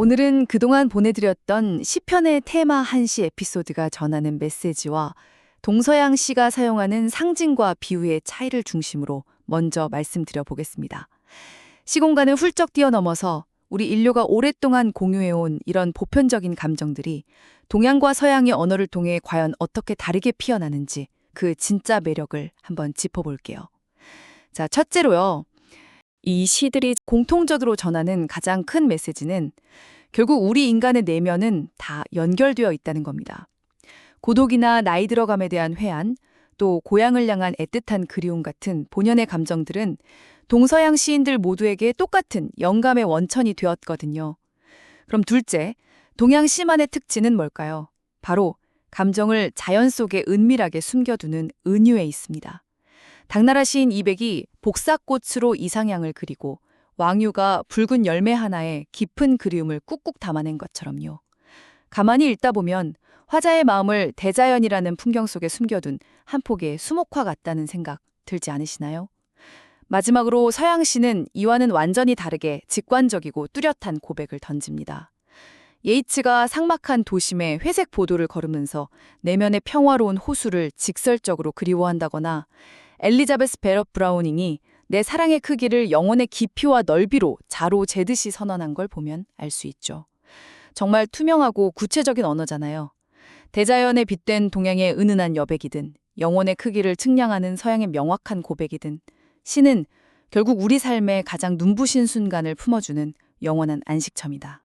오늘은 그동안 보내드렸던 시편의 테마 한시 에피소드가 전하는 메시지와 동서양 시가 사용하는 상징과 비유의 차이를 중심으로 먼저 말씀드려 보겠습니다. 시공간을 훌쩍 뛰어넘어서 우리 인류가 오랫동안 공유해온 이런 보편적인 감정들이 동양과 서양의 언어를 통해 과연 어떻게 다르게 피어나는지 그 진짜 매력을 한번 짚어볼게요. 자, 첫째로요. 이 시들이 공통적으로 전하는 가장 큰 메시지는 결국 우리 인간의 내면은 다 연결되어 있다는 겁니다. 고독이나 나이 들어감에 대한 회한, 또 고향을 향한 애틋한 그리움 같은 본연의 감정들은 동서양 시인들 모두에게 똑같은 영감의 원천이 되었거든요. 그럼 둘째, 동양 시만의 특징은 뭘까요? 바로 감정을 자연 속에 은밀하게 숨겨두는 은유에 있습니다. 당나라 시인 이백이 복사꽃으로 이상향을 그리고 왕유가 붉은 열매 하나에 깊은 그리움을 꾹꾹 담아낸 것처럼요. 가만히 읽다 보면 화자의 마음을 대자연이라는 풍경 속에 숨겨둔 한 폭의 수목화 같다는 생각 들지 않으시나요? 마지막으로 서양 시는 이와는 완전히 다르게 직관적이고 뚜렷한 고백을 던집니다. 예이츠가 삭막한 도심의 회색 보도를 걸으면서 내면의 평화로운 호수를 직설적으로 그리워한다거나 엘리자베스 베럿 브라우닝이 내 사랑의 크기를 영혼의 깊이와 넓이로 자로 재듯이 선언한 걸 보면 알 수 있죠. 정말 투명하고 구체적인 언어잖아요. 대자연에 빗댄 동양의 은은한 여백이든 영혼의 크기를 측량하는 서양의 명확한 고백이든 시는 결국 우리 삶의 가장 눈부신 순간을 품어주는 영원한 안식처입니다.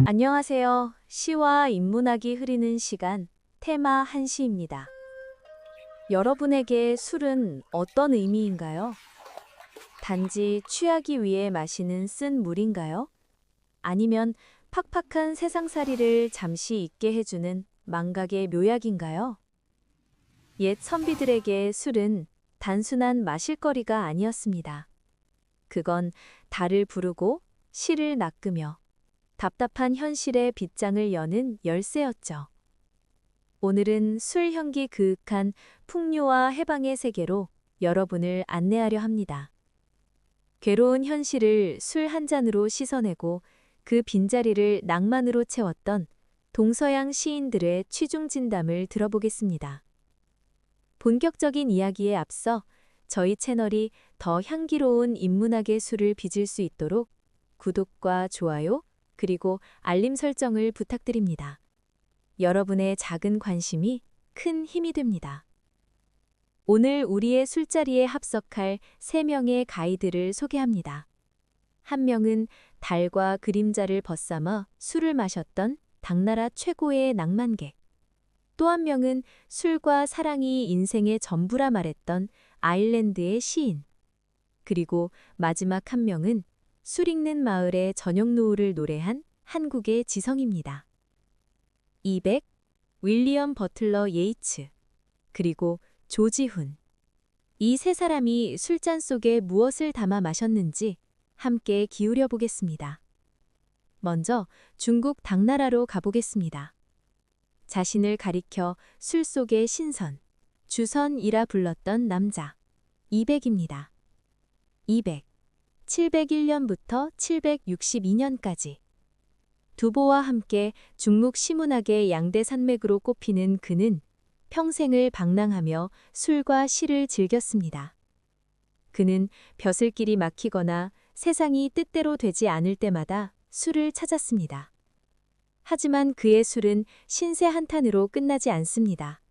안녕하세요. 시와 인문학이 흐리는 시간, 테마 한시입니다. 여러분에게 술은 어떤 의미인가요? 단지 취하기 위해 마시는 쓴 물인가요? 아니면 팍팍한 세상살이를 잠시 잊게 해주는 망각의 묘약인가요? 옛 선비들에게 술은 단순한 마실거리가 아니었습니다. 그건 달을 부르고 시를 낚으며 답답한 현실의 빗장을 여는 열쇠였죠. 오늘은 술 향기 그윽한 풍요와 해방의 세계로 여러분을 안내하려 합니다. 괴로운 현실을 술 한 잔으로 씻어내고 그 빈자리를 낭만으로 채웠던 동서양 시인들의 취중 진담을 들어보겠습니다. 본격적인 이야기에 앞서 저희 채널이 더 향기로운 인문학의 술을 빚을 수 있도록 구독과 좋아요, 그리고 알림 설정을 부탁드립니다. 여러분의 작은 관심이 큰 힘이 됩니다. 오늘 우리의 술자리에 합석할 3명의 가이드를 소개합니다. 한 명은 달과 그림자를 벗삼아 술을 마셨던 당나라 최고의 낭만객. 또 한 명은 술과 사랑이 인생의 전부라 말했던 아일랜드의 시인. 그리고 마지막 한 명은 술 읽는 마을의 저녁 노을을 노래한 한국의 지성입니다. 이백, 윌리엄 버틀러 예이츠, 그리고 조지훈. 이 세 사람이 술잔 속에 무엇을 담아 마셨는지 함께 기울여 보겠습니다. 먼저 중국 당나라로 가보겠습니다. 자신을 가리켜 술 속의 신선, 주선이라 불렀던 남자, 이백입니다. 이백, 701년부터 762년까지. 두보와 함께 중국 시문학의 양대 산맥으로 꼽히는 그는 평생을 방랑하며 술과 시를 즐겼습니다. 그는 벼슬길이 막히거나 세상이 뜻대로 되지 않을 때마다 술을 찾았습니다. 하지만 그의 술은 신세 한탄으로 끝나지 않습니다.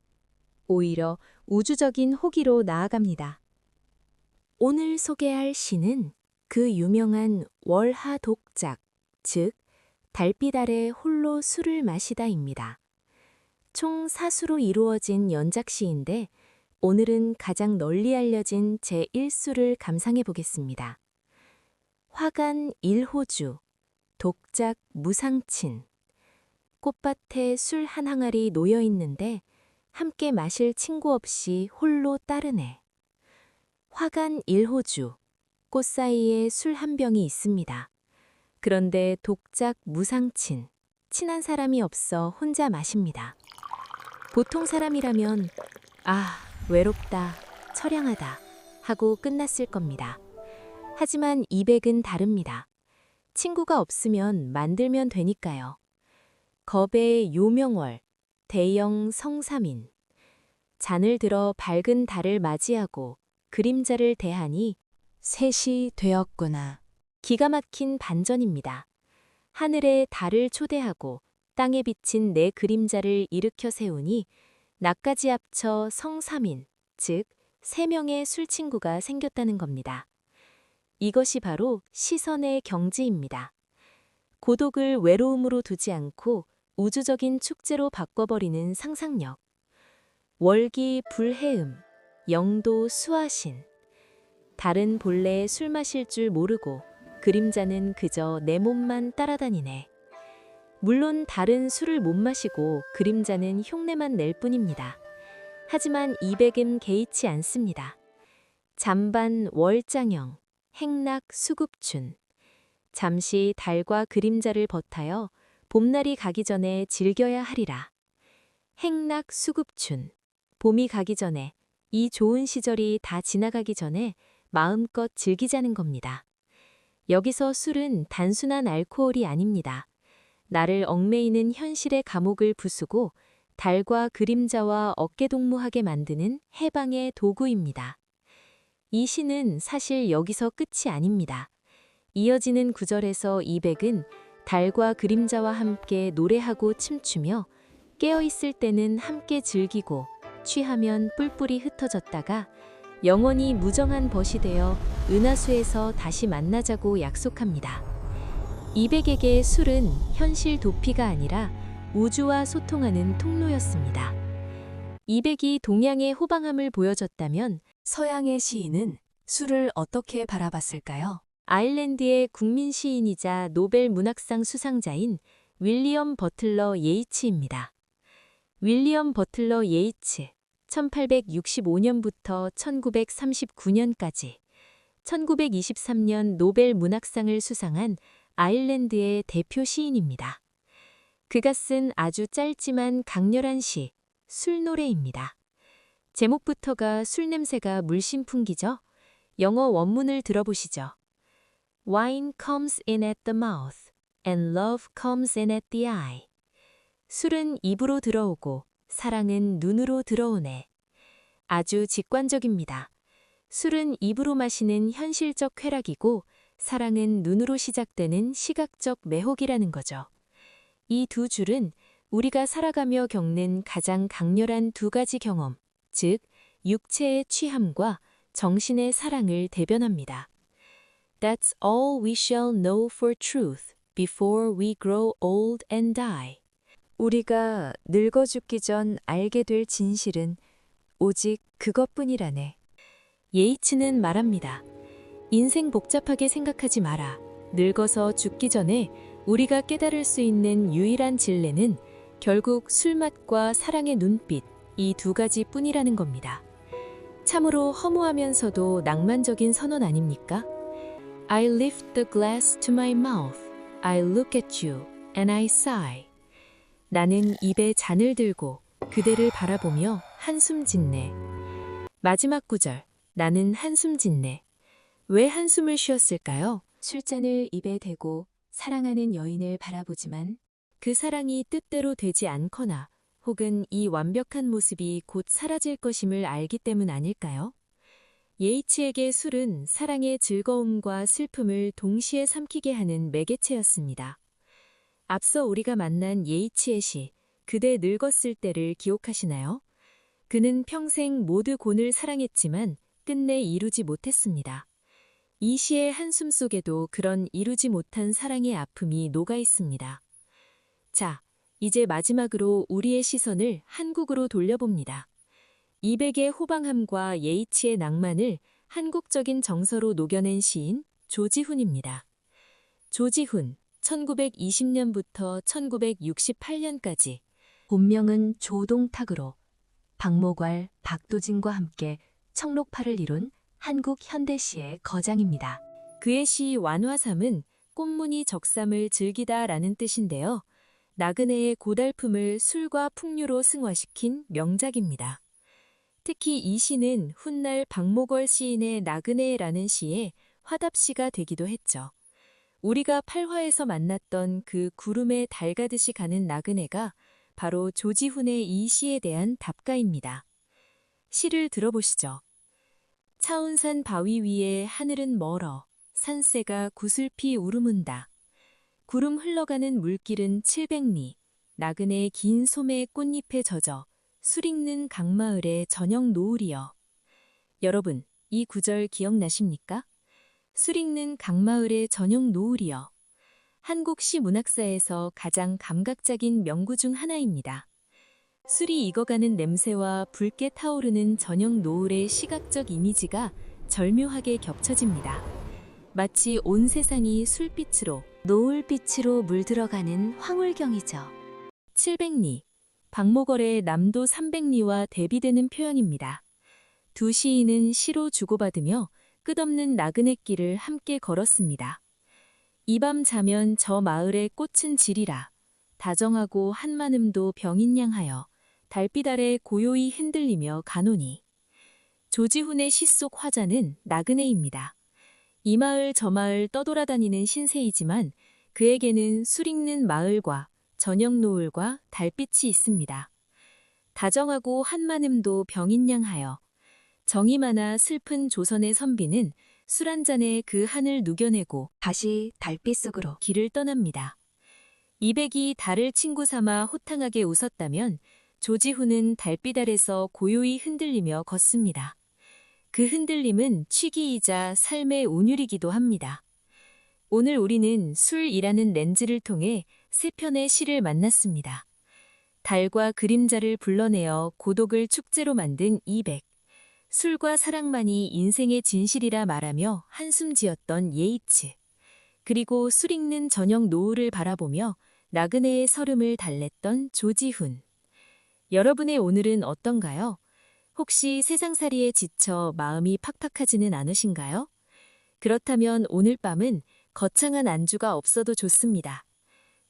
오히려 우주적인 호기로 나아갑니다. 오늘 소개할 시는 그 유명한 월하독작, 즉 달빛 아래 홀로 술을 마시다입니다. 총 4수로 이루어진 연작시인데 오늘은 가장 널리 알려진 제1수를 감상해 보겠습니다. 화간 일호주, 독작 무상친. 꽃밭에 술 한 항아리 놓여 있는데 함께 마실 친구 없이 홀로 따르네. 화간 일호주, 꽃 사이에 술 한 병이 있습니다. 그런데 독작 무상친, 친한 사람이 없어 혼자 마십니다. 보통 사람이라면 아, 외롭다, 처량하다 하고 끝났을 겁니다. 하지만 200은 다릅니다. 친구가 없으면 만들면 되니까요. 겁의 요명월, 대형 성삼인. 잔을 들어 밝은 달을 맞이하고 그림자를 대하니 셋이 되었구나. 기가 막힌 반전입니다. 하늘에 달을 초대하고 땅에 비친 내 그림자를 일으켜 세우니 나까지 합쳐 성삼인, 즉 3명의 술친구가 생겼다는 겁니다. 이것이 바로 시선의 경지입니다. 고독을 외로움으로 두지 않고 우주적인 축제로 바꿔버리는 상상력. 월기 불해음, 영도 수화신. 달은 본래 술 마실 줄 모르고 그림자는 그저 내 몸만 따라다니네. 물론 달은 술을 못 마시고 그림자는 흉내만 낼 뿐입니다. 하지만 200은 개의치 않습니다. 잠반 월장형, 행락 수급춘. 잠시 달과 그림자를 버타여 봄날이 가기 전에 즐겨야 하리라. 행락 수급춘. 봄이 가기 전에, 이 좋은 시절이 다 지나가기 전에 마음껏 즐기자는 겁니다. 여기서 술은 단순한 알코올이 아닙니다. 나를 얽매이는 현실의 감옥을 부수고 달과 그림자와 어깨동무하게 만드는 해방의 도구입니다. 이 시는 사실 여기서 끝이 아닙니다. 이어지는 구절에서 200은 달과 그림자와 함께 노래하고 춤추며 깨어있을 때는 함께 즐기고 취하면 뿔뿔이 흩어졌다가 영원히 무정한 벗이 되어 은하수에서 다시 만나자고 약속합니다. 200에게 술은 현실 도피가 아니라 우주와 소통하는 통로였습니다. 200이 동양의 호방함을 보여줬다면 서양의 시인은 술을 어떻게 바라봤을까요? 아일랜드의 국민 시인이자 노벨 문학상 수상자인 윌리엄 버틀러 예이츠입니다. 윌리엄 버틀러 예이츠, 1865년부터 1939년까지 1923년 노벨 문학상을 수상한 아일랜드의 대표 시인입니다. 그가 쓴 아주 짧지만 강렬한 시, 술노래입니다. 제목부터가 술 냄새가 물씬 풍기죠? 영어 원문을 들어보시죠. Wine comes in at the mouth, and love comes in at the eye. 술은 입으로 들어오고 사랑은 눈으로 들어오네. 아주 직관적입니다. 술은 입으로 마시는 현실적 쾌락이고 사랑은 눈으로 시작되는 시각적 매혹이라는 거죠. 이 두 줄은 우리가 살아가며 겪는 가장 강렬한 두 가지 경험, 즉 육체의 취함과 정신의 사랑을 대변합니다. That's all we shall know for truth before we grow old and die. 우리가 늙어 죽기 전 알게 될 진실은 오직 그것뿐이라네. 예이츠는 말합니다. 인생 복잡하게 생각하지 마라. 늙어서 죽기 전에 우리가 깨달을 수 있는 유일한 진리는 결국 술맛과 사랑의 눈빛, 이 두 가지 뿐이라는 겁니다. 참으로 허무하면서도 낭만적인 선언 아닙니까? I lift the glass to my mouth. I look at you and I sigh. 나는 입에 잔을 들고 그대를 바라보며 한숨 짓네. 마지막 구절, 나는 한숨 짓네. 왜 한숨을 쉬었을까요? 술잔을 입에 대고 사랑하는 여인을 바라보지만 그 사랑이 뜻대로 되지 않거나 혹은 이 완벽한 모습이 곧 사라질 것임을 알기 때문 아닐까요? 예이츠에게 술은 사랑의 즐거움과 슬픔을 동시에 삼키게 하는 매개체였습니다. 앞서 우리가 만난 예이츠의 시, 그대 늙었을 때를 기억하시나요? 그는 평생 모두 곤을 사랑했지만 끝내 이루지 못했습니다. 이 시의 한숨 속에도 그런 이루지 못한 사랑의 아픔이 녹아 있습니다. 자, 이제 마지막으로 우리의 시선을 한국으로 돌려봅니다. 200의 호방함과 예이츠의 낭만을 한국적인 정서로 녹여낸 시인 조지훈입니다. 조지훈, 1920년부터 1968년까지 본명은 조동탁으로 박모괄, 박도진과 함께 청록파를 이룬 한국 현대시의 거장입니다. 그의 시 완화삼은 꽃무늬 적삼을 즐기다라는 뜻인데요. 나그네의 고달픔을 술과 풍류로 승화시킨 명작입니다. 특히 이 시는 훗날 박모걸 시인의 나그네라는 시에 화답시가 되기도 했죠. 우리가 8화에서 만났던 그 구름에 달 가듯이 가는 나그네가 바로 조지훈의 이 시에 대한 답가입니다. 시를 들어보시죠. 차운산 바위 위에 하늘은 멀어 산새가 구슬피 울음은다. 구름 흘러가는 물길은 700리 나그네 긴 소매 꽃잎에 젖어 술 익는 강마을의 저녁 노을이여. 여러분, 이 구절 기억나십니까? 술 익는 강마을의 저녁 노을이여. 한국 시 문학사에서 가장 감각적인 명구 중 하나입니다. 술이 익어가는 냄새와 붉게 타오르는 저녁 노을의 시각적 이미지가 절묘하게 겹쳐집니다. 마치 온 세상이 술빛으로, 노을빛으로 물들어가는 황홀경이죠. 700리, 박목월의 남도 300리와 대비되는 표현입니다. 두 시인은 시로 주고받으며 끝없는 나그네길을 함께 걸었습니다. 이 밤 자면 저 마을의 꽃은 지리라. 다정하고 한마음도 병인양하여 달빛 아래 고요히 흔들리며 가노니. 조지훈의 시 속 화자는 나그네입니다. 이 마을 저 마을 떠돌아다니는 신세이지만 그에게는 술 익는 마을과 저녁 노을과 달빛이 있습니다. 다정하고 한마음도 병인양하여 정이 많아 슬픈 조선의 선비는 술 한 잔에 그 한을 누겨내고 다시 달빛 속으로 길을 떠납니다. 이백이 달을 친구 삼아 호탕하게 웃었다면 조지훈은 달빛 아래서 고요히 흔들리며 걷습니다. 그 흔들림은 취기이자 삶의 온율이기도 합니다. 오늘 우리는 술이라는 렌즈를 통해 세 편의 시를 만났습니다. 달과 그림자를 불러내어 고독을 축제로 만든 이백. 술과 사랑만이 인생의 진실이라 말하며 한숨 지었던 예이츠. 그리고 술 익는 저녁 노을을 바라보며 나그네의 설움을 달랬던 조지훈. 여러분의 오늘은 어떤가요? 혹시 세상살이에 지쳐 마음이 팍팍하지는 않으신가요? 그렇다면 오늘 밤은 거창한 안주가 없어도 좋습니다.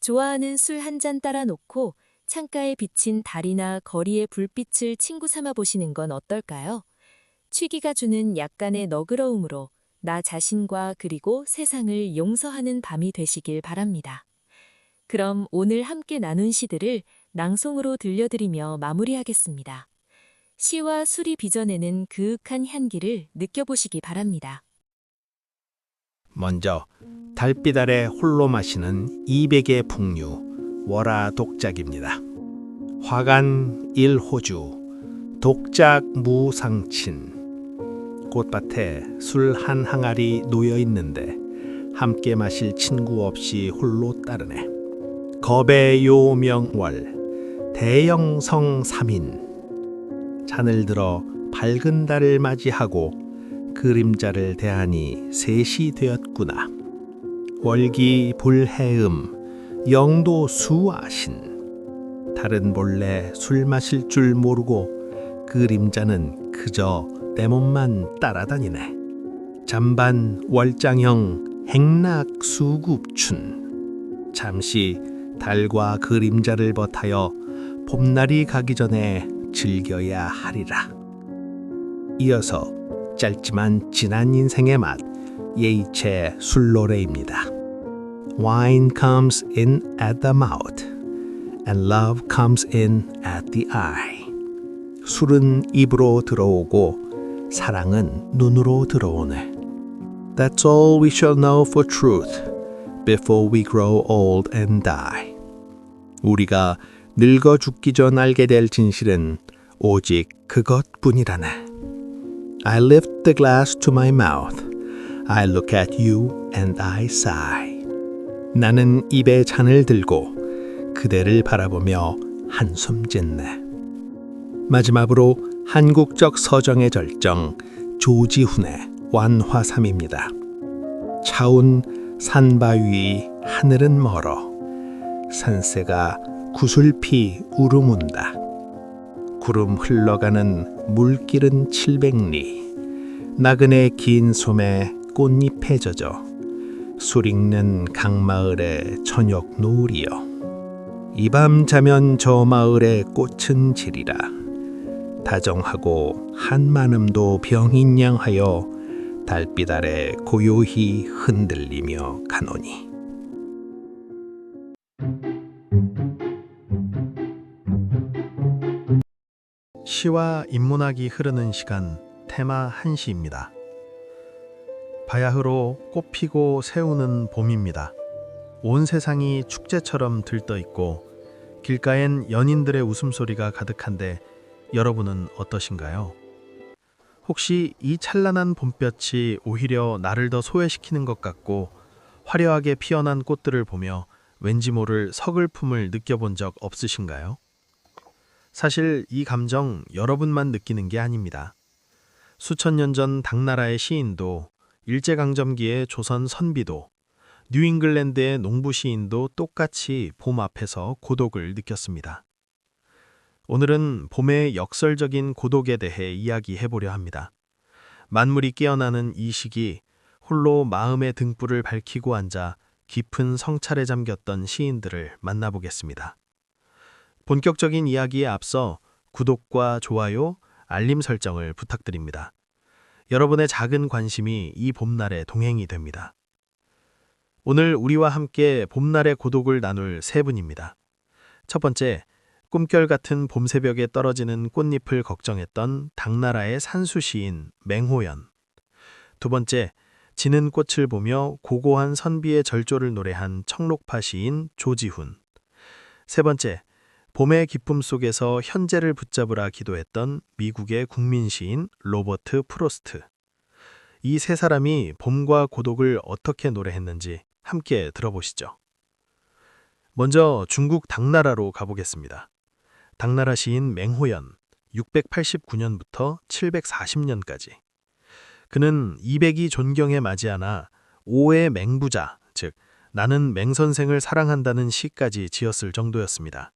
좋아하는 술 한 잔 따라 놓고 창가에 비친 달이나 거리의 불빛을 친구 삼아 보시는 건 어떨까요? 취기가 주는 약간의 너그러움으로 나 자신과 그리고 세상을 용서하는 밤이 되시길 바랍니다. 그럼 오늘 함께 나눈 시들을 낭송으로 들려드리며 마무리하겠습니다. 시와 술이 빚어내는 그윽한 향기를 느껴보시기 바랍니다. 먼저 달빛 아래 홀로 마시는 이백의 풍류 월화 독작입니다. 화간 일호주 독작 무상친. 꽃밭에 술 한 항아리 놓여 있는데 함께 마실 친구 없이 홀로 따르네. 겁의 요명월 대영성 3인. 잔을 들어 밝은 달을 맞이하고 그림자를 대하니 셋이 되었구나. 월기 불해음 영도 수아신. 달은 본래 술 마실 줄 모르고 그림자는 그저 내 몸만 따라다니네. 잠반 월장형 행락 수굽춘. 잠시 달과 그림자를 버타여 봄날이 가기 전에 즐겨야 하리라. 이어서 짧지만 진한 인생의 맛 예이체의 술노래입니다. Wine comes in at the mouth and love comes in at the eye. 술은 입으로 들어오고 사랑은 눈으로 들어오네. That's all we shall know for truth before we grow old and die. 우리가 늙어 죽기 전 알게 될 진실은 오직 그것뿐이라네. I lift the glass to my mouth. I look at you and I sigh. 나는 입에 잔을 들고 그대를 바라보며 한숨 짓네. 마지막으로 한국적 서정의 절정 조지훈의 완화삼입니다. 차운 산바위 하늘은 멀어 산새가 구슬피 울음운다. 구름 흘러가는 물길은 700리 나그네 긴 소매 꽃잎에 젖어 술 익는 강마을의 저녁 노을이여. 이 밤 자면 저 마을의 꽃은 지리라. 다정하고 한마음도 병인양하여 달빛 아래 고요히 흔들리며 가노니. 시와 인문학이 흐르는 시간, 테마 한시입니다. 바야흐로 꽃피고 새우는 봄입니다. 온 세상이 축제처럼 들떠 있고 길가엔 연인들의 웃음소리가 가득한데 여러분은 어떠신가요? 혹시 이 찬란한 봄볕이 오히려 나를 더 소외시키는 것 같고 화려하게 피어난 꽃들을 보며 왠지 모를 서글픔을 느껴본 적 없으신가요? 사실 이 감정 여러분만 느끼는 게 아닙니다. 수천 년 전 당나라의 시인도, 일제강점기의 조선 선비도, 뉴잉글랜드의 농부 시인도 똑같이 봄 앞에서 고독을 느꼈습니다. 오늘은 봄의 역설적인 고독에 대해 이야기해보려 합니다. 만물이 깨어나는 이 시기, 홀로 마음의 등불을 밝히고 앉아 깊은 성찰에 잠겼던 시인들을 만나보겠습니다. 본격적인 이야기에 앞서 구독과 좋아요, 알림 설정을 부탁드립니다. 여러분의 작은 관심이 이 봄날의 동행이 됩니다. 오늘 우리와 함께 봄날의 고독을 나눌 세 분입니다. 첫 번째, 꿈결 같은 봄 새벽에 떨어지는 꽃잎을 걱정했던 당나라의 산수 시인 맹호연. 두 번째, 지는 꽃을 보며 고고한 선비의 절조를 노래한 청록파 시인 조지훈. 세 번째, 봄의 기쁨 속에서 현재를 붙잡으라 기도했던 미국의 국민 시인 로버트 프로스트. 이 세 사람이 봄과 고독을 어떻게 노래했는지 함께 들어보시죠. 먼저 중국 당나라로 가보겠습니다. 당나라 시인 맹호연, 689년부터 740년까지. 그는 이백이 존경에 맞이하나 오의 맹부자, 즉 나는 맹선생을 사랑한다는 시까지 지었을 정도였습니다.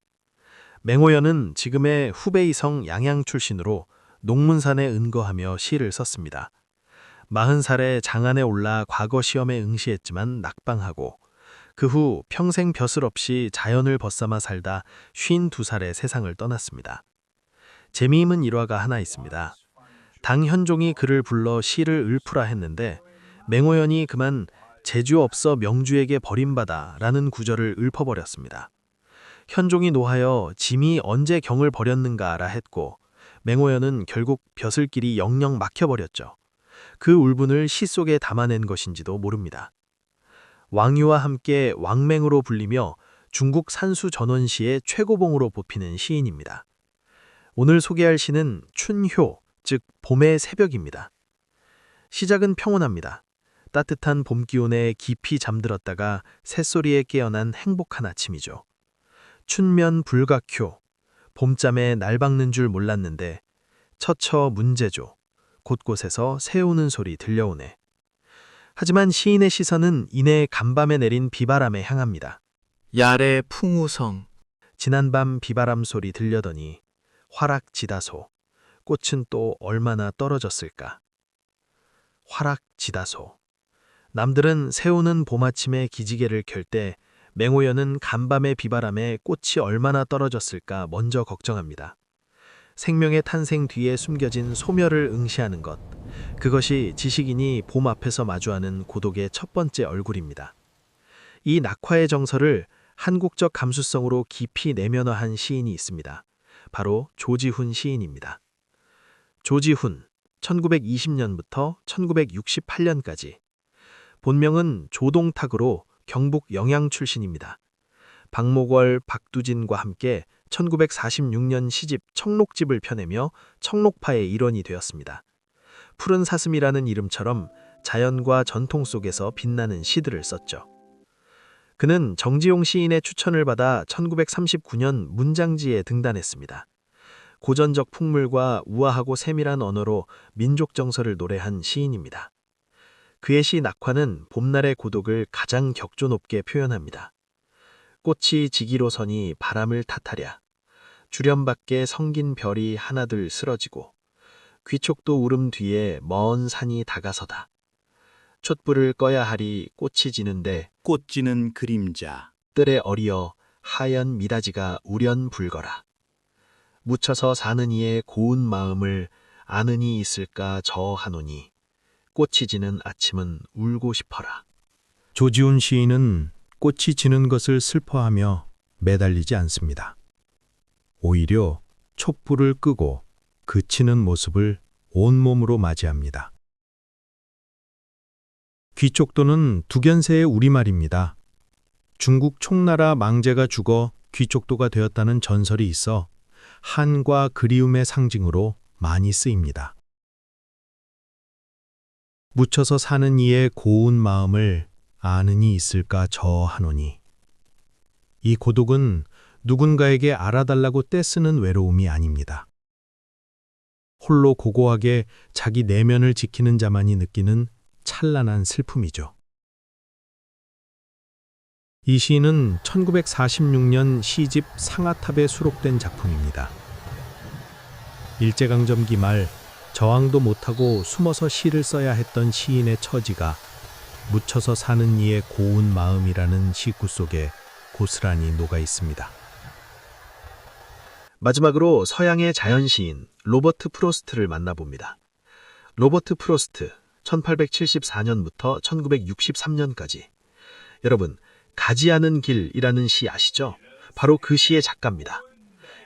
맹호연은 지금의 후베이성 양양 출신으로 농문산에 은거하며 시를 썼습니다. 40살에 장안에 올라 과거 시험에 응시했지만 낙방하고 그 후 평생 벼슬 없이 자연을 벗삼아 살다 52살에 세상을 떠났습니다. 재미있는 일화가 하나 있습니다. 당 현종이 그를 불러 시를 읊으라 했는데 맹호연이 그만 재주 없어 명주에게 버림받아 라는 구절을 읊어버렸습니다. 현종이 노하여 짐이 언제 경을 버렸는가라 했고 맹호연은 결국 벼슬길이 영영 막혀버렸죠. 그 울분을 시 속에 담아낸 것인지도 모릅니다. 왕유와 함께 왕맹으로 불리며 중국 산수 전원시의 최고봉으로 뽑히는 시인입니다. 오늘 소개할 시는 춘효, 즉 봄의 새벽입니다. 시작은 평온합니다. 따뜻한 봄 기온에 깊이 잠들었다가 새소리에 깨어난 행복한 아침이죠. 춘면 불각효, 봄잠에 날 박는 줄 몰랐는데 처처 문제조, 곳곳에서 새 우는 소리 들려오네. 하지만 시인의 시선은 이내 간밤에 내린 비바람에 향합니다. 야래 풍우성. 지난밤 비바람 소리 들려더니 화락지다소, 꽃은 또 얼마나 떨어졌을까. 화락지다소. 남들은 새우는 봄 아침에 기지개를 켤 때 맹호연은 간밤의 비바람에 꽃이 얼마나 떨어졌을까 먼저 걱정합니다. 생명의 탄생 뒤에 숨겨진 소멸을 응시하는 것, 그것이 지식인이 봄 앞에서 마주하는 고독의 첫 번째 얼굴입니다. 이 낙화의 정서를 한국적 감수성으로 깊이 내면화한 시인이 있습니다. 바로 조지훈 시인입니다. 조지훈, 1920년부터 1968년까지. 본명은 조동탁으로 경북 영양 출신입니다. 박목월, 박두진과 함께 1946년 시집 청록집을 펴내며 청록파의 일원이 되었습니다. 푸른 사슴이라는 이름처럼 자연과 전통 속에서 빛나는 시들을 썼죠. 그는 정지용 시인의 추천을 받아 1939년 문장지에 등단했습니다. 고전적 풍물과 우아하고 세밀한 언어로 민족 정서를 노래한 시인입니다. 그의 시 낙화는 봄날의 고독을 가장 격조 높게 표현합니다. 꽃이 지기로 서니 바람을 탓하랴. 주련 밖에 성긴 별이 하나둘 쓰러지고 귀촉도 울음 뒤에 먼 산이 다가서다. 촛불을 꺼야 하리 꽃이 지는데 꽃지는 그림자. 뜰에 어리어 하얀 미닫이가 우련 불거라. 묻혀서 사는 이의 고운 마음을 아는 이 있을까 저 하노니 꽃이 지는 아침은 울고 싶어라. 조지훈 시인은 꽃이 지는 것을 슬퍼하며 매달리지 않습니다. 오히려 촛불을 끄고 그치는 모습을 온몸으로 맞이합니다. 귀족도는 두견세의 우리말입니다. 중국 총나라 망제가 죽어 귀족도가 되었다는 전설이 있어 한과 그리움의 상징으로 많이 쓰입니다. 묻혀서 사는 이의 고운 마음을 아는 이 있을까 저하노니. 이 고독은 누군가에게 알아달라고 떼쓰는 외로움이 아닙니다. 홀로 고고하게 자기 내면을 지키는 자만이 느끼는 찬란한 슬픔이죠. 이 시는 1946년 시집 상아탑에 수록된 작품입니다. 일제강점기 말 저항도 못하고 숨어서 시를 써야 했던 시인의 처지가 묻혀서 사는 이의 고운 마음이라는 시구 속에 고스란히 녹아 있습니다. 마지막으로 서양의 자연시인 로버트 프로스트를 만나봅니다. 로버트 프로스트, 1874년부터 1963년까지. 여러분, 가지 않은 길이라는 시 아시죠? 바로 그 시의 작가입니다.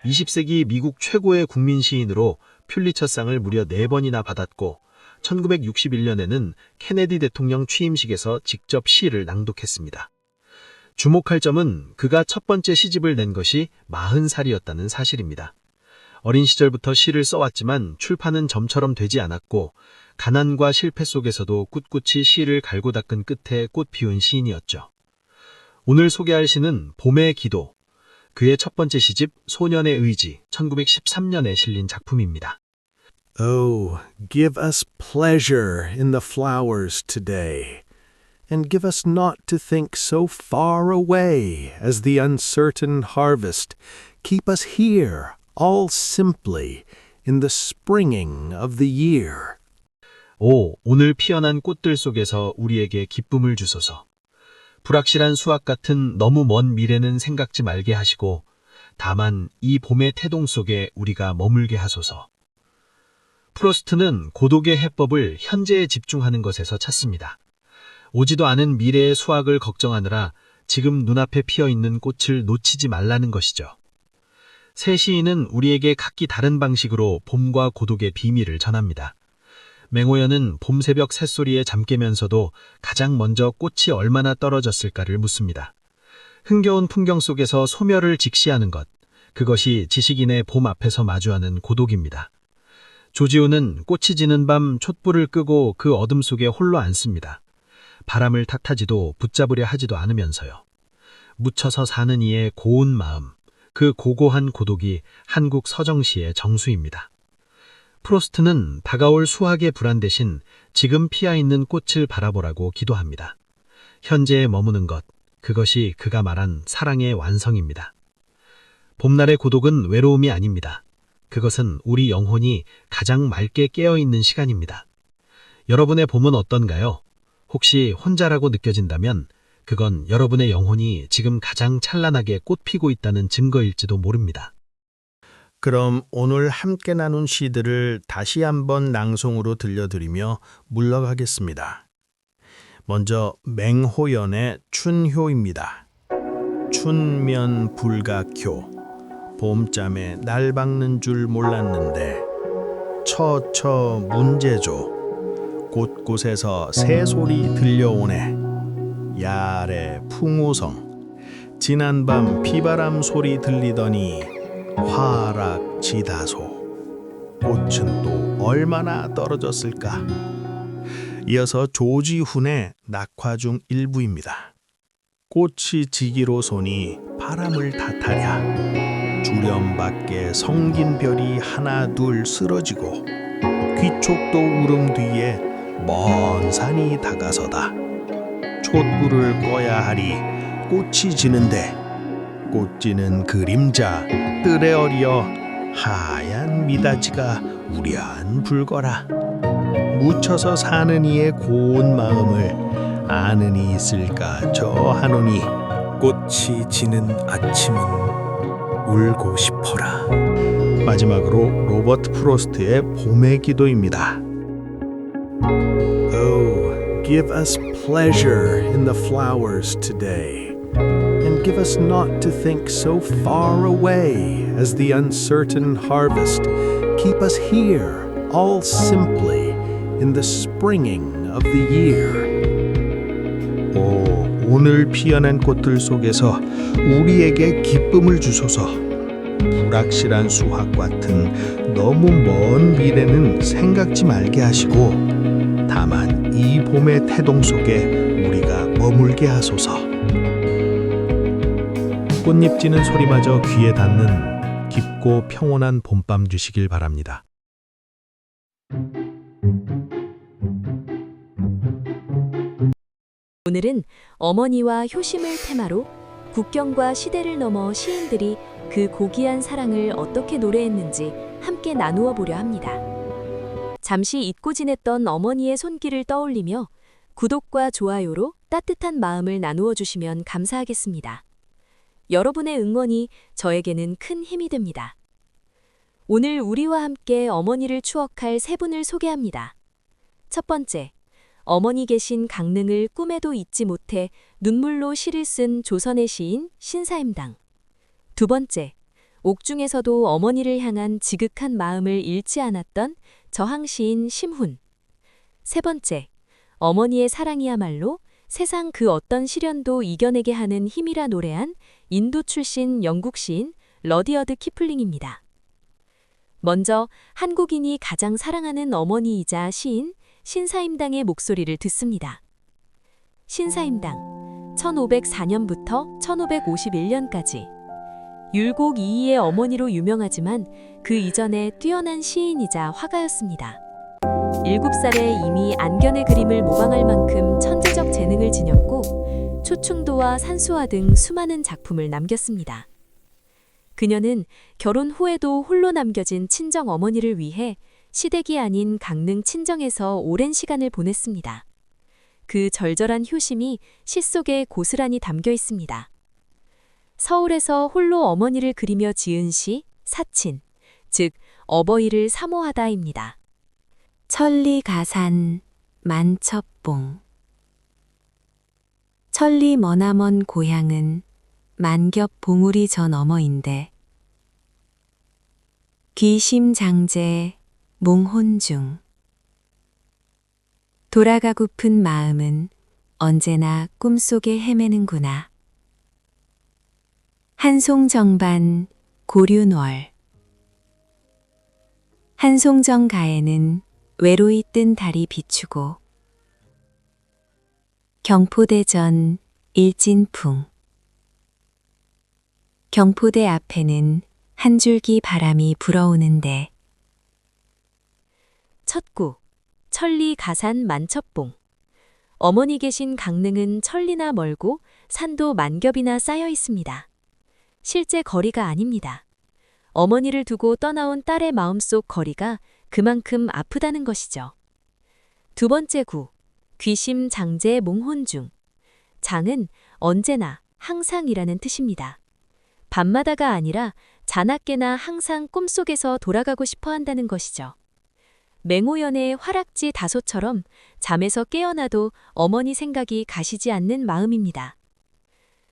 20세기 미국 최고의 국민 시인으로 퓰리처상을 무려 4번이나 받았고 1961년에는 케네디 대통령 취임식에서 직접 시를 낭독했습니다. 주목할 점은 그가 첫 번째 시집을 낸 것이 40살이었다는 사실입니다. 어린 시절부터 시를 써왔지만 출판은 점처럼 되지 않았고 가난과 실패 속에서도 꿋꿋이 시를 갈고 닦은 끝에 꽃 피운 시인이었죠. 오늘 소개할 시는 봄의 기도, 그의 첫 번째 시집 소년의 의지, 1913년에 실린 작품입니다. Oh, give us pleasure in the flowers today, and give us not to think so far away as the uncertain harvest. Keep us here, all simply, in the springing of the year. 오, 오늘 피어난 꽃들 속에서 우리에게 기쁨을 주소서. 불확실한 수확 같은 너무 먼 미래는 생각지 말게 하시고 다만 이 봄의 태동 속에 우리가 머물게 하소서. 프로스트는 고독의 해법을 현재에 집중하는 것에서 찾습니다. 오지도 않은 미래의 수확을 걱정하느라 지금 눈앞에 피어있는 꽃을 놓치지 말라는 것이죠. 세 시인은 우리에게 각기 다른 방식으로 봄과 고독의 비밀을 전합니다. 맹호연은 봄 새벽 새소리에 잠 깨면서도 가장 먼저 꽃이 얼마나 떨어졌을까를 묻습니다. 흥겨운 풍경 속에서 소멸을 직시하는 것, 그것이 지식인의 봄 앞에서 마주하는 고독입니다. 조지훈은 꽃이 지는 밤 촛불을 끄고 그 어둠 속에 홀로 앉습니다. 바람을 탓하지도 붙잡으려 하지도 않으면서요. 묻혀서 사는 이의 고운 마음, 그 고고한 고독이 한국 서정시의 정수입니다. 프로스트는 다가올 수확의 불안 대신 지금 피어있는 꽃을 바라보라고 기도합니다. 현재에 머무는 것, 그것이 그가 말한 사랑의 완성입니다. 봄날의 고독은 외로움이 아닙니다. 그것은 우리 영혼이 가장 맑게 깨어있는 시간입니다. 여러분의 봄은 어떤가요? 혹시 혼자라고 느껴진다면 그건 여러분의 영혼이 지금 가장 찬란하게 꽃피고 있다는 증거일지도 모릅니다. 그럼 오늘 함께 나눈 시들을 다시 한번 낭송으로 들려드리며 물러가겠습니다. 먼저 맹호연의 춘효입니다. 춘면 불각효, 봄잠에 날 박는 줄 몰랐는데 처처 문제조, 곳곳에서 새소리 들려오네. 야래 풍우성, 지난밤 비바람 소리 들리더니 화락지다소, 꽃은 또 얼마나 떨어졌을까. 이어서 조지훈의 낙화 중 일부입니다. 꽃이 지기로 소니 바람을 탓하랴. 주렴 밖에 성긴 별이 하나 둘 쓰러지고 귀촉도 울음 뒤에 먼 산이 다가서다. 촛불을 꺼야 하리 꽃이 지는데 꽃 지는 그림자 뜰에 어리어 하얀 미닫이가 우려한 불거라. 묻혀서 사는 이의 고운 마음을 아는 이 있을까 저하노니. 꽃이 지는 아침은 울고 싶어라. 마지막으로 로버트 프로스트의 봄의 기도입니다. give us pleasure in the flowers today, and give us not to think so far away as the uncertain harvest. Keep us here, all simply, in the springing of the year. 오늘 피어난 꽃들 속에서 우리에게 기쁨을 주소서. 불확실한 수확 같은 너무 먼 미래는 생각지 말게 하시고, 다만 이 봄의 태동 속에 우리가 머물게 하소서. 꽃잎 지는 소리마저 귀에 닿는 깊고 평온한 봄밤 되시길 바랍니다. 오늘은 어머니와 효심을 테마로 국경과 시대를 넘어 시인들이 그 고귀한 사랑을 어떻게 노래했는지 함께 나누어 보려 합니다. 잠시 잊고 지냈던 어머니의 손길을 떠올리며 구독과 좋아요로 따뜻한 마음을 나누어 주시면 감사하겠습니다. 여러분의 응원이 저에게는 큰 힘이 됩니다. 오늘 우리와 함께 어머니를 추억할 세 분을 소개합니다. 첫 번째, 어머니 계신 강릉을 꿈에도 잊지 못해 눈물로 시를 쓴 조선의 시인 신사임당. 두 번째, 옥중에서도 어머니를 향한 지극한 마음을 잃지 않았던 저항시인 심훈. 세 번째, 어머니의 사랑이야말로 세상 그 어떤 시련도 이겨내게 하는 힘이라 노래한 인도 출신 영국 시인 러디어드 키플링입니다. 먼저 한국인이 가장 사랑하는 어머니이자 시인 신사임당의 목소리를 듣습니다. 신사임당, 1504년부터 1551년까지 율곡 이이의 어머니로 유명하지만 그 이전에 뛰어난 시인이자 화가였습니다. 7살에 이미 안견의 그림을 모방할 만큼 천재적 재능을 지녔고 초충도와 산수화 등 수많은 작품을 남겼습니다. 그녀는 결혼 후에도 홀로 남겨진 친정 어머니를 위해 시댁이 아닌 강릉 친정에서 오랜 시간을 보냈습니다. 그 절절한 효심이 시 속에 고스란히 담겨 있습니다. 서울에서 홀로 어머니를 그리며 지은 시 사친, 즉 어버이를 사모하다입니다. 천리가산 만첩봉. 천리 머나먼 고향은 만겹 봉우리 저 너머인데 귀심장제 몽혼중. 돌아가고픈 마음은 언제나 꿈속에 헤매는구나. 한송정반 고륜월. 한송정 가에는 외로이 뜬 달이 비추고 경포대전 일진풍. 경포대 앞에는 한 줄기 바람이 불어오는데 첫구, 천리 가산 만첩봉. 어머니 계신 강릉은 천리나 멀고 산도 만겹이나 쌓여 있습니다. 실제 거리가 아닙니다. 어머니를 두고 떠나온 딸의 마음속 거리가 그만큼 아프다는 것이죠. 두 번째 구, 귀심 장제 몽혼중. 장은 언제나, 항상이라는 뜻입니다. 밤마다가 아니라 자나깨나 항상 꿈속에서 돌아가고 싶어 한다는 것이죠. 맹호연의 화락지 다소처럼 잠에서 깨어나도 어머니 생각이 가시지 않는 마음입니다.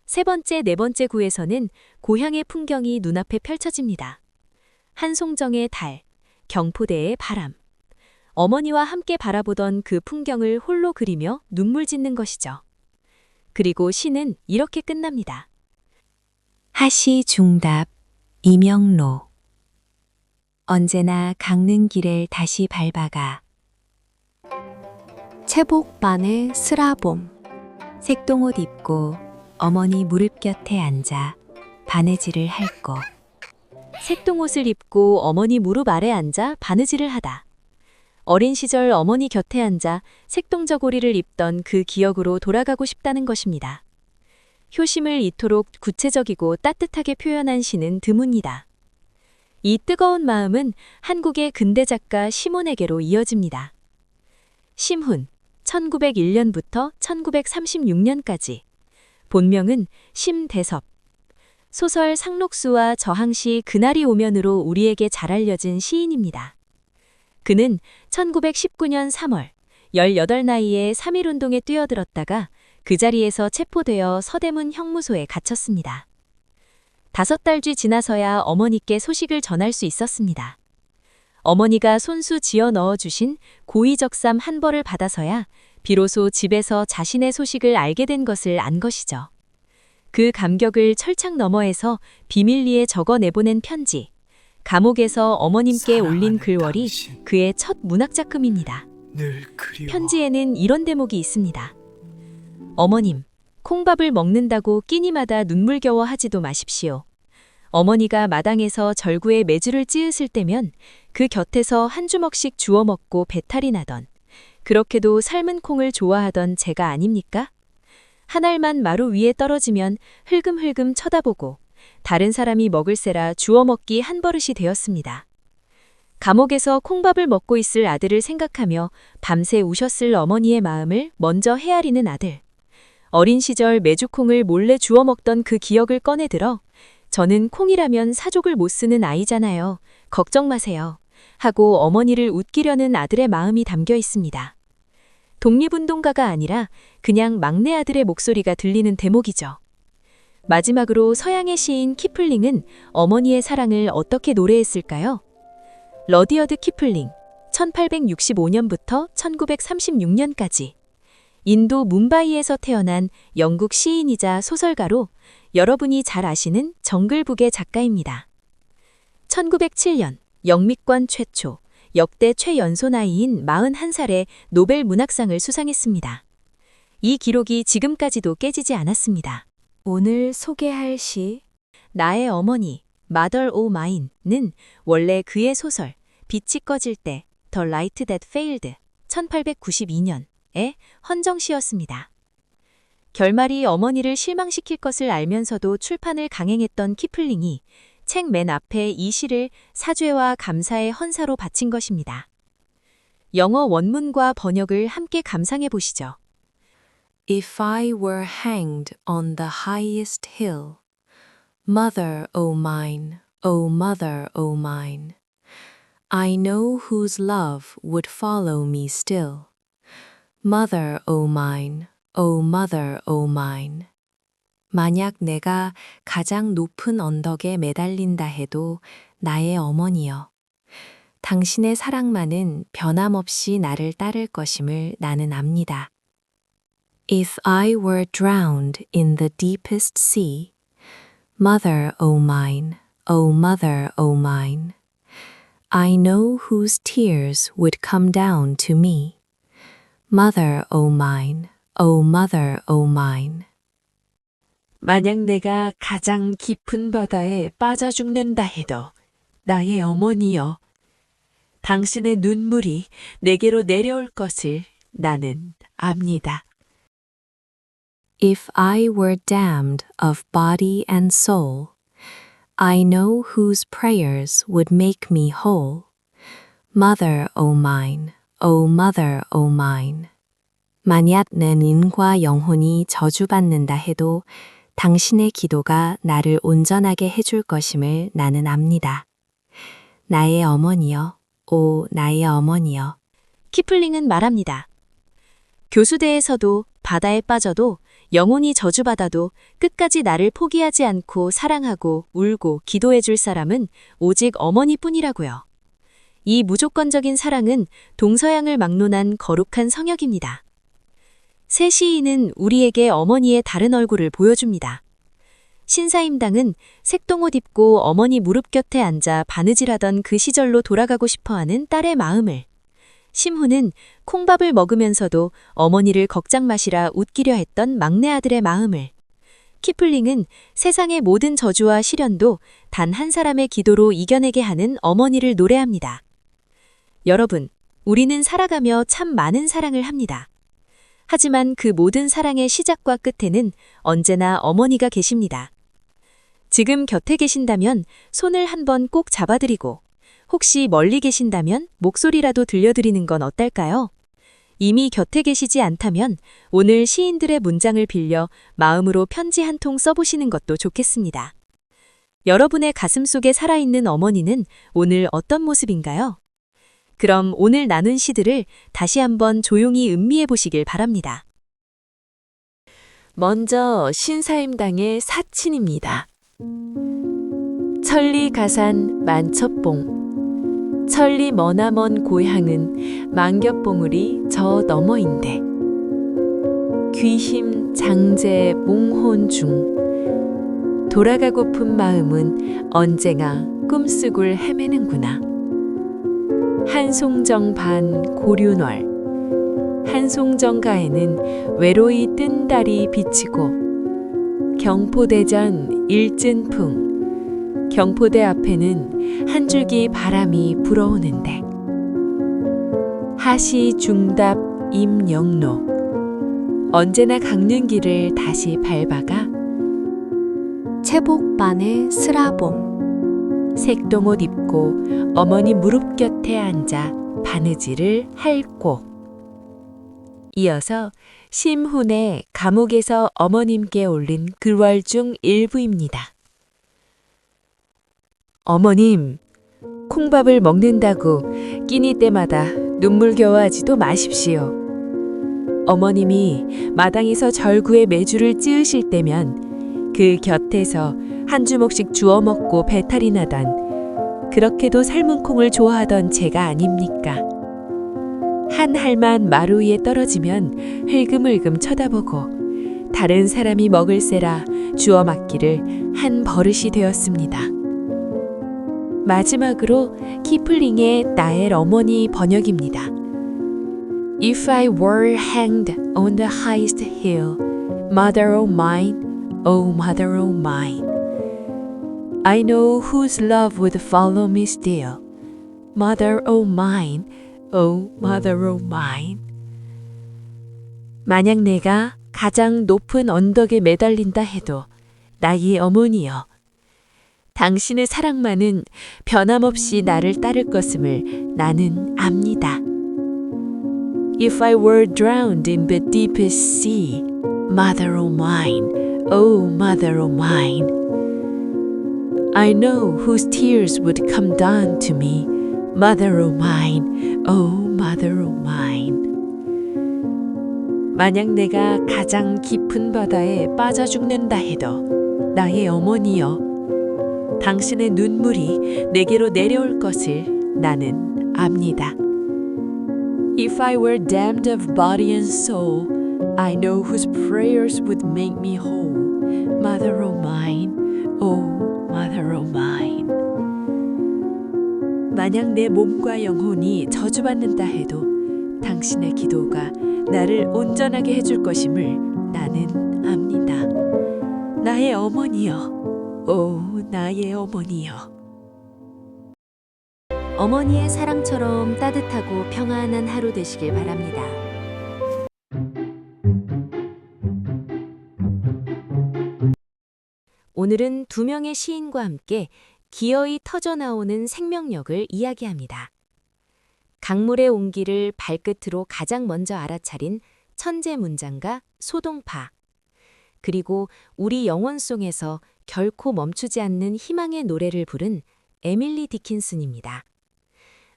세 번째, 네 번째 구에서는 고향의 풍경이 눈앞에 펼쳐집니다. 한송정의 달, 경포대의 바람. 어머니와 함께 바라보던 그 풍경을 홀로 그리며 눈물 짓는 것이죠. 그리고 시는 이렇게 끝납니다. 하시 중답 이명로. 언제나 강릉길을 다시 밟아가. 채복반의 스라봄. 색동옷 입고 어머니 무릎 곁에 앉아 바느질을 할 것. 색동옷을 입고 어머니 무릎 아래 앉아 바느질을 하다. 어린 시절 어머니 곁에 앉아 색동저고리를 입던 그 기억으로 돌아가고 싶다는 것입니다. 효심을 이토록 구체적이고 따뜻하게 표현한 시는 드뭅니다. 이 뜨거운 마음은 한국의 근대 작가 심훈에게로 이어집니다. 심훈, 1901년부터 1936년까지. 본명은 심대섭. 소설 상록수와 저항시 그날이 오면으로 우리에게 잘 알려진 시인입니다. 그는 1919년 3월 18 나이에 3.1운동에 뛰어들었다가 그 자리에서 체포되어 서대문 형무소에 갇혔습니다. 5달 뒤 지나서야 어머니께 소식을 전할 수 있었습니다. 어머니가 손수 지어 넣어주신 고의적삼 한 벌을 받아서야 비로소 집에서 자신의 소식을 알게 된 것을 안 것이죠. 그 감격을 철창 너머에서 비밀리에 적어 내보낸 편지, 감옥에서 어머님께 올린 글월이 그의 첫 문학작품입니다. 편지에는 이런 대목이 있습니다. 어머님, 콩밥을 먹는다고 끼니마다 눈물겨워 하지도 마십시오. 어머니가 마당에서 절구에 메주를 찌으실 때면 그 곁에서 한 주먹씩 주워 먹고 배탈이 나던, 그렇게도 삶은 콩을 좋아하던 제가 아닙니까? 한 알만 마루 위에 떨어지면 흘금흘금 쳐다보고 다른 사람이 먹을세라 주워 먹기 한 버릇이 되었습니다. 감옥에서 콩밥을 먹고 있을 아들을 생각하며 밤새 우셨을 어머니의 마음을 먼저 헤아리는 아들. 어린 시절 메주콩을 몰래 주워 먹던 그 기억을 꺼내들어 저는 콩이라면 사족을 못 쓰는 아이잖아요. 걱정 마세요. 하고 어머니를 웃기려는 아들의 마음이 담겨 있습니다. 독립운동가가 아니라 그냥 막내 아들의 목소리가 들리는 대목이죠. 마지막으로 서양의 시인 키플링은 어머니의 사랑을 어떻게 노래했을까요? 러디어드 키플링, 1865년부터 1936년까지. 인도 뭄바이에서 태어난 영국 시인이자 소설가로 여러분이 잘 아시는 정글북의 작가입니다. 1907년 영미권 최초, 역대 최연소 나이인 41살에 노벨 문학상을 수상했습니다. 이 기록이 지금까지도 깨지지 않았습니다. 오늘 소개할 시, 나의 어머니, Mother O' Mine는 원래 그의 소설, 빛이 꺼질 때, The Light That Failed, 1892년의 헌정시였습니다. 결말이 어머니를 실망시킬 것을 알면서도 출판을 강행했던 키플링이 책 맨 앞에 이 시를 사죄와 감사의 헌사로 바친 것입니다. 영어 원문과 번역을 함께 감상해 보시죠. If I were hanged on the highest hill, Mother, O mine, O mother, O mine, I know whose love would follow me still. Mother, O mine, O mother, O mine. 만약 내가 가장 높은 언덕에 매달린다 해도 나의 어머니여. 당신의 사랑만은 변함없이 나를 따를 것임을 나는 압니다. If I were drowned in the deepest sea, Mother, O mine, O mother, O mine, I know whose tears would come down to me. Mother, O mine, O mother, O mine. 만약 내가 가장 깊은 바다에 빠져 죽는다 해도 나의 어머니여, 당신의 눈물이 내게로 내려올 것을 나는 압니다. If I were damned of body and soul, I know whose prayers would make me whole. Mother, O mine, O mother, O mine. 만약 내 인과 영혼이 저주받는다 해도 당신의 기도가 나를 온전하게 해줄 것임을 나는 압니다. 나의 어머니여, 오 나의 어머니여. 키플링은 말합니다. 교수대에서도 바다에 빠져도 영혼이 저주받아도 끝까지 나를 포기하지 않고 사랑하고 울고 기도해 줄 사람은 오직 어머니뿐이라고요. 이 무조건적인 사랑은 동서양을 막론한 거룩한 성역입니다. 새 시인은 우리에게 어머니의 다른 얼굴을 보여줍니다. 신사임당은 색동옷 입고 어머니 무릎 곁에 앉아 바느질하던 그 시절로 돌아가고 싶어하는 딸의 마음을, 심훈은 콩밥을 먹으면서도 어머니를 걱정 마시라 웃기려 했던 막내 아들의 마음을, 키플링은 세상의 모든 저주와 시련도 단 한 사람의 기도로 이겨내게 하는 어머니를 노래합니다. 여러분, 우리는 살아가며 참 많은 사랑을 합니다. 하지만 그 모든 사랑의 시작과 끝에는 언제나 어머니가 계십니다. 지금 곁에 계신다면 손을 한번 꼭 잡아드리고, 혹시 멀리 계신다면 목소리라도 들려드리는 건 어떨까요? 이미 곁에 계시지 않다면 오늘 시인들의 문장을 빌려 마음으로 편지 한 통 써보시는 것도 좋겠습니다. 여러분의 가슴 속에 살아있는 어머니는 오늘 어떤 모습인가요? 그럼 오늘 나눈 시들을 다시 한번 조용히 음미해 보시길 바랍니다. 먼저 신사임당의 사친입니다. 천리가산 만첩봉 천리 머나먼 고향은 만겹봉우리 저 너머인데 귀힘 장제 몽혼 중 돌아가고픈 마음은 언제나 꿈속을 헤매는구나. 한송정 반 고륜월 한송정가에는 외로이 뜬 달이 비치고 경포대전 일진풍 경포대 앞에는 한 줄기 바람이 불어오는데 하시 중답 임영로 언제나 깎는 길을 다시 밟아가 채복반의 스라봄 색동옷 입고 어머니 무릎 곁에 앉아 바느질을 핥고 이어서 심훈의 감옥에서 어머님께 올린 글월 중 일부입니다. 어머님, 콩밥을 먹는다고 끼니 때마다 눈물겨워하지도 마십시오. 어머님이 마당에서 절구에 메주를 찌으실 때면 그 곁에서 한 주먹씩 주워 먹고 배탈이 나던 그렇게도 삶은 콩을 좋아하던 제가 아닙니까? 한 알만 마루 위에 떨어지면 흘금흘금 쳐다보고 다른 사람이 먹을세라 주워 맞기를 한 버릇이 되었습니다. 마지막으로 키플링의 나의 어머니 번역입니다. If I were hanged on the highest hill, mother of mine, oh mother of mine, I know whose love would follow me still, mother of mine, oh mother of mine. 만약 내가 가장 높은 언덕에 매달린다 해도 나의 어머니여, 당신의 사랑만은 변함없이 나를 따를 것임을 나는 압니다. If I were drowned in the deepest sea, mother of mine, oh mother of mine, I know whose tears would come down to me, mother of mine, oh mother of mine. 만약 내가 가장 깊은 바다에 빠져 죽는다 해도 나의 어머니여, 당신의 눈물이 내게로 내려올 것을 나는 압니다. If I were damned of body and soul, I know whose prayers would make me whole, mother of mine, oh mother of mine. 만약 내 몸과 영혼이 저주받는다 해도 당신의 기도가 나를 온전하게 해줄 것임을 나는 압니다. 나의 어머니여, 오 나의 어머니여. 어머니의 사랑처럼 따뜻하고 평안한 하루 되시길 바랍니다. 오늘은 두 명의 시인과 함께 기어이 터져나오는 생명력을 이야기합니다. 강물의 온기를 발끝으로 가장 먼저 알아차린 천재 문장가 소동파, 그리고 우리 영원송에서 결코 멈추지 않는 희망의 노래를 부른 에밀리 디킨슨입니다.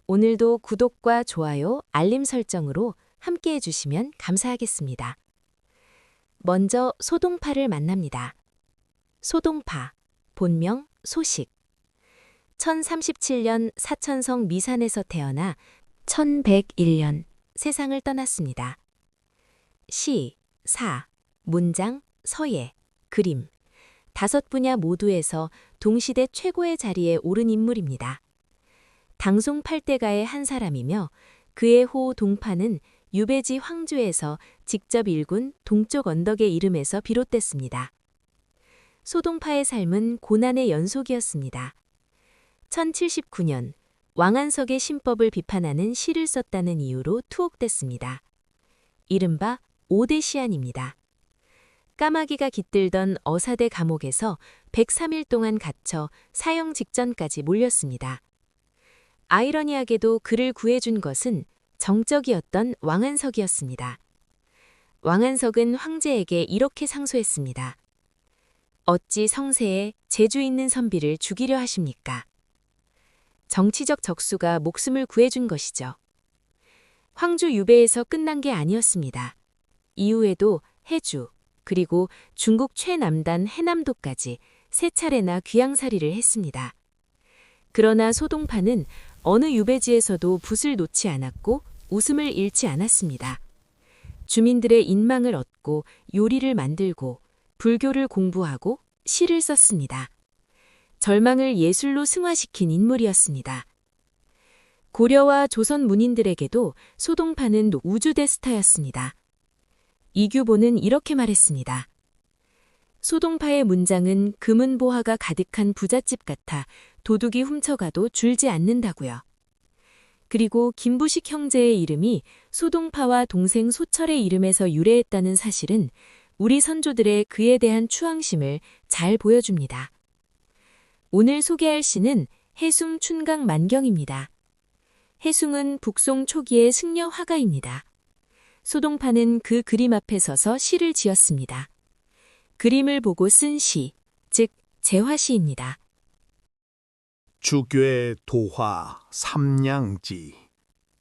오늘도 구독과 좋아요, 알림 설정으로 함께 해주시면 감사하겠습니다. 먼저 소동파를 만납니다. 소동파, 본명 소식. 1037년 사천성 미산에서 태어나 1101년 세상을 떠났습니다. 시, 사, 문장, 서예, 그림, 5분야 모두에서 동시대 최고의 자리에 오른 인물입니다. 당송 8대가의 한 사람이며 그의 호 동파는 유배지 황주에서 직접 일군 동쪽 언덕의 이름에서 비롯됐습니다. 소동파의 삶은 고난의 연속이었습니다. 1079년 왕안석의 신법을 비판하는 시를 썼다는 이유로 투옥됐습니다. 이른바 5대 시안입니다. 까마귀가 깃들던 어사대 감옥에서 103일 동안 갇혀 사형 직전까지 몰렸습니다. 아이러니하게도 그를 구해준 것은 정적이었던 왕안석이었습니다. 왕안석은 황제에게 이렇게 상소했습니다. 어찌 성세에 재주 있는 선비를 죽이려 하십니까? 정치적 적수가 목숨을 구해준 것이죠. 황주 유배에서 끝난 게 아니었습니다. 이후에도 해주, 그리고 중국 최남단 해남도까지 3차례나 귀양살이를 했습니다. 그러나 소동파는 어느 유배지에서도 붓을 놓지 않았고 웃음을 잃지 않았습니다. 주민들의 인망을 얻고 요리를 만들고 불교를 공부하고 시를 썼습니다. 절망을 예술로 승화시킨 인물이었습니다. 고려와 조선 문인들에게도 소동파는 우주대스타였습니다. 이규보는 이렇게 말했습니다. 소동파의 문장은 금은보화가 가득한 부잣집 같아 도둑이 훔쳐가도 줄지 않는다고요. 그리고 김부식 형제의 이름이 소동파와 동생 소철의 이름에서 유래했다는 사실은 우리 선조들의 그에 대한 추앙심을 잘 보여줍니다. 오늘 소개할 시는 해숭 춘강 만경입니다. 해숭은 북송 초기의 승려 화가입니다. 소동파는 그 그림 앞에 서서 시를 지었습니다. 그림을 보고 쓴 시, 즉 재화시입니다. 주괴 도화 삼냥지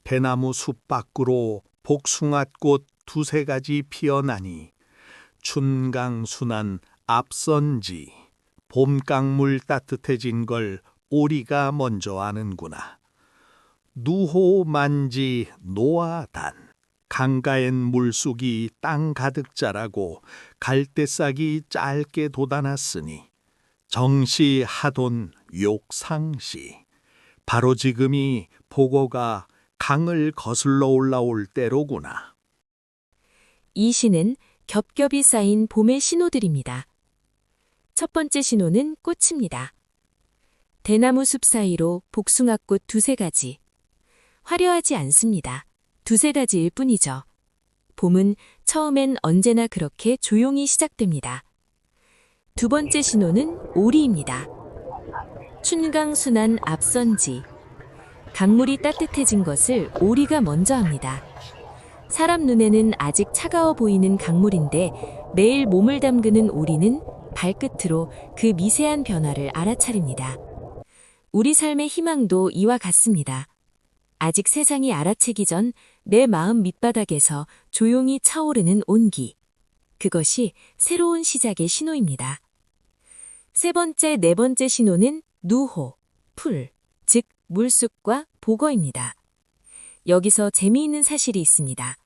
대나무 숲 밖으로 복숭아꽃 2-3가지 피어나니 춘강순한 앞선지 봄강물 따뜻해진 걸 오리가 먼저 아는구나. 누호만지 노아단 강가엔 물속이 땅 가득 자라고 갈대싹이 짧게 돋아났으니 정시하돈 욕상시 바로 지금이 보고가 강을 거슬러 올라올 때로구나. 이 시는 겹겹이 쌓인 봄의 신호들입니다. 첫 번째 신호는 꽃입니다. 대나무 숲 사이로 복숭아꽃 2-3가지. 화려하지 않습니다. 2-3가지일 뿐이죠. 봄은 처음엔 언제나 그렇게 조용히 시작됩니다. 두 번째 신호는 오리입니다. 춘강순한 앞선지. 강물이 따뜻해진 것을 오리가 먼저 합니다. 사람 눈에는 아직 차가워 보이는 강물인데 매일 몸을 담그는 오리는 발끝으로 그 미세한 변화를 알아차립니다. 우리 삶의 희망도 이와 같습니다. 아직 세상이 알아채기 전 내 마음 밑바닥에서 조용히 차오르는 온기. 그것이 새로운 시작의 신호입니다. 세 번째, 네 번째 신호는 누호, 풀, 즉 물쑥과 복어입니다. 여기서 재미있는 사실이 있습니다.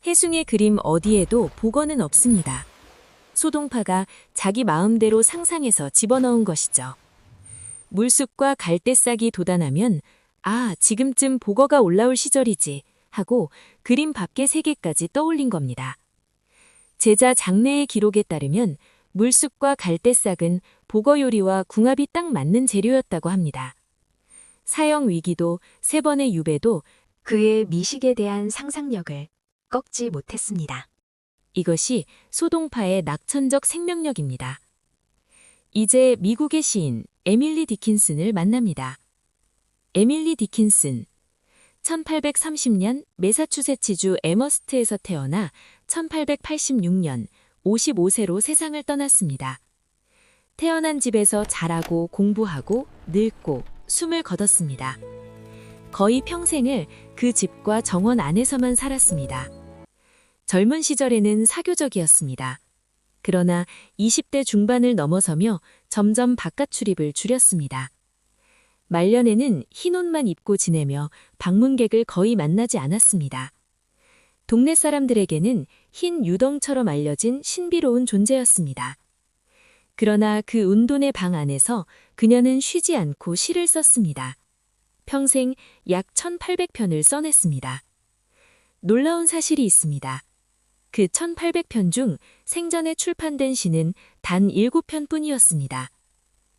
해숭의 그림 어디에도 복어는 없습니다. 소동파가 자기 마음대로 상상해서 집어넣은 것이죠. 물쑥과 갈대싹이 돋아나면 아, 지금쯤 복어가 올라올 시절이지 하고 그림 밖의 세계까지 떠올린 겁니다. 제자 장래의 기록에 따르면 물쑥과 갈대싹은 복어 요리와 궁합이 딱 맞는 재료였다고 합니다. 사형 위기도 3번의 유배도 그의 미식에 대한 상상력을 꺾지 못했습니다. 이것이 소동파의 낙천적 생명력입니다. 이제 미국의 시인 에밀리 디킨슨을 만납니다. 에밀리 디킨슨, 1830년 매사추세츠주 에머스트에서 태어나 1886년 55세로 세상을 떠났습니다. 태어난 집에서 자라고 공부하고 늙고 숨을 거뒀습니다. 거의 평생을 그 집과 정원 안에서만 살았습니다. 젊은 시절에는 사교적이었습니다. 그러나 20대 중반을 넘어서며 점점 바깥 출입을 줄였습니다. 말년에는 흰 옷만 입고 지내며 방문객을 거의 만나지 않았습니다. 동네 사람들에게는 흰 유덩처럼 알려진 신비로운 존재였습니다. 그러나 그 운돈의 방 안에서 그녀는 쉬지 않고 시를 썼습니다. 평생 약 1800편을 써냈습니다. 놀라운 사실이 있습니다. 그 1800편 중 생전에 출판된 시는 단 7편뿐이었습니다.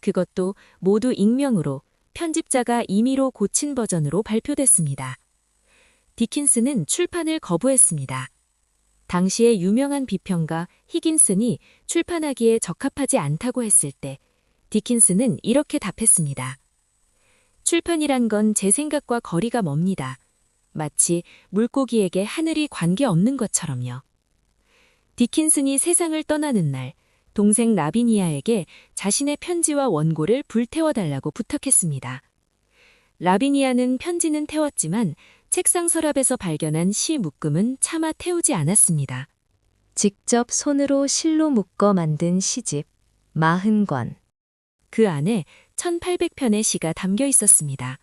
그것도 모두 익명으로 편집자가 임의로 고친 버전으로 발표됐습니다. 디킨슨은 출판을 거부했습니다. 당시의 유명한 비평가 히긴슨이 출판하기에 적합하지 않다고 했을 때 디킨슨은 이렇게 답했습니다. 출판이란 건 제 생각과 거리가 멉니다. 마치 물고기에게 하늘이 관계없는 것처럼요. 디킨슨이 세상을 떠나는 날, 동생 라비니아에게 자신의 편지와 원고를 불태워달라고 부탁했습니다. 라비니아는 편지는 태웠지만 책상 서랍에서 발견한 시 묶음은 차마 태우지 않았습니다. 직접 손으로 실로 묶어 만든 시집 40권. 그 안에 1800편의 시가 담겨 있었습니다.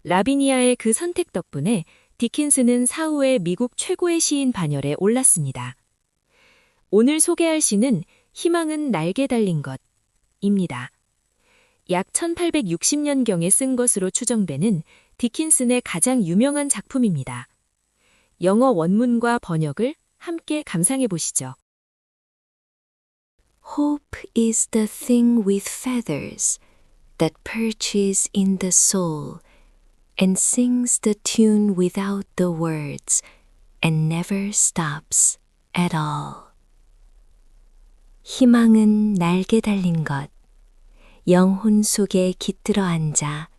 라비니아의 그 선택 덕분에 디킨스는 사후에 미국 최고의 시인 반열에 올랐습니다. 오늘 소개할 시는 희망은 날개 달린 것입니다. 약 1860년경에 쓴 것으로 추정되는 디킨슨의 가장 유명한 작품입니다. 영어 원문과 번역을 함께 감상해 보시죠. Hope is the thing with feathers that perches in the soul and sings the tune without the words and never stops at all. 희망은 날개 달린 것, 영혼 속에 깃들어 앉아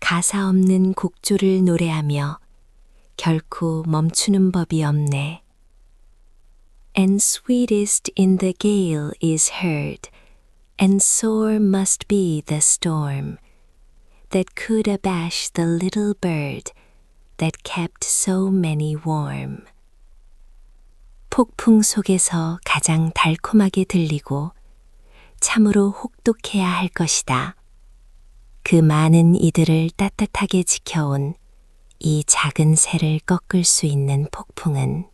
가사 없는 곡조를 노래하며 결코 멈추는 법이 없네. And sweetest in the gale is heard, and sore must be the storm that could abash the little bird that kept so many warm. 폭풍 속에서 가장 달콤하게 들리고 참으로 혹독해야 할 것이다. 그 많은 이들을 따뜻하게 지켜온 이 작은 새를 꺾을 수 있는 폭풍은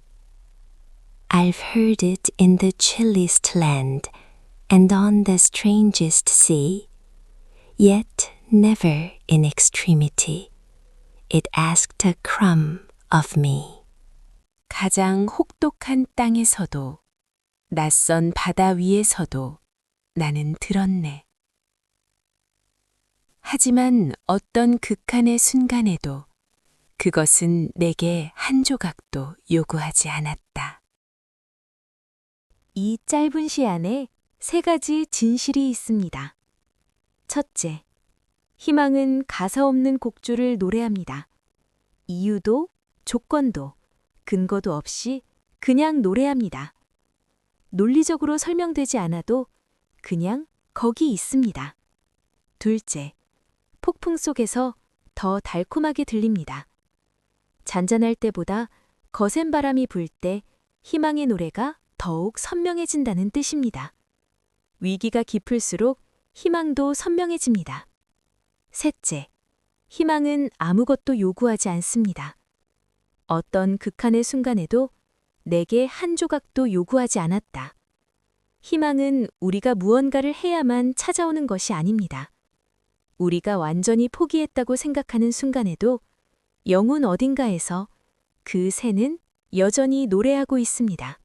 I've heard it in the chilliest land and on the strangest sea, yet never in extremity it asked a crumb of me. 가장 혹독한 땅에서도 낯선 바다 위에서도 나는 들었네. 하지만 어떤 극한의 순간에도 그것은 내게 한 조각도 요구하지 않았다. 이 짧은 시 안에 3가지 진실이 있습니다. 첫째, 희망은 가사 없는 곡조를 노래합니다. 이유도, 조건도, 근거도 없이 그냥 노래합니다. 논리적으로 설명되지 않아도 그냥 거기 있습니다. 둘째, 폭풍 속에서 더 달콤하게 들립니다. 잔잔할 때보다 거센 바람이 불 때 희망의 노래가 더욱 선명해진다는 뜻입니다. 위기가 깊을수록 희망도 선명해집니다. 셋째, 희망은 아무것도 요구하지 않습니다. 어떤 극한의 순간에도 내게 한 조각도 요구하지 않았다. 희망은 우리가 무언가를 해야만 찾아오는 것이 아닙니다. 우리가 완전히 포기했다고 생각하는 순간에도 영혼 어딘가에서 그 새는 여전히 노래하고 있습니다.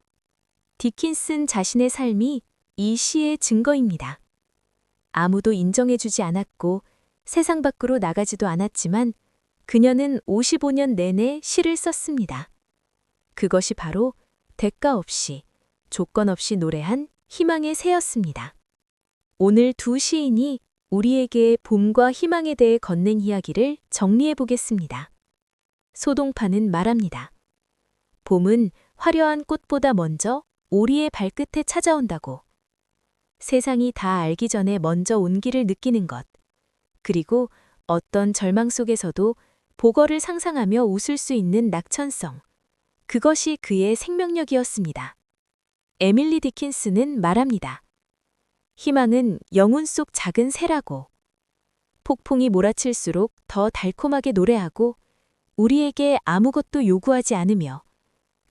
디킨슨 자신의 삶이 이 시의 증거입니다. 아무도 인정해주지 않았고 세상 밖으로 나가지도 않았지만 그녀는 55년 내내 시를 썼습니다. 그것이 바로 대가 없이, 조건 없이 노래한 희망의 새였습니다. 오늘 두 시인이 우리에게 봄과 희망에 대해 건넨 이야기를 정리해 보겠습니다. 소동파는 말합니다. 봄은 화려한 꽃보다 먼저 오리의 발끝에 찾아온다고. 세상이 다 알기 전에 먼저 온기를 느끼는 것. 그리고 어떤 절망 속에서도 보거를 상상하며 웃을 수 있는 낙천성. 그것이 그의 생명력이었습니다. 에밀리 디킨슨은 말합니다. 희망은 영혼 속 작은 새라고. 폭풍이 몰아칠수록 더 달콤하게 노래하고 우리에게 아무것도 요구하지 않으며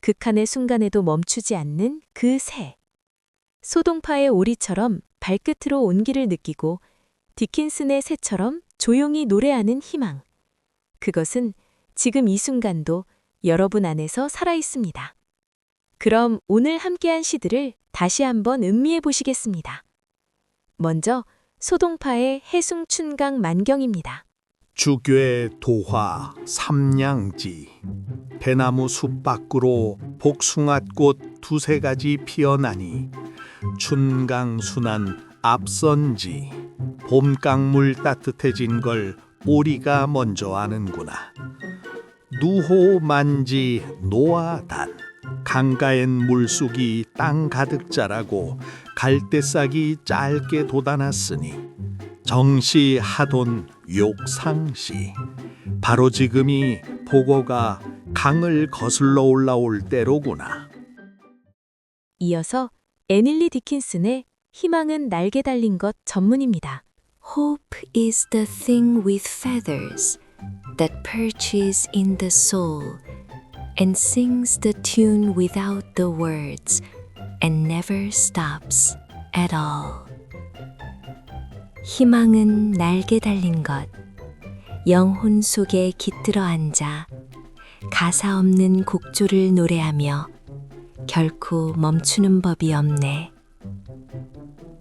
극한의 순간에도 멈추지 않는 그 새. 소동파의 오리처럼 발끝으로 온기를 느끼고 디킨슨의 새처럼 조용히 노래하는 희망. 그것은 지금 이 순간도 여러분 안에서 살아있습니다. 그럼 오늘 함께한 시들을 다시 한번 음미해 보시겠습니다. 먼저 소동파의 해숭춘강 만경입니다. 주교의 도화 삼냥지 대나무 숲 밖으로 복숭아꽃 2-3가지 피어나니 춘강순한 앞선지 봄강물 따뜻해진 걸 오리가 먼저 아는구나. 누호만지 노아단 강가엔 물쑥이 땅 가득 자라고 갈대싹이 짧게 돋아났으니 정시하돈 욕상시. 바로 지금이 보고가 강을 거슬러 올라올 때로구나. 이어서 에밀리 디킨슨의 희망은 날개 달린 것 전문입니다. Hope is the thing with feathers that perches in the soul and sings the tune without the words and never stops at all. 희망은 날개 달린 것, 영혼 속에 깃들어 앉아 가사 없는 곡조를 노래하며 결코 멈추는 법이 없네.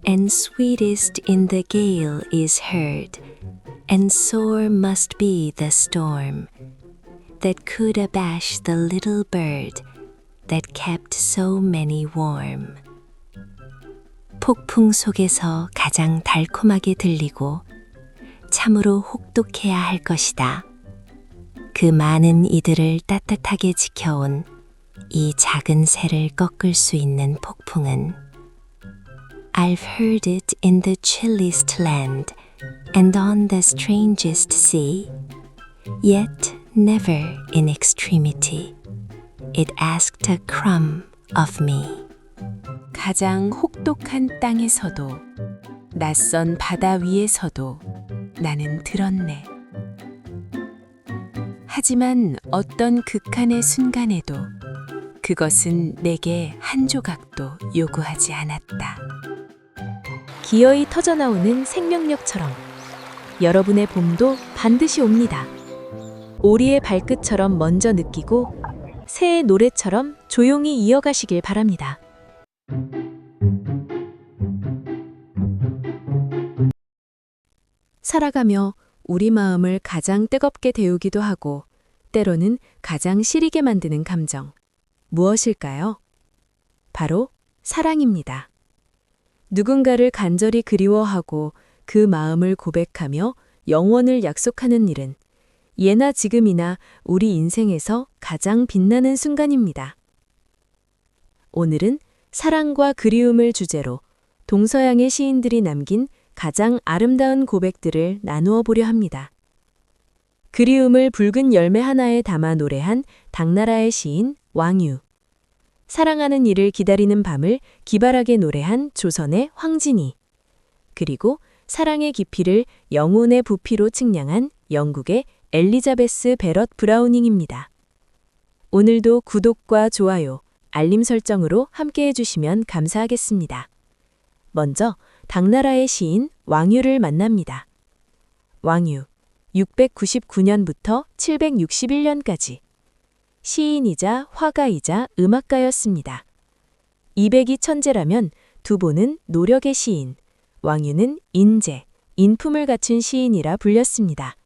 And sweetest in the gale is heard, and sore must be the storm that could abash the little bird that kept so many warm. 폭풍 속에서 가장 달콤하게 들리고 참으로 혹독해야 할 것이다. 그 많은 이들을 따뜻하게 지켜온 이 작은 새를 꺾을 수 있는 폭풍은 I've heard it in the chilliest land and on the strangest sea, yet never in extremity. It asked a crumb of me. 가장 혹독한 땅에서도 낯선 바다 위에서도 나는 들었네. 하지만 어떤 극한의 순간에도 그것은 내게 한 조각도 요구하지 않았다. 기어이 터져나오는 생명력처럼 여러분의 봄도 반드시 옵니다. 오리의 발끝처럼 먼저 느끼고 새의 노래처럼 조용히 이어가시길 바랍니다. 살아가며 우리 마음을 가장 뜨겁게 데우기도 하고 때로는 가장 시리게 만드는 감정. 무엇일까요? 바로 사랑입니다. 누군가를 간절히 그리워하고 그 마음을 고백하며 영원을 약속하는 일은 예나 지금이나 우리 인생에서 가장 빛나는 순간입니다. 오늘은 사랑과 그리움을 주제로 동서양의 시인들이 남긴 가장 아름다운 고백들을 나누어 보려 합니다. 그리움을 붉은 열매 하나에 담아 노래한 당나라의 시인 왕유, 사랑하는 이를 기다리는 밤을 기발하게 노래한 조선의 황진이, 그리고 사랑의 깊이를 영혼의 부피로 측량한 영국의 엘리자베스 베럿 브라우닝입니다. 오늘도 구독과 좋아요, 알림 설정으로 함께해 주시면 감사하겠습니다. 먼저 당나라의 시인 왕유를 만납니다. 왕유, 699년부터 761년까지 시인이자 화가이자 음악가였습니다. 200이 천재라면 두보는 노력의 시인, 왕유는 인재, 인품을 갖춘 시인이라 불렸습니다.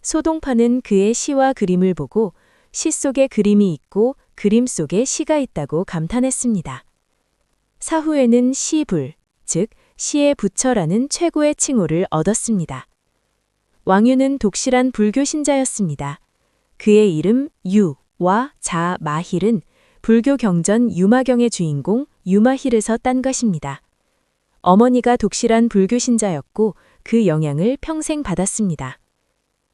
소동파는 그의 시와 그림을 보고 시 속에 그림이 있고 그림 속에 시가 있다고 감탄했습니다. 사후에는 시불, 즉 시의 부처라는 최고의 칭호를 얻었습니다. 왕유는 독실한 불교 신자였습니다. 그의 이름 유와 자 마힐은 불교 경전 유마경의 주인공 유마힐에서 딴 것입니다. 어머니가 독실한 불교 신자였고 그 영향을 평생 받았습니다.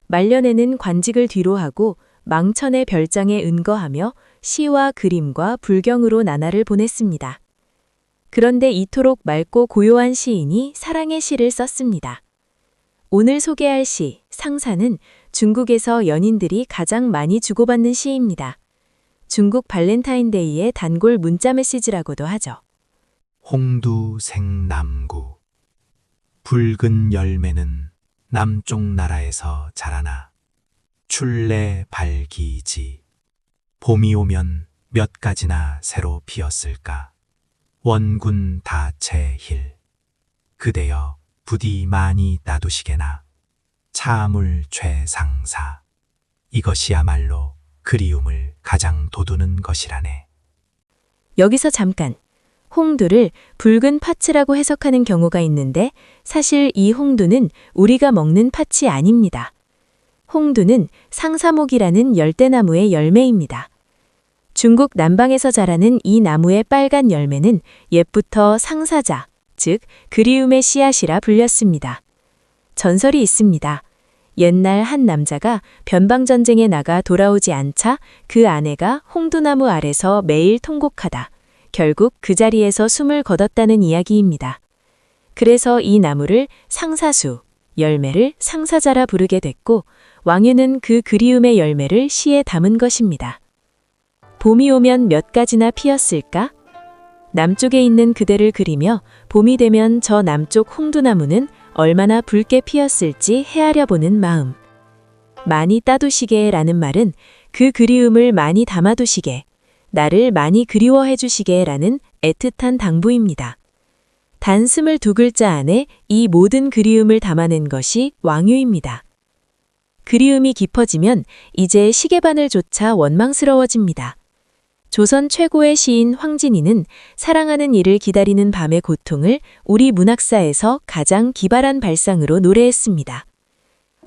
말년에는 관직을 뒤로하고 망천의 별장에 은거하며 시와 그림과 불경으로 나날을 보냈습니다. 그런데 이토록 맑고 고요한 시인이 사랑의 시를 썼습니다. 오늘 소개할 시, 상사는 중국에서 연인들이 가장 많이 주고받는 시입니다. 중국 발렌타인데이의 단골 문자 메시지라고도 하죠. 홍두생남구 붉은 열매는 남쪽 나라에서 자라나 출래 발기지 봄이 오면 몇 가지나 새로 피었을까 원군 다채힐 그대여 부디 많이 놔두시게나 차물 최상사 이것이야말로 그리움을 가장 돋우는 것이라네. 여기서 잠깐. 홍두를 붉은 파츠라고 해석하는 경우가 있는데 사실 이 홍두는 우리가 먹는 파츠 아닙니다. 홍두는 상사목이라는 열대나무의 열매입니다. 중국 남방에서 자라는 이 나무의 빨간 열매는 옛부터 상사자, 즉 그리움의 씨앗이라 불렸습니다. 전설이 있습니다. 옛날 한 남자가 변방전쟁에 나가 돌아오지 않자 그 아내가 홍두나무 아래서 매일 통곡하다 결국 그 자리에서 숨을 거뒀다는 이야기입니다. 그래서 이 나무를 상사수, 열매를 상사자라 부르게 됐고 왕유는 그 그리움의 열매를 시에 담은 것입니다. 봄이 오면 몇 가지나 피었을까? 남쪽에 있는 그대를 그리며 봄이 되면 저 남쪽 홍두나무는 얼마나 붉게 피었을지 헤아려 보는 마음. 많이 따두시게 라는 말은 그 그리움을 많이 담아두시게, 나를 많이 그리워해 주시게 라는 애틋한 당부입니다. 단 22글자 안에 이 모든 그리움을 담아낸 것이 왕유입니다. 그리움이 깊어지면 이제 시계바늘조차 원망스러워집니다. 조선 최고의 시인 황진이는 사랑하는 이를 기다리는 밤의 고통을 우리 문학사에서 가장 기발한 발상으로 노래했습니다.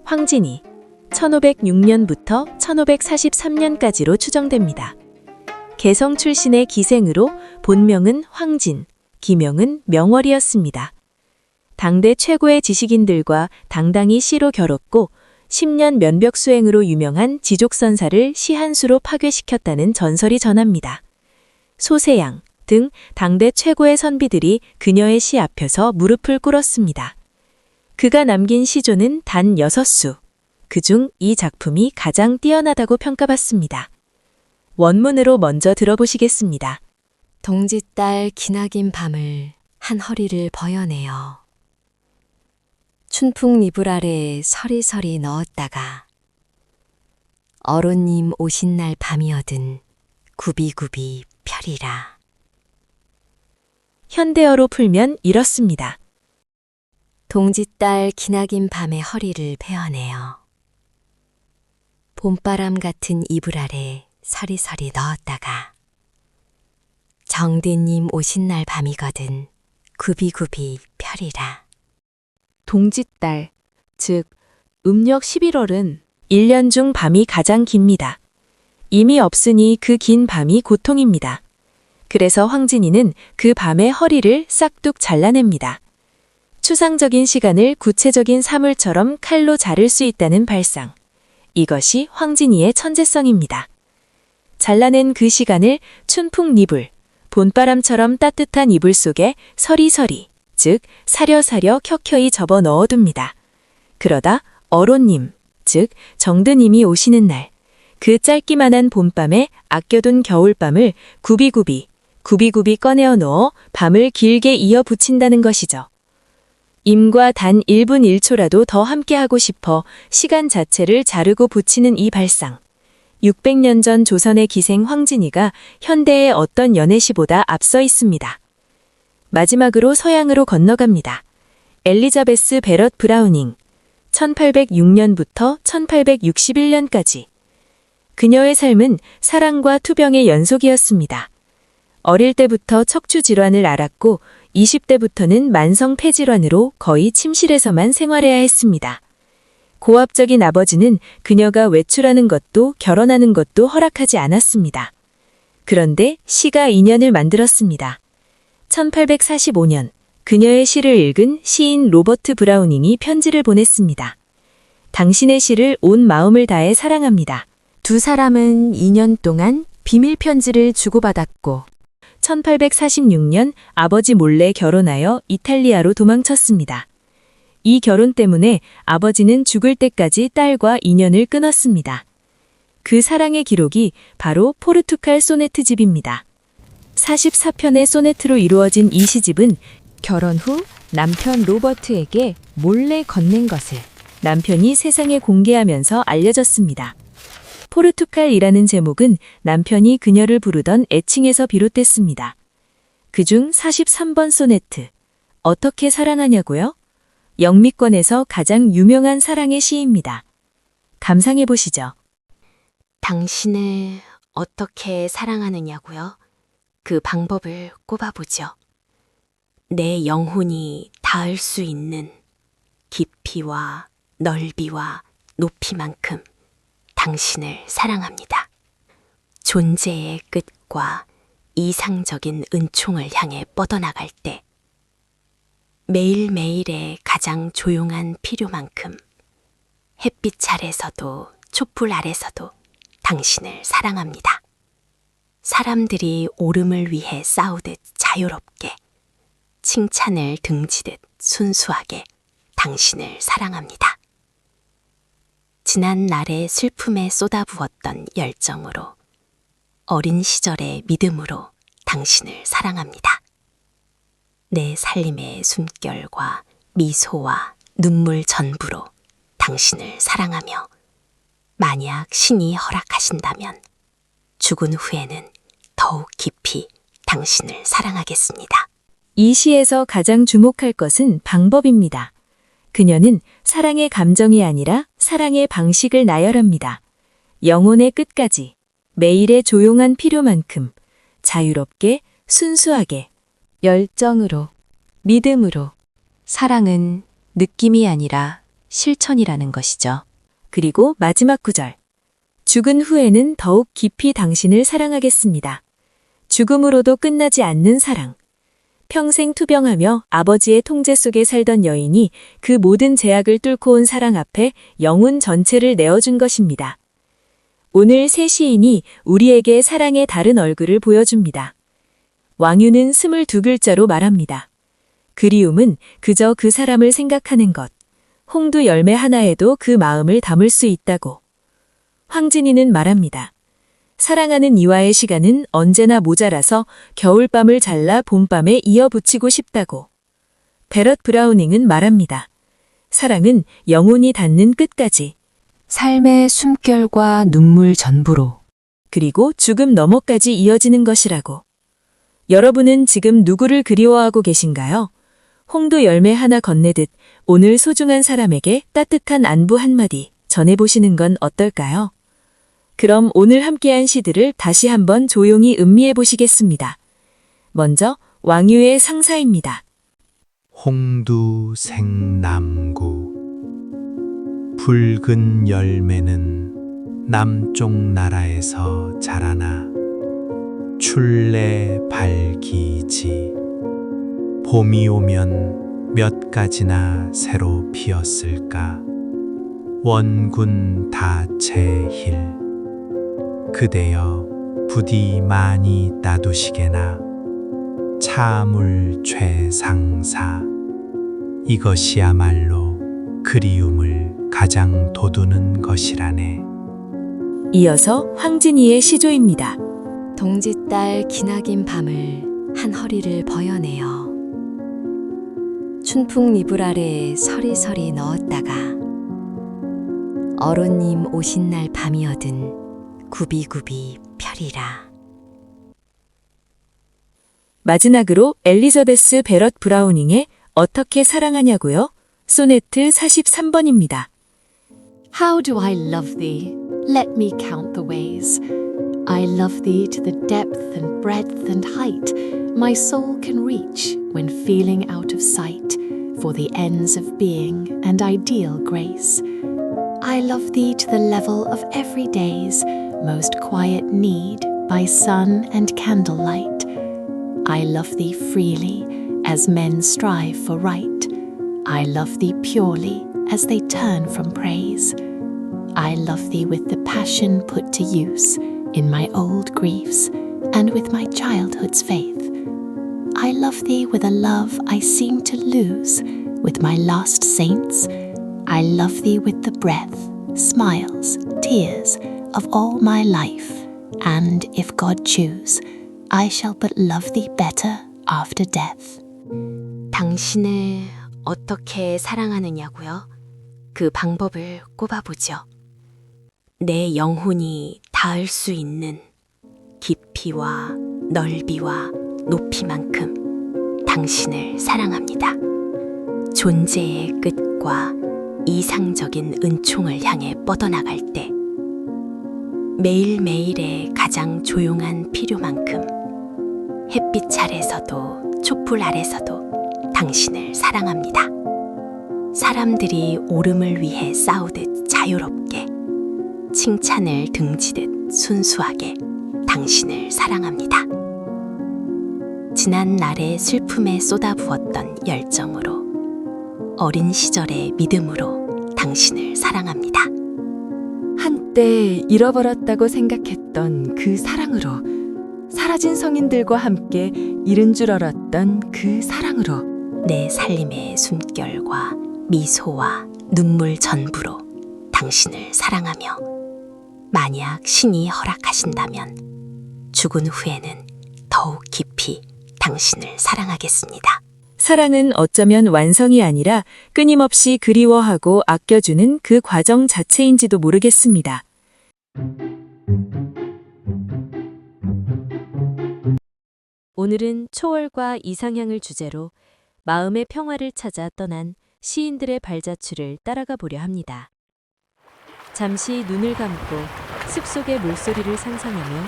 황진이 1506년부터 1543년까지로 추정됩니다. 개성 출신의 기생으로 본명은 황진, 기명은 명월이었습니다. 당대 최고의 지식인들과 당당히 시로 겨뤘고 10년 면벽수행으로 유명한 지족선사를 시 한 수로 파괴시켰다는 전설이 전합니다. 소세양 등 당대 최고의 선비들이 그녀의 시 앞에서 무릎을 꿇었습니다. 그가 남긴 시조는 단 6수. 그중 이 작품이 가장 뛰어나다고 평가받습니다. 원문으로 먼저 들어보시겠습니다. 동짓달 기나긴 밤을 한 허리를 버여내어 춘풍 이불 아래 서리서리 넣었다가 어른님 오신 날 밤이어든 굽이굽이 펴리라. 현대어로 풀면 이렇습니다. 동짓달 기나긴 밤의 허리를 베어내어 봄바람 같은 이불 아래 서리서리 넣었다가 정대님 오신 날 밤이거든 굽이굽이 펴리라. 동짓달, 즉 음력 11월은 1년 중 밤이 가장 깁니다. 이미 없으니 그 긴 밤이 고통입니다. 그래서 황진이는 그 밤의 허리를 싹둑 잘라냅니다. 추상적인 시간을 구체적인 사물처럼 칼로 자를 수 있다는 발상. 이것이 황진이의 천재성입니다. 잘라낸 그 시간을 춘풍 이불, 봄바람처럼 따뜻한 이불 속에 서리서리, 즉 사려사려 켜켜이 접어 넣어둡니다. 그러다 어로님, 즉 정드님이 오시는 날, 그 짧기만한 봄밤에 아껴둔 겨울밤을 굽이굽이 꺼내어 넣어 밤을 길게 이어 붙인다는 것이죠. 임과 단 1분 1초라도 더 함께하고 싶어 시간 자체를 자르고 붙이는 이 발상. 600년 전 조선의 기생 황진이가 현대의 어떤 연애시보다 앞서 있습니다. 마지막으로 서양으로 건너갑니다. 엘리자베스 베럿 브라우닝, 1806년부터 1861년까지. 그녀의 삶은 사랑과 투병의 연속이었습니다. 어릴 때부터 척추 질환을 앓았고 20대부터는 만성 폐질환으로 거의 침실에서만 생활해야 했습니다. 고압적인 아버지는 그녀가 외출하는 것도 결혼하는 것도 허락하지 않았습니다. 그런데 시가 인연을 만들었습니다. 1845년 그녀의 시를 읽은 시인 로버트 브라우닝이 편지를 보냈습니다. 당신의 시를 온 마음을 다해 사랑합니다. 두 사람은 2년 동안 비밀 편지를 주고받았고 1846년 아버지 몰래 결혼하여 이탈리아로 도망쳤습니다. 이 결혼 때문에 아버지는 죽을 때까지 딸과 인연을 끊었습니다. 그 사랑의 기록이 바로 포르투갈 소네트집입니다. 44편의 소네트로 이루어진 이 시집은 결혼 후 남편 로버트에게 몰래 건넨 것을 남편이 세상에 공개하면서 알려졌습니다. 포르투갈이라는 제목은 남편이 그녀를 부르던 애칭에서 비롯됐습니다. 그중 43번 소네트, 어떻게 사랑하냐고요? 영미권에서 가장 유명한 사랑의 시입니다. 감상해 보시죠. 당신을 어떻게 사랑하느냐고요? 그 방법을 꼽아보죠. 내 영혼이 닿을 수 있는 깊이와 넓이와 높이만큼 당신을 사랑합니다. 존재의 끝과 이상적인 은총을 향해 뻗어나갈 때 매일매일의 가장 조용한 필요만큼 햇빛 아래서도 촛불 아래서도 당신을 사랑합니다. 사람들이 옳음을 위해 싸우듯 자유롭게, 칭찬을 등지듯 순수하게 당신을 사랑합니다. 지난 날의 슬픔에 쏟아부었던 열정으로, 어린 시절의 믿음으로 당신을 사랑합니다. 내 살림의 숨결과 미소와 눈물 전부로 당신을 사랑하며, 만약 신이 허락하신다면 죽은 후에는 더욱 깊이 당신을 사랑하겠습니다. 이 시에서 가장 주목할 것은 방법입니다. 그녀는 사랑의 감정이 아니라 사랑의 방식을 나열합니다. 영혼의 끝까지, 매일의 조용한 필요만큼, 자유롭게, 순수하게, 열정으로, 믿음으로. 사랑은 느낌이 아니라 실천이라는 것이죠. 그리고 마지막 구절. 죽은 후에는 더욱 깊이 당신을 사랑하겠습니다. 죽음으로도 끝나지 않는 사랑. 평생 투병하며 아버지의 통제 속에 살던 여인이 그 모든 제약을 뚫고 온 사랑 앞에 영혼 전체를 내어준 것입니다. 오늘 세 시인이 우리에게 사랑의 다른 얼굴을 보여줍니다. 왕유는 22글자로 말합니다. 그리움은 그저 그 사람을 생각하는 것. 홍두 열매 하나에도 그 마음을 담을 수 있다고. 황진이는 말합니다. 사랑하는 이와의 시간은 언제나 모자라서 겨울밤을 잘라 봄밤에 이어붙이고 싶다고. 베럿 브라우닝은 말합니다. 사랑은 영혼이 닿는 끝까지. 삶의 숨결과 눈물 전부로. 그리고 죽음 너머까지 이어지는 것이라고. 여러분은 지금 누구를 그리워하고 계신가요? 홍두 열매 하나 건네듯 오늘 소중한 사람에게 따뜻한 안부 한마디 전해보시는 건 어떨까요? 그럼 오늘 함께한 시들을 다시 한번 조용히 음미해 보시겠습니다. 먼저 왕유의 상사입니다. 홍두 생남구 붉은 열매는 남쪽 나라에서 자라나 출래 발기지 봄이 오면 몇 가지나 새로 피었을까 원군 다채힐 그대여 부디 많이 따두시게나 차물 최상사 이것이야말로 그리움을 가장 돋우는 것이라네. 이어서 황진이의 시조입니다. 동짓달 기나긴 밤을 한 허리를 버여내어 춘풍 이불 아래에 서리서리 넣었다가 어른님 오신 날 밤이어든 굽이굽이 펴리라. 마지막으로 엘리자베스 베럿 브라우닝의 어떻게 사랑하냐고요? 소네트 43번입니다. How do I love thee? Let me count the ways. I love thee to the depth and breadth and height my soul can reach when feeling out of sight for the ends of being and ideal grace. I love thee to the level of every day's most quiet need by sun and candlelight. I love thee freely as men strive for right. I love thee purely as they turn from praise. I love thee with the passion put to use in my old griefs and with my childhood's faith. I love thee with a love I seem to lose with my lost saints. I love thee with the breath, smiles, tears of all my life, and if God choose, I shall but love thee better after death. 당신을 어떻게 사랑하느냐고요? 그 방법을 꼽아보죠. 내 영혼이 닿을 수 있는 깊이와 넓이와 높이만큼 당신을 사랑합니다. 존재의 끝과 이상적인 은총을 향해 뻗어나갈 때 매일매일의 가장 조용한 필요만큼 햇빛 아래서도 촛불 아래서도 당신을 사랑합니다. 사람들이 옳음을 위해 싸우듯 자유롭게, 칭찬을 등지듯 순수하게 당신을 사랑합니다. 지난 날의 슬픔에 쏟아부었던 열정으로 어린 시절의 믿음으로 당신을 사랑합니다. 한때 잃어버렸다고 생각했던 그 사랑으로, 사라진 성인들과 함께 잃은 줄 알았던 그 사랑으로, 내 살림의 숨결과 미소와 눈물 전부로 당신을 사랑하며 만약 신이 허락하신다면 죽은 후에는 더욱 깊이 당신을 사랑하겠습니다. 사랑은 어쩌면 완성이 아니라 끊임없이 그리워하고 아껴주는 그 과정 자체인지도 모르겠습니다. 오늘은 초월과 이상향을 주제로 마음의 평화를 찾아 떠난 시인들의 발자취를 따라가 보려 합니다. 잠시 눈을 감고 숲속의 물소리를 상상하며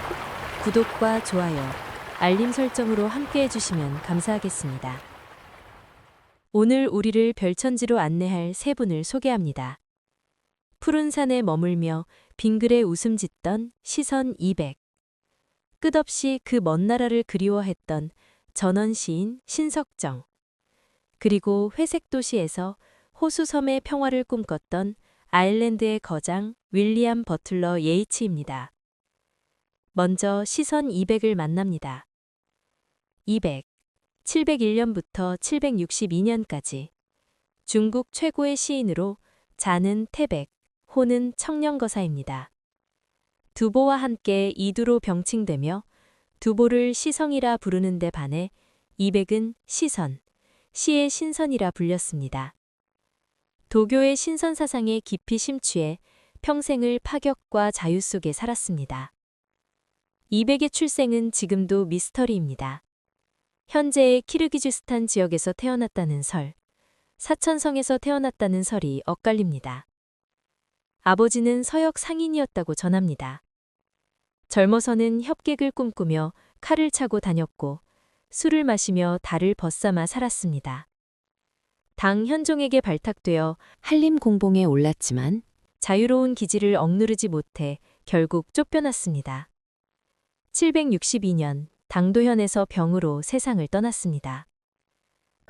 구독과 좋아요, 알림 설정으로 함께 해주시면 감사하겠습니다. 오늘 우리를 별천지로 안내할 세 분을 소개합니다. 푸른 산에 머물며 빙글에 웃음 짓던 시선 200. 끝없이 그 먼 나라를 그리워했던 전원 시인 신석정. 그리고 회색 도시에서 호수섬의 평화를 꿈꿨던 아일랜드의 거장 윌리엄 버틀러 예이츠입니다. 먼저 시선 200을 만납니다. 200. 701년부터 762년까지 중국 최고의 시인으로 자는 태백, 호는 청령거사입니다. 두보와 함께 이두로 병칭되며 두보를 시성이라 부르는 데 반해 200은 시선, 시의 신선이라 불렸습니다. 도교의 신선 사상에 깊이 심취해 평생을 파격과 자유 속에 살았습니다. 200의 출생은 지금도 미스터리입니다. 현재의 키르기즈스탄 지역에서 태어났다는 설, 사천성에서 태어났다는 설이 엇갈립니다. 아버지는 서역 상인이었다고 전합니다. 젊어서는 협객을 꿈꾸며 칼을 차고 다녔고 술을 마시며 달을 벗삼아 살았습니다. 당 현종에게 발탁되어 한림 공봉에 올랐지만 자유로운 기질을 억누르지 못해 결국 쫓겨났습니다. 762년 당도현에서 병으로 세상을 떠났습니다.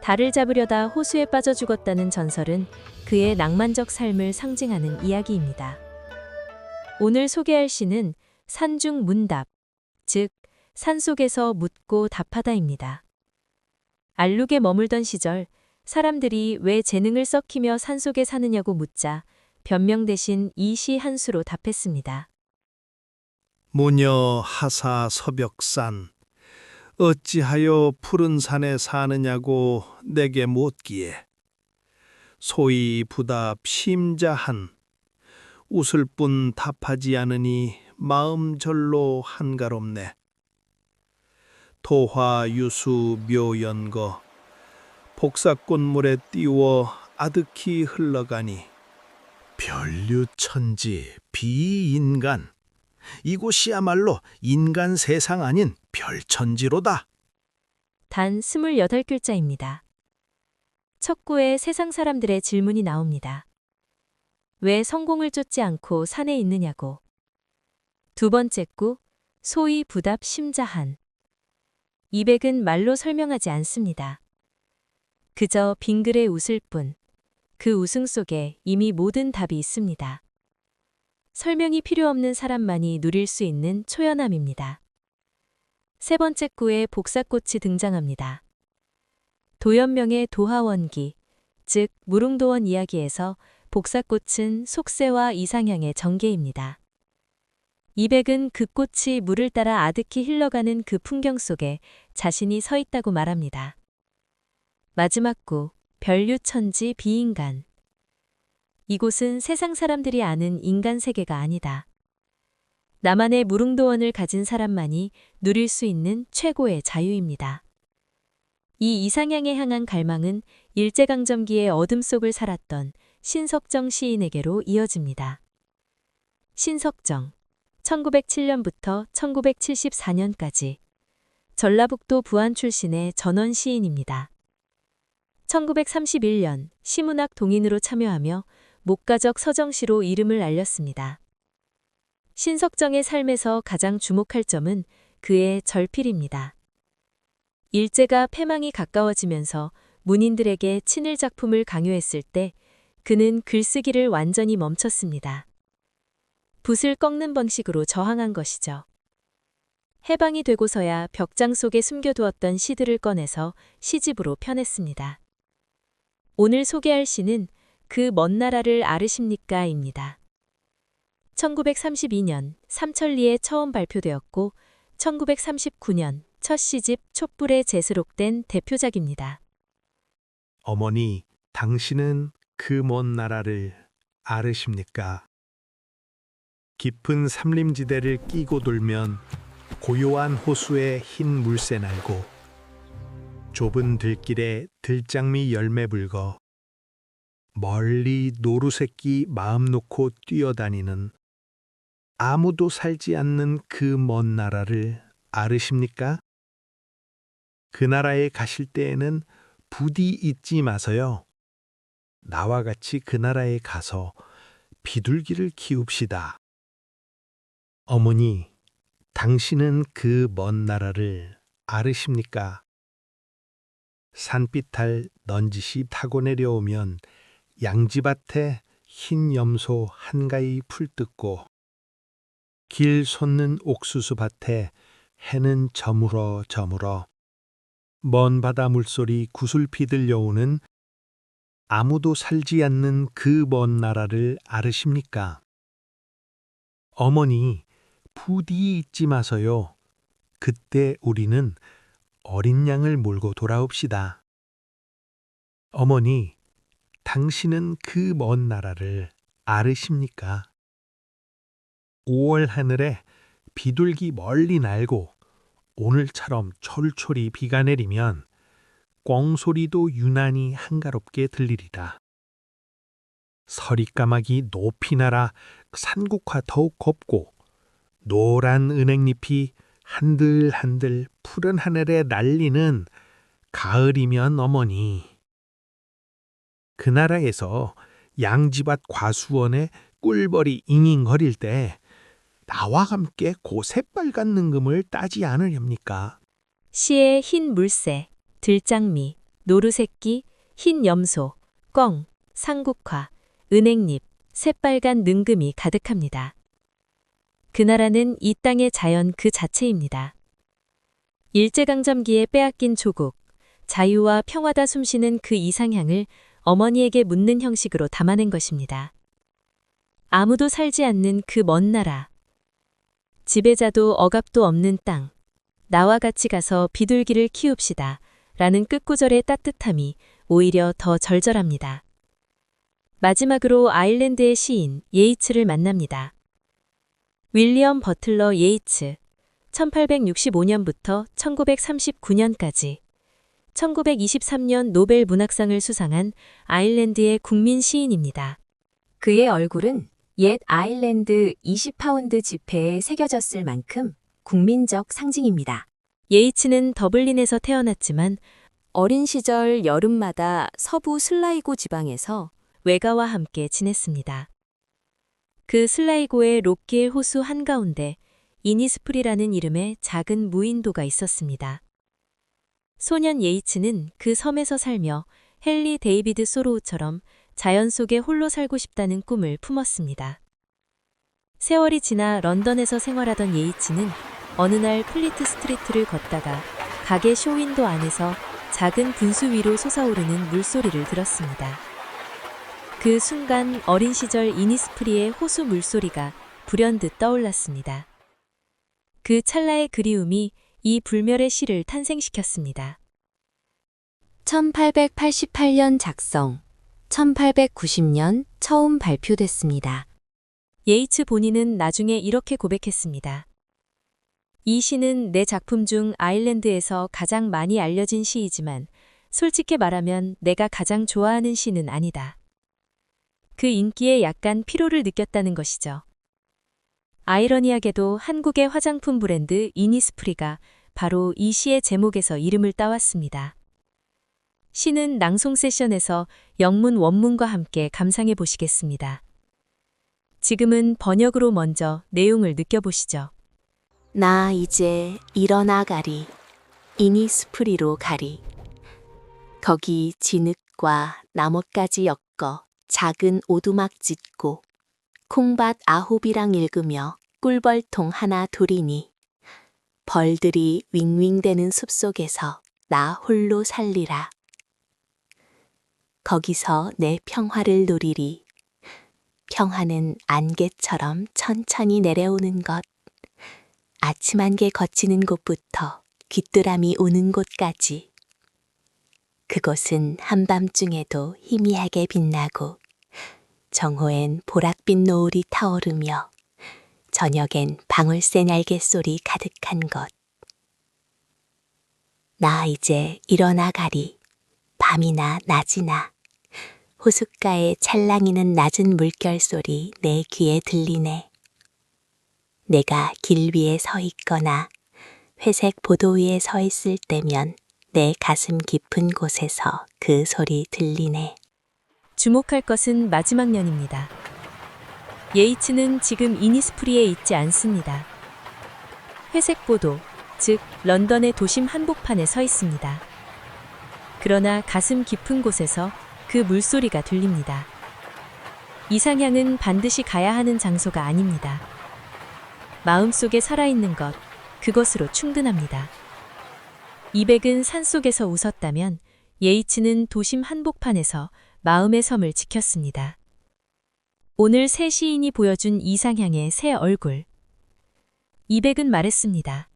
달을 잡으려다 호수에 빠져 죽었다는 전설은 그의 낭만적 삶을 상징하는 이야기입니다. 오늘 소개할 시는 산중 문답, 즉 산속에서 묻고 답하다입니다. 알룩에 머물던 시절 사람들이 왜 재능을 썩히며 산속에 사느냐고 묻자 변명 대신 이 시 한 수로 답했습니다. 무녀 하사 서벽산 어찌하여 푸른 산에 사느냐고 내게 묻기에 소위 부답 심자한 웃을 뿐 답하지 않으니 마음 절로 한가롭네. 도화 유수 묘연거 복사꽃물에 띄워 아득히 흘러가니 별류천지 비인간 이곳이야말로 인간 세상 아닌 별천지로다. 단 28글자입니다. 첫 구에 세상 사람들의 질문이 나옵니다. 왜 성공을 쫓지 않고 산에 있느냐고. 두 번째 구, 소위 부답 심자한. 200은 말로 설명하지 않습니다. 그저 빙글에 웃을 뿐, 그 웃음 속에 이미 모든 답이 있습니다. 설명이 필요 없는 사람만이 누릴 수 있는 초연함입니다. 세 번째 구에 복사꽃이 등장합니다. 도연명의 도하원기, 즉 무릉도원 이야기에서 복사꽃은 속세와 이상향의 전개입니다. 200은 그 꽃이 물을 따라 아득히 흘러가는 그 풍경 속에 자신이 서 있다고 말합니다. 마지막 구, 별류천지 비인간. 이곳은 세상 사람들이 아는 인간 세계가 아니다. 나만의 무릉도원을 가진 사람만이 누릴 수 있는 최고의 자유입니다. 이 이상향에 향한 갈망은 일제강점기의 어둠 속을 살았던 신석정 시인에게로 이어집니다. 신석정, 1907년부터 1974년까지 전라북도 부안 출신의 전원 시인입니다. 1931년 시문학 동인으로 참여하며 목가적 서정시로 이름을 알렸습니다. 신석정의 삶에서 가장 주목할 점은 그의 절필입니다. 일제가 패망이 가까워지면서 문인들에게 친일 작품을 강요했을 때 그는 글쓰기를 완전히 멈췄습니다. 붓을 꺾는 방식으로 저항한 것이죠. 해방이 되고서야 벽장 속에 숨겨두었던 시들을 꺼내서 시집으로 펴냈습니다. 오늘 소개할 시는 그 먼 나라를 아르십니까입니다. 1932년 삼천리에 처음 발표되었고 1939년 첫 시집 촛불에 재수록된 대표작입니다. 어머니, 당신은 그 먼 나라를 아르십니까? 깊은 삼림지대를 끼고 돌면 고요한 호수에 흰 물새 날고 좁은 들길에 들장미 열매 불거 멀리 노루새끼 마음 놓고 뛰어다니는 아무도 살지 않는 그 먼 나라를 아르십니까? 그 나라에 가실 때에는 부디 잊지 마서요. 나와 같이 그 나라에 가서 비둘기를 키웁시다. 어머니, 당신은 그 먼 나라를 아르십니까? 산비탈 넌지시 타고 내려오면 양지밭에 흰 염소 한가위 풀뜯고 길 솟는 옥수수밭에 해는 저물어 저물어 먼 바다 물소리 구슬피 들려오는 아무도 살지 않는 그 먼 나라를 아르십니까? 어머니, 부디 잊지 마서요. 그때 우리는 어린 양을 몰고 돌아옵시다. 어머니, 당신은 그 먼 나라를 아르십니까? 5월 하늘에 비둘기 멀리 날고 오늘처럼 철철이 비가 내리면 꿩소리도 유난히 한가롭게 들리리라. 서리까마귀 높이 날아 산국화 더욱 곱고 노란 은행잎이 한들한들 푸른 하늘에 날리는 가을이면 어머니. 그 나라에서 양지밭 과수원에 꿀벌이 잉잉거릴 때 나와 함께 고 새빨간 능금을 따지 않으렵니까? 시에 흰 물새, 들장미, 노루새끼, 흰 염소, 꿩, 상국화, 은행잎, 새빨간 능금이 가득합니다. 그 나라는 이 땅의 자연 그 자체입니다. 일제강점기에 빼앗긴 조국, 자유와 평화다 숨쉬는 그 이상향을 어머니에게 묻는 형식으로 담아낸 것입니다. 아무도 살지 않는 그 먼 나라. 지배자도 억압도 없는 땅. 나와 같이 가서 비둘기를 키웁시다. 라는 끝구절의 따뜻함이 오히려 더 절절합니다. 마지막으로 아일랜드의 시인 예이츠를 만납니다. 윌리엄 버틀러 예이츠, 1865년부터 1939년까지 1923년 노벨 문학상을 수상한 아일랜드의 국민 시인입니다. 그의 얼굴은 옛 아일랜드 20파운드 지폐에 새겨졌을 만큼 국민적 상징입니다. 예이츠는 더블린에서 태어났지만 어린 시절 여름마다 서부 슬라이고 지방에서 외가와 함께 지냈습니다. 그 슬라이고의 록길 호수 한가운데 이니스프리라는 이름의 작은 무인도가 있었습니다. 소년 예이츠는 그 섬에서 살며 헨리 데이비드 소로우처럼 자연 속에 홀로 살고 싶다는 꿈을 품었습니다. 세월이 지나 런던에서 생활하던 예이츠는 어느 날 플리트 스트리트를 걷다가 가게 쇼윈도 안에서 작은 분수 위로 솟아오르는 물소리를 들었습니다. 그 순간 어린 시절 이니스프리의 호수 물소리가 불현듯 떠올랐습니다. 그 찰나의 그리움이 이 불멸의 시를 탄생시켰습니다. 1888년 작성, 1890년 처음 발표됐습니다. 예이츠 본인은 나중에 이렇게 고백했습니다. 이 시는 내 작품 중 아일랜드에서 가장 많이 알려진 시이지만 솔직히 말하면 내가 가장 좋아하는 시는 아니다. 그 인기에 약간 피로를 느꼈다는 것이죠. 아이러니하게도 한국의 화장품 브랜드 이니스프리가 바로 이 시의 제목에서 이름을 따왔습니다. 시는 낭송 세션에서 영문 원문과 함께 감상해 보시겠습니다. 지금은 번역으로 먼저 내용을 느껴보시죠. 나 이제 일어나 가리. 이니스프리로 가리. 거기 진흙과 나뭇가지 엮어 작은 오두막 짓고 콩밭 9이랑 읽으며 꿀벌통 하나 두리니 벌들이 윙윙대는 숲속에서 나 홀로 살리라. 거기서 내 평화를 누리리. 평화는 안개처럼 천천히 내려오는 것. 아침 안개 거치는 곳부터 귀뚜라미 오는 곳까지. 그곳은 한밤중에도 희미하게 빛나고 정오엔 보랏빛 노을이 타오르며 저녁엔 방울새 날갯소리 가득한 곳. 나 이제 일어나 가리. 밤이나 낮이나 호숫가에 찰랑이는 낮은 물결 소리 내 귀에 들리네. 내가 길 위에 서 있거나 회색 보도 위에 서 있을 때면 내 가슴 깊은 곳에서 그 소리 들리네. 주목할 것은 마지막 년입니다. 예이츠는 지금 이니스프리에 있지 않습니다. 회색 보도, 즉 런던의 도심 한복판에 서 있습니다. 그러나 가슴 깊은 곳에서 그 물소리가 들립니다. 이상향은 반드시 가야 하는 장소가 아닙니다. 마음속에 살아있는 것, 그것으로 충분합니다. 이백은 산속에서 웃었다면 예이츠는 도심 한복판에서 마음의 섬을 지켰습니다. 오늘 새 시인이 보여준 이상향의 새 얼굴. 이백은 말했습니다.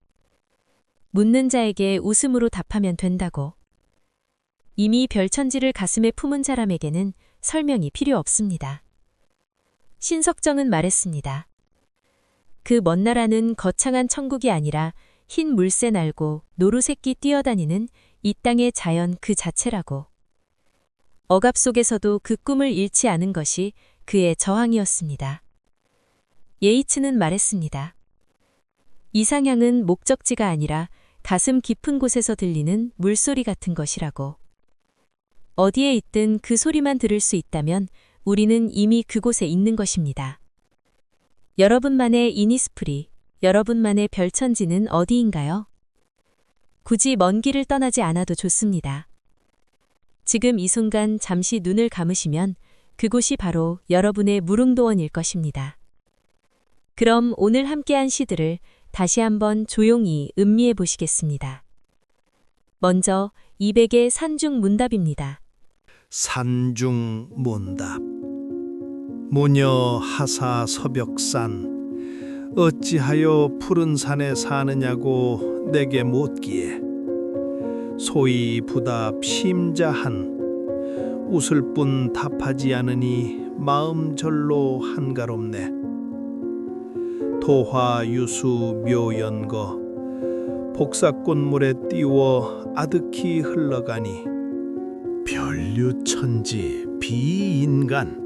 묻는 자에게 웃음으로 답하면 된다고. 이미 별천지를 가슴에 품은 사람에게는 설명이 필요 없습니다. 신석정은 말했습니다. 그 먼 나라는 거창한 천국이 아니라 흰 물새 날고 노루새끼 뛰어다니는 이 땅의 자연 그 자체라고. 억압 속에서도 그 꿈을 잃지 않은 것이 그의 저항이었습니다. 예이츠는 말했습니다. 이상향은 목적지가 아니라 가슴 깊은 곳에서 들리는 물소리 같은 것이라고. 어디에 있든 그 소리만 들을 수 있다면 우리는 이미 그곳에 있는 것입니다. 여러분만의 이니스프리, 여러분만의 별천지는 어디인가요? 굳이 먼 길을 떠나지 않아도 좋습니다. 지금 이 순간 잠시 눈을 감으시면 그곳이 바로 여러분의 무릉도원일 것입니다. 그럼 오늘 함께한 시들을 다시 한번 조용히 음미해 보시겠습니다. 먼저 200의 산중 문답입니다. 산중문답. 무녀 하사 서벽산, 어찌하여 푸른 산에 사느냐고 내게 묻기에, 소위 부답 심자한, 웃을 뿐 답하지 않으니 마음 절로 한가롭네. 도화 유수 묘연거, 복사꽃물에 띄워 아득히 흘러가니, 별류천지 비인간,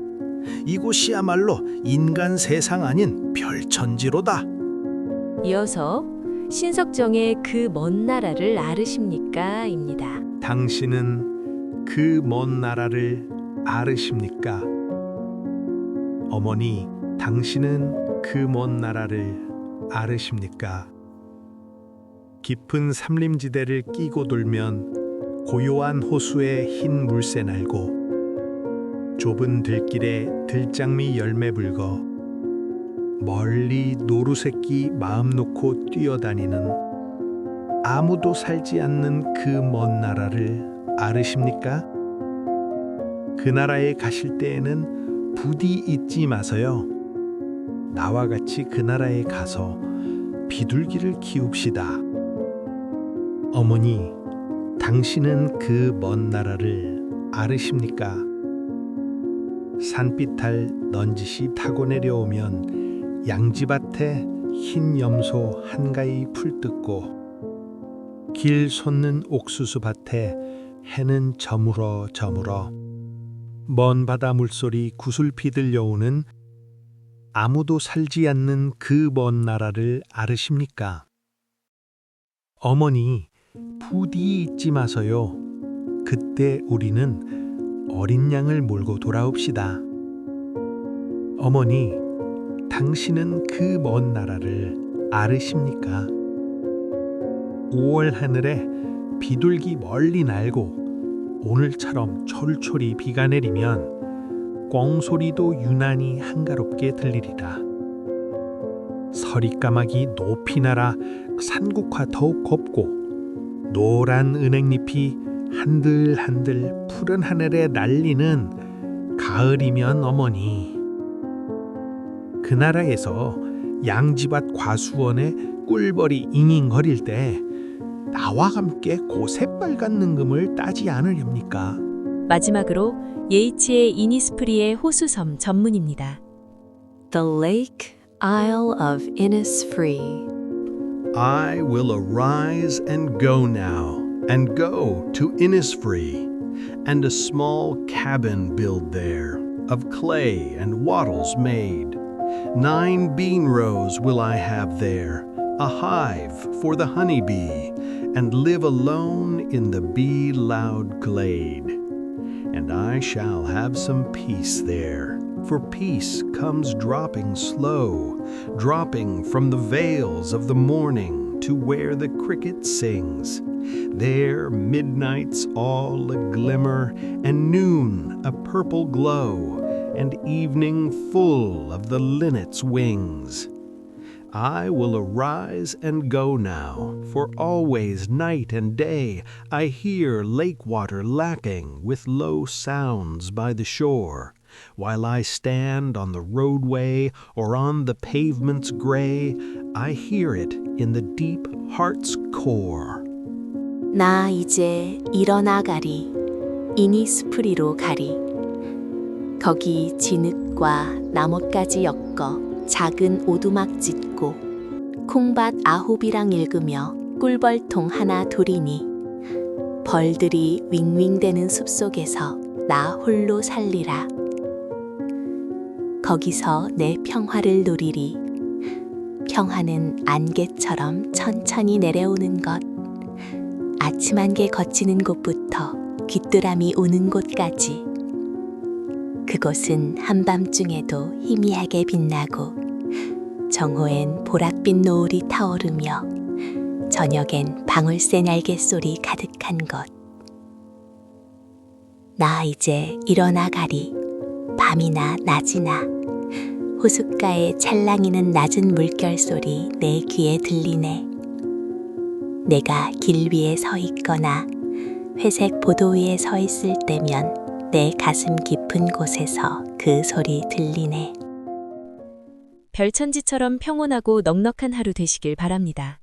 이곳이야말로 인간 세상 아닌 별천지로다. 이어서 신석정의 그 먼 나라를 아르십니까? 입니다. 당신은 그 먼 나라를 아르십니까? 어머니, 당신은 그 먼 나라를 아르십니까? 깊은 삼림지대를 끼고 돌면 고요한 호수에 흰 물새 날고 좁은 들길에 들장미 열매 불거 멀리 노루새끼 마음 놓고 뛰어다니는 아무도 살지 않는 그 먼 나라를 아르십니까? 그 나라에 가실 때에는 부디 잊지 마세요. 나와 같이 그 나라에 가서 비둘기를 키웁시다. 어머니, 당신은 그 먼 나라를 아르십니까? 산비탈 넌지시 타고 내려오면 양지밭에 흰 염소 한가위 풀뜯고 길 솟는 옥수수 밭에 해는 저물어 저물어 먼 바다 물소리 구슬피 들려오는 아무도 살지 않는 그 먼 나라를 아르십니까? 어머니, 부디 잊지 마세요. 그때 우리는 어린 양을 몰고 돌아옵시다. 어머니, 당신은 그 먼 나라를 아르십니까? 5월 하늘에 비둘기 멀리 날고 오늘처럼 철철이 비가 내리면 꿩소리도 유난히 한가롭게 들리리라. 서리까마귀 높이 날아 산국화 더욱 곱고 노란 은행잎이 한들한들 푸른 하늘에 날리는 가을이면 어머니. 그 나라에서 양지밭 과수원에 꿀벌이 잉잉거릴 때 나와 함께 고 새빨간 능금을 따지 않으렵니까? 마지막으로 예이츠의 이니스프리의 호수섬 전문입니다. The Lake Isle of Innisfree. I will arise and go now, and go to Innisfree, and a small cabin build there, of clay and wattles made. 9 bean rows will I have there, a hive for the honey bee, and live alone in the bee-loud glade. And I shall have some peace there, for peace comes dropping slow, dropping from the vales of the morning to where the cricket sings. There midnight's all a glimmer, and noon a purple glow, and evening full of the linnet's wings. I will arise and go now, for always night and day I hear lake water lacking with low sounds by the shore, while I stand on the roadway or on the pavement's gray, I hear it in the deep heart's core. 나 이제 일어나 가리. 이니스프리로 가리. 거기 진흙과 나뭇가지 엮어 작은 오두막 짓고 콩밭 9이랑 읽으며 꿀벌통 하나 두리니 벌들이 윙윙대는 숲속에서 나 홀로 살리라. 거기서 내 평화를 누리리. 평화는 안개처럼 천천히 내려오는 것. 아침 안개 거치는 곳부터 귀뚜라미 우는 곳까지. 그곳은 한밤중에도 희미하게 빛나고 정오엔 보랏빛 노을이 타오르며 저녁엔 방울새 날갯소리 가득한 곳. 나 이제 일어나 가리. 밤이나 낮이나 호숫가에 찰랑이는 낮은 물결 소리 내 귀에 들리네. 내가 길 위에 서 있거나 회색 보도 위에 서 있을 때면 내 가슴 깊은 곳에서 그 소리 들리네. 별천지처럼 평온하고 넉넉한 하루 되시길 바랍니다.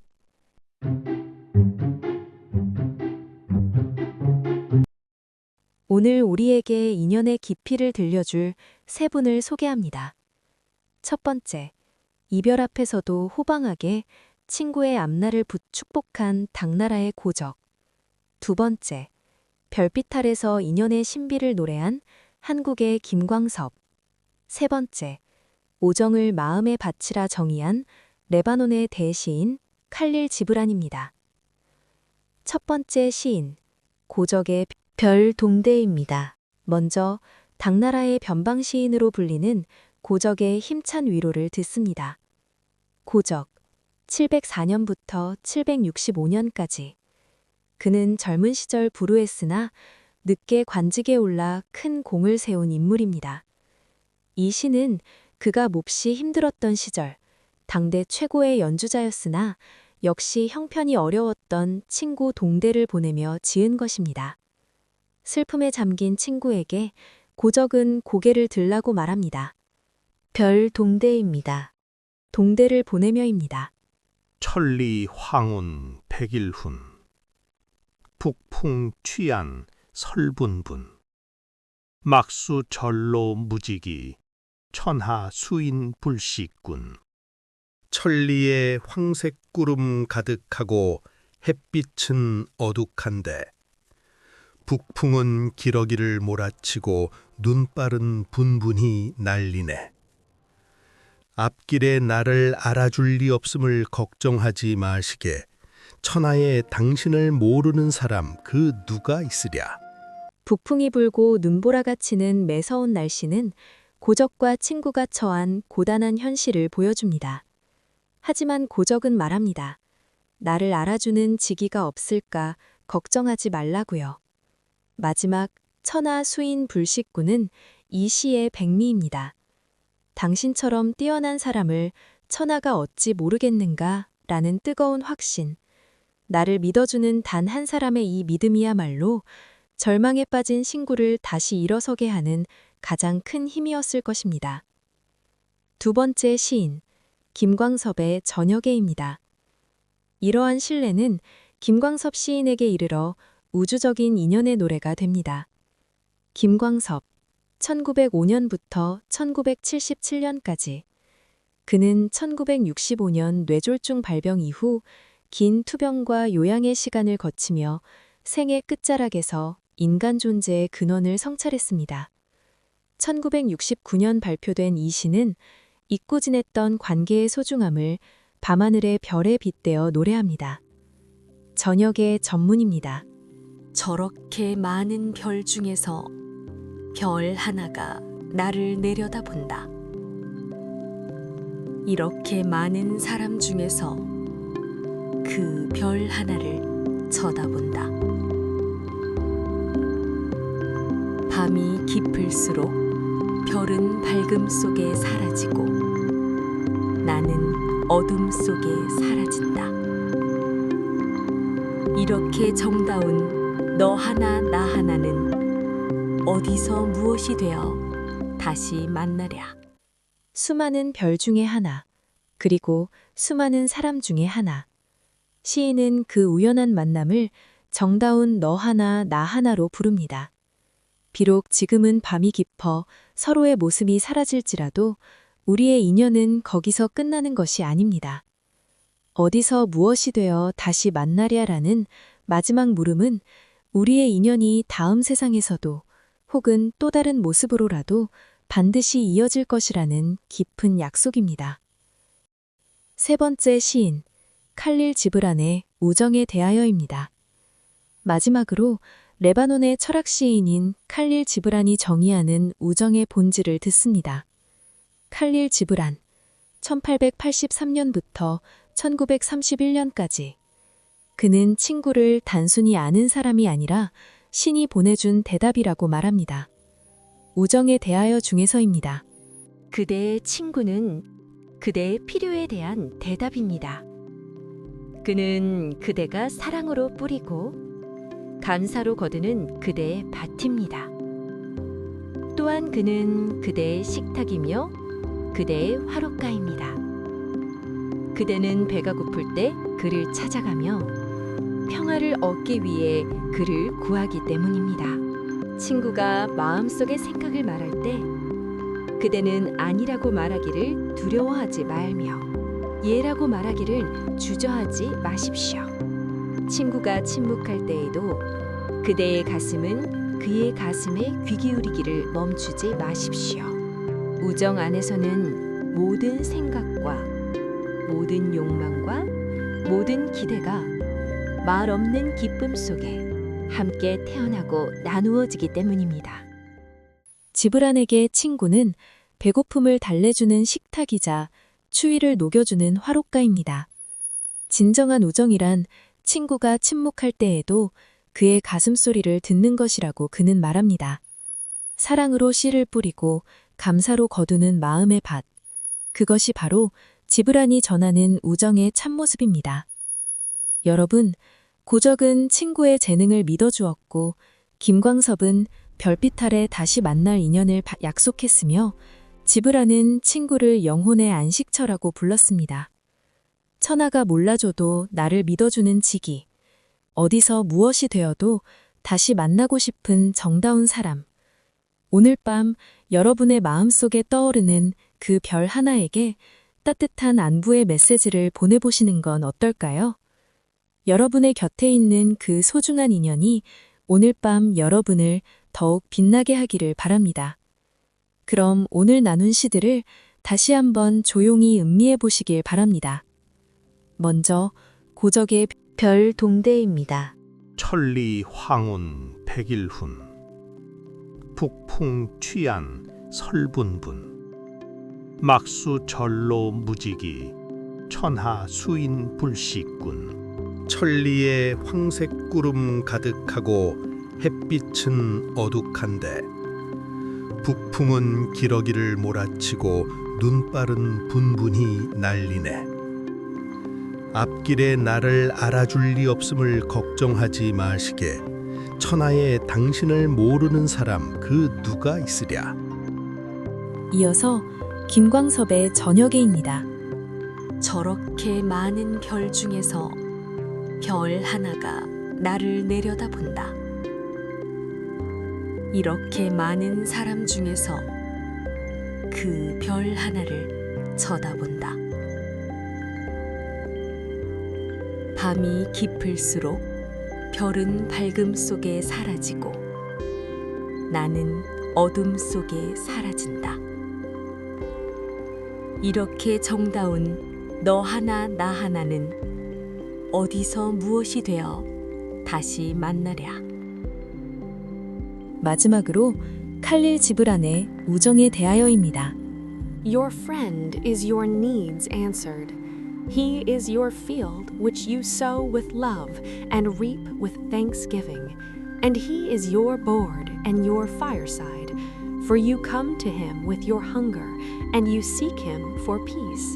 오늘 우리에게 인연의 깊이를 들려줄 세 분을 소개합니다. 첫 번째, 이별 앞에서도 호방하게 친구의 앞날을 축복한 당나라의 고적. 두 번째, 별빛 아래서 인연의 신비를 노래한 한국의 김광섭. 세 번째, 오정을 마음에 바치라 정의한 레바논의 대시인 칼릴 지브란입니다. 첫 번째 시인, 고적의 별동대입니다. 먼저 당나라의 변방 시인으로 불리는 고적의 힘찬 위로를 듣습니다. 고적, 704년부터 765년까지. 그는 젊은 시절 불우했으나 늦게 관직에 올라 큰 공을 세운 인물입니다. 이 시는 그가 몹시 힘들었던 시절, 당대 최고의 연주자였으나 역시 형편이 어려웠던 친구 동대를 보내며 지은 것입니다. 슬픔에 잠긴 친구에게 고적은 고개를 들라고 말합니다. 별 동대입니다. 동대를 보내며입니다. 천리 황혼 백일훈 북풍 취한 설분분 막수 절로 무지기 천하 수인 불식군 천리에 황색 구름 가득하고 햇빛은 어둑한데 북풍은 기러기를 몰아치고 눈빠른 분분히 날리네. 앞길에 나를 알아줄 리 없음을 걱정하지 마시게. 천하에 당신을 모르는 사람 그 누가 있으랴. 북풍이 불고 눈보라가 치는 매서운 날씨는 고적과 친구가 처한 고단한 현실을 보여줍니다. 하지만 고적은 말합니다. 나를 알아주는 지기가 없을까 걱정하지 말라고요. 마지막 천하 수인 불식구는 이 시의 백미입니다. 당신처럼 뛰어난 사람을 천하가 어찌 모르겠는가 라는 뜨거운 확신. 나를 믿어주는 단 한 사람의 이 믿음이야말로 절망에 빠진 신구를 다시 일어서게 하는 가장 큰 힘이었을 것입니다. 두 번째 시인, 김광섭의 저녁에입니다. 이러한 신뢰는 김광섭 시인에게 이르러 우주적인 인연의 노래가 됩니다. 김광섭, 1905년부터 1977년까지. 그는 1965년 뇌졸중 발병 이후 긴 투병과 요양의 시간을 거치며 생의 끝자락에서 인간 존재의 근원을 성찰했습니다. 1969년 발표된 이 시는 잊고 지냈던 관계의 소중함을 밤하늘의 별에 빗대어 노래합니다. 저녁의 전문입니다. 저렇게 많은 별 중에서 별 하나가 나를 내려다본다. 이렇게 많은 사람 중에서 그 별 하나를 쳐다본다. 밤이 깊을수록 별은 밝음 속에 사라지고 나는 어둠 속에 사라진다. 이렇게 정다운 너 하나 나 하나는 어디서 무엇이 되어 다시 만나랴. 수많은 별 중에 하나, 그리고 수많은 사람 중에 하나. 시인은 그 우연한 만남을 정다운 너 하나 나 하나로 부릅니다. 비록 지금은 밤이 깊어 서로의 모습이 사라질지라도 우리의 인연은 거기서 끝나는 것이 아닙니다. 어디서 무엇이 되어 다시 만나랴라는 마지막 물음은 우리의 인연이 다음 세상에서도 혹은 또 다른 모습으로라도 반드시 이어질 것이라는 깊은 약속입니다. 세 번째 시인, 칼릴 지브란의 우정에 대하여입니다. 마지막으로 레바논의 철학 시인인 칼릴 지브란이 정의하는 우정의 본질을 듣습니다. 칼릴 지브란, 1883년부터 1931년까지. 그는 친구를 단순히 아는 사람이 아니라 신이 보내준 대답이라고 말합니다. 우정에 대하여 중에서입니다. 그대의 친구는 그대의 필요에 대한 대답입니다. 그는 그대가 사랑으로 뿌리고 감사로 거두는 그대의 밭입니다. 또한 그는 그대의 식탁이며 그대의 화롯가입니다. 그대는 배가 고플 때 그를 찾아가며 평화를 얻기 위해 그를 구하기 때문입니다. 친구가 마음속의 생각을 말할 때 그대는 아니라고 말하기를 두려워하지 말며 예라고 말하기를 주저하지 마십시오. 친구가 침묵할 때에도 그대의 가슴은 그의 가슴에 귀 기울이기를 멈추지 마십시오. 우정 안에서는 모든 생각과 모든 욕망과 모든 기대가 말 없는 기쁨 속에 함께 태어나고 나누어지기 때문입니다. 지브란에게 친구는 배고픔을 달래주는 식탁이자 추위를 녹여주는 화롯가입니다. 진정한 우정이란 친구가 침묵할 때에도 그의 가슴소리를 듣는 것이라고 그는 말합니다. 사랑으로 씨를 뿌리고 감사로 거두는 마음의 밭. 그것이 바로 지브란이 전하는 우정의 참모습입니다. 여러분, 고적은 친구의 재능을 믿어주었고 김광섭은 별빛 아래 다시 만날 인연을 약속했으며 지브란은 친구를 영혼의 안식처라고 불렀습니다. 천하가 몰라줘도 나를 믿어주는 지기, 어디서 무엇이 되어도 다시 만나고 싶은 정다운 사람. 오늘 밤 여러분의 마음속에 떠오르는 그 별 하나에게 따뜻한 안부의 메시지를 보내보시는 건 어떨까요? 여러분의 곁에 있는 그 소중한 인연이 오늘 밤 여러분을 더욱 빛나게 하기를 바랍니다. 그럼 오늘 나눈 시들을 다시 한번 조용히 음미해 보시길 바랍니다. 먼저 고적의 별 동대입니다. 천리 황혼 백일훈 북풍 취한 설분분 막수 절로 무지기 천하 수인 불식군 천리에 황색 구름 가득하고 햇빛은 어둑한데 북풍은 기러기를 몰아치고 눈발은 분분히 날리네. 앞길에 나를 알아줄 리 없음을 걱정하지 마시게. 천하에 당신을 모르는 사람 그 누가 있으랴. 이어서 김광섭의 저녁에입니다. 저렇게 많은 별 중에서 별 하나가 나를 내려다본다. 이렇게 많은 사람 중에서 그 별 하나를 쳐다본다. 밤이 깊을수록 별은 밝음 속에 사라지고 나는 어둠 속에 사라진다. 이렇게 정다운 너 하나 나 하나는 어디서 무엇이 되어 다시 만나랴. 마지막으로 칼릴 지브란의 우정에 대하여입니다. Your friend is your needs answered. He is your field which you sow with love and reap with thanksgiving. And he is your board and your fireside. For you come to him with your hunger, and you seek him for peace.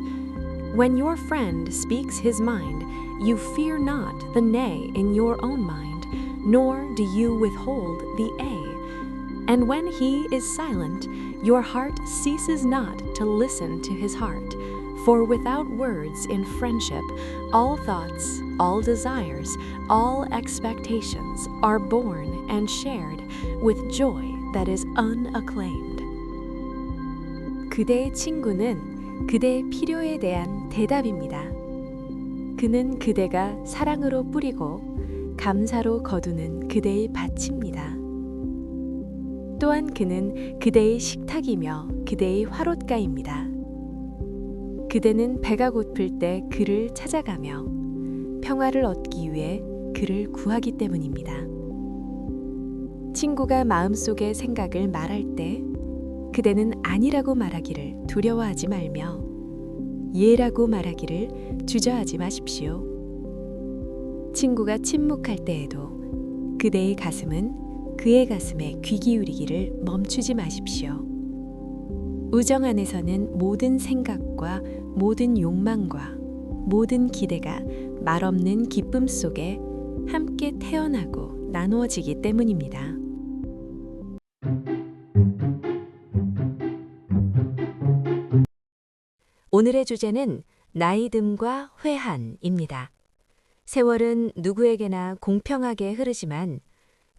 When your friend speaks his mind, you fear not the nay in your own mind, nor do you withhold the a. And when he is silent, your heart ceases not to listen to his heart. For without words in friendship, all thoughts, all desires, all expectations are born and shared with joy that is unacclaimed. 그대의 친구는 그대의 필요에 대한 대답입니다. 그는 그대가 사랑으로 뿌리고 감사로 거두는 그대의 밭입니다. 또한 그는 그대의 식탁이며 그대의 화롯가입니다. 그대는 배가 고플 때 그를 찾아가며 평화를 얻기 위해 그를 구하기 때문입니다. 친구가 마음속의 생각을 말할 때 그대는 아니라고 말하기를 두려워하지 말며 예라고 말하기를 주저하지 마십시오. 친구가 침묵할 때에도 그대의 가슴은 그의 가슴에 귀 기울이기를 멈추지 마십시오. 우정 안에서는 모든 생각과 모든 욕망과 모든 기대가 말없는 기쁨 속에 함께 태어나고 나누어지기 때문입니다. 오늘의 주제는 나이듦과 회한입니다. 세월은 누구에게나 공평하게 흐르지만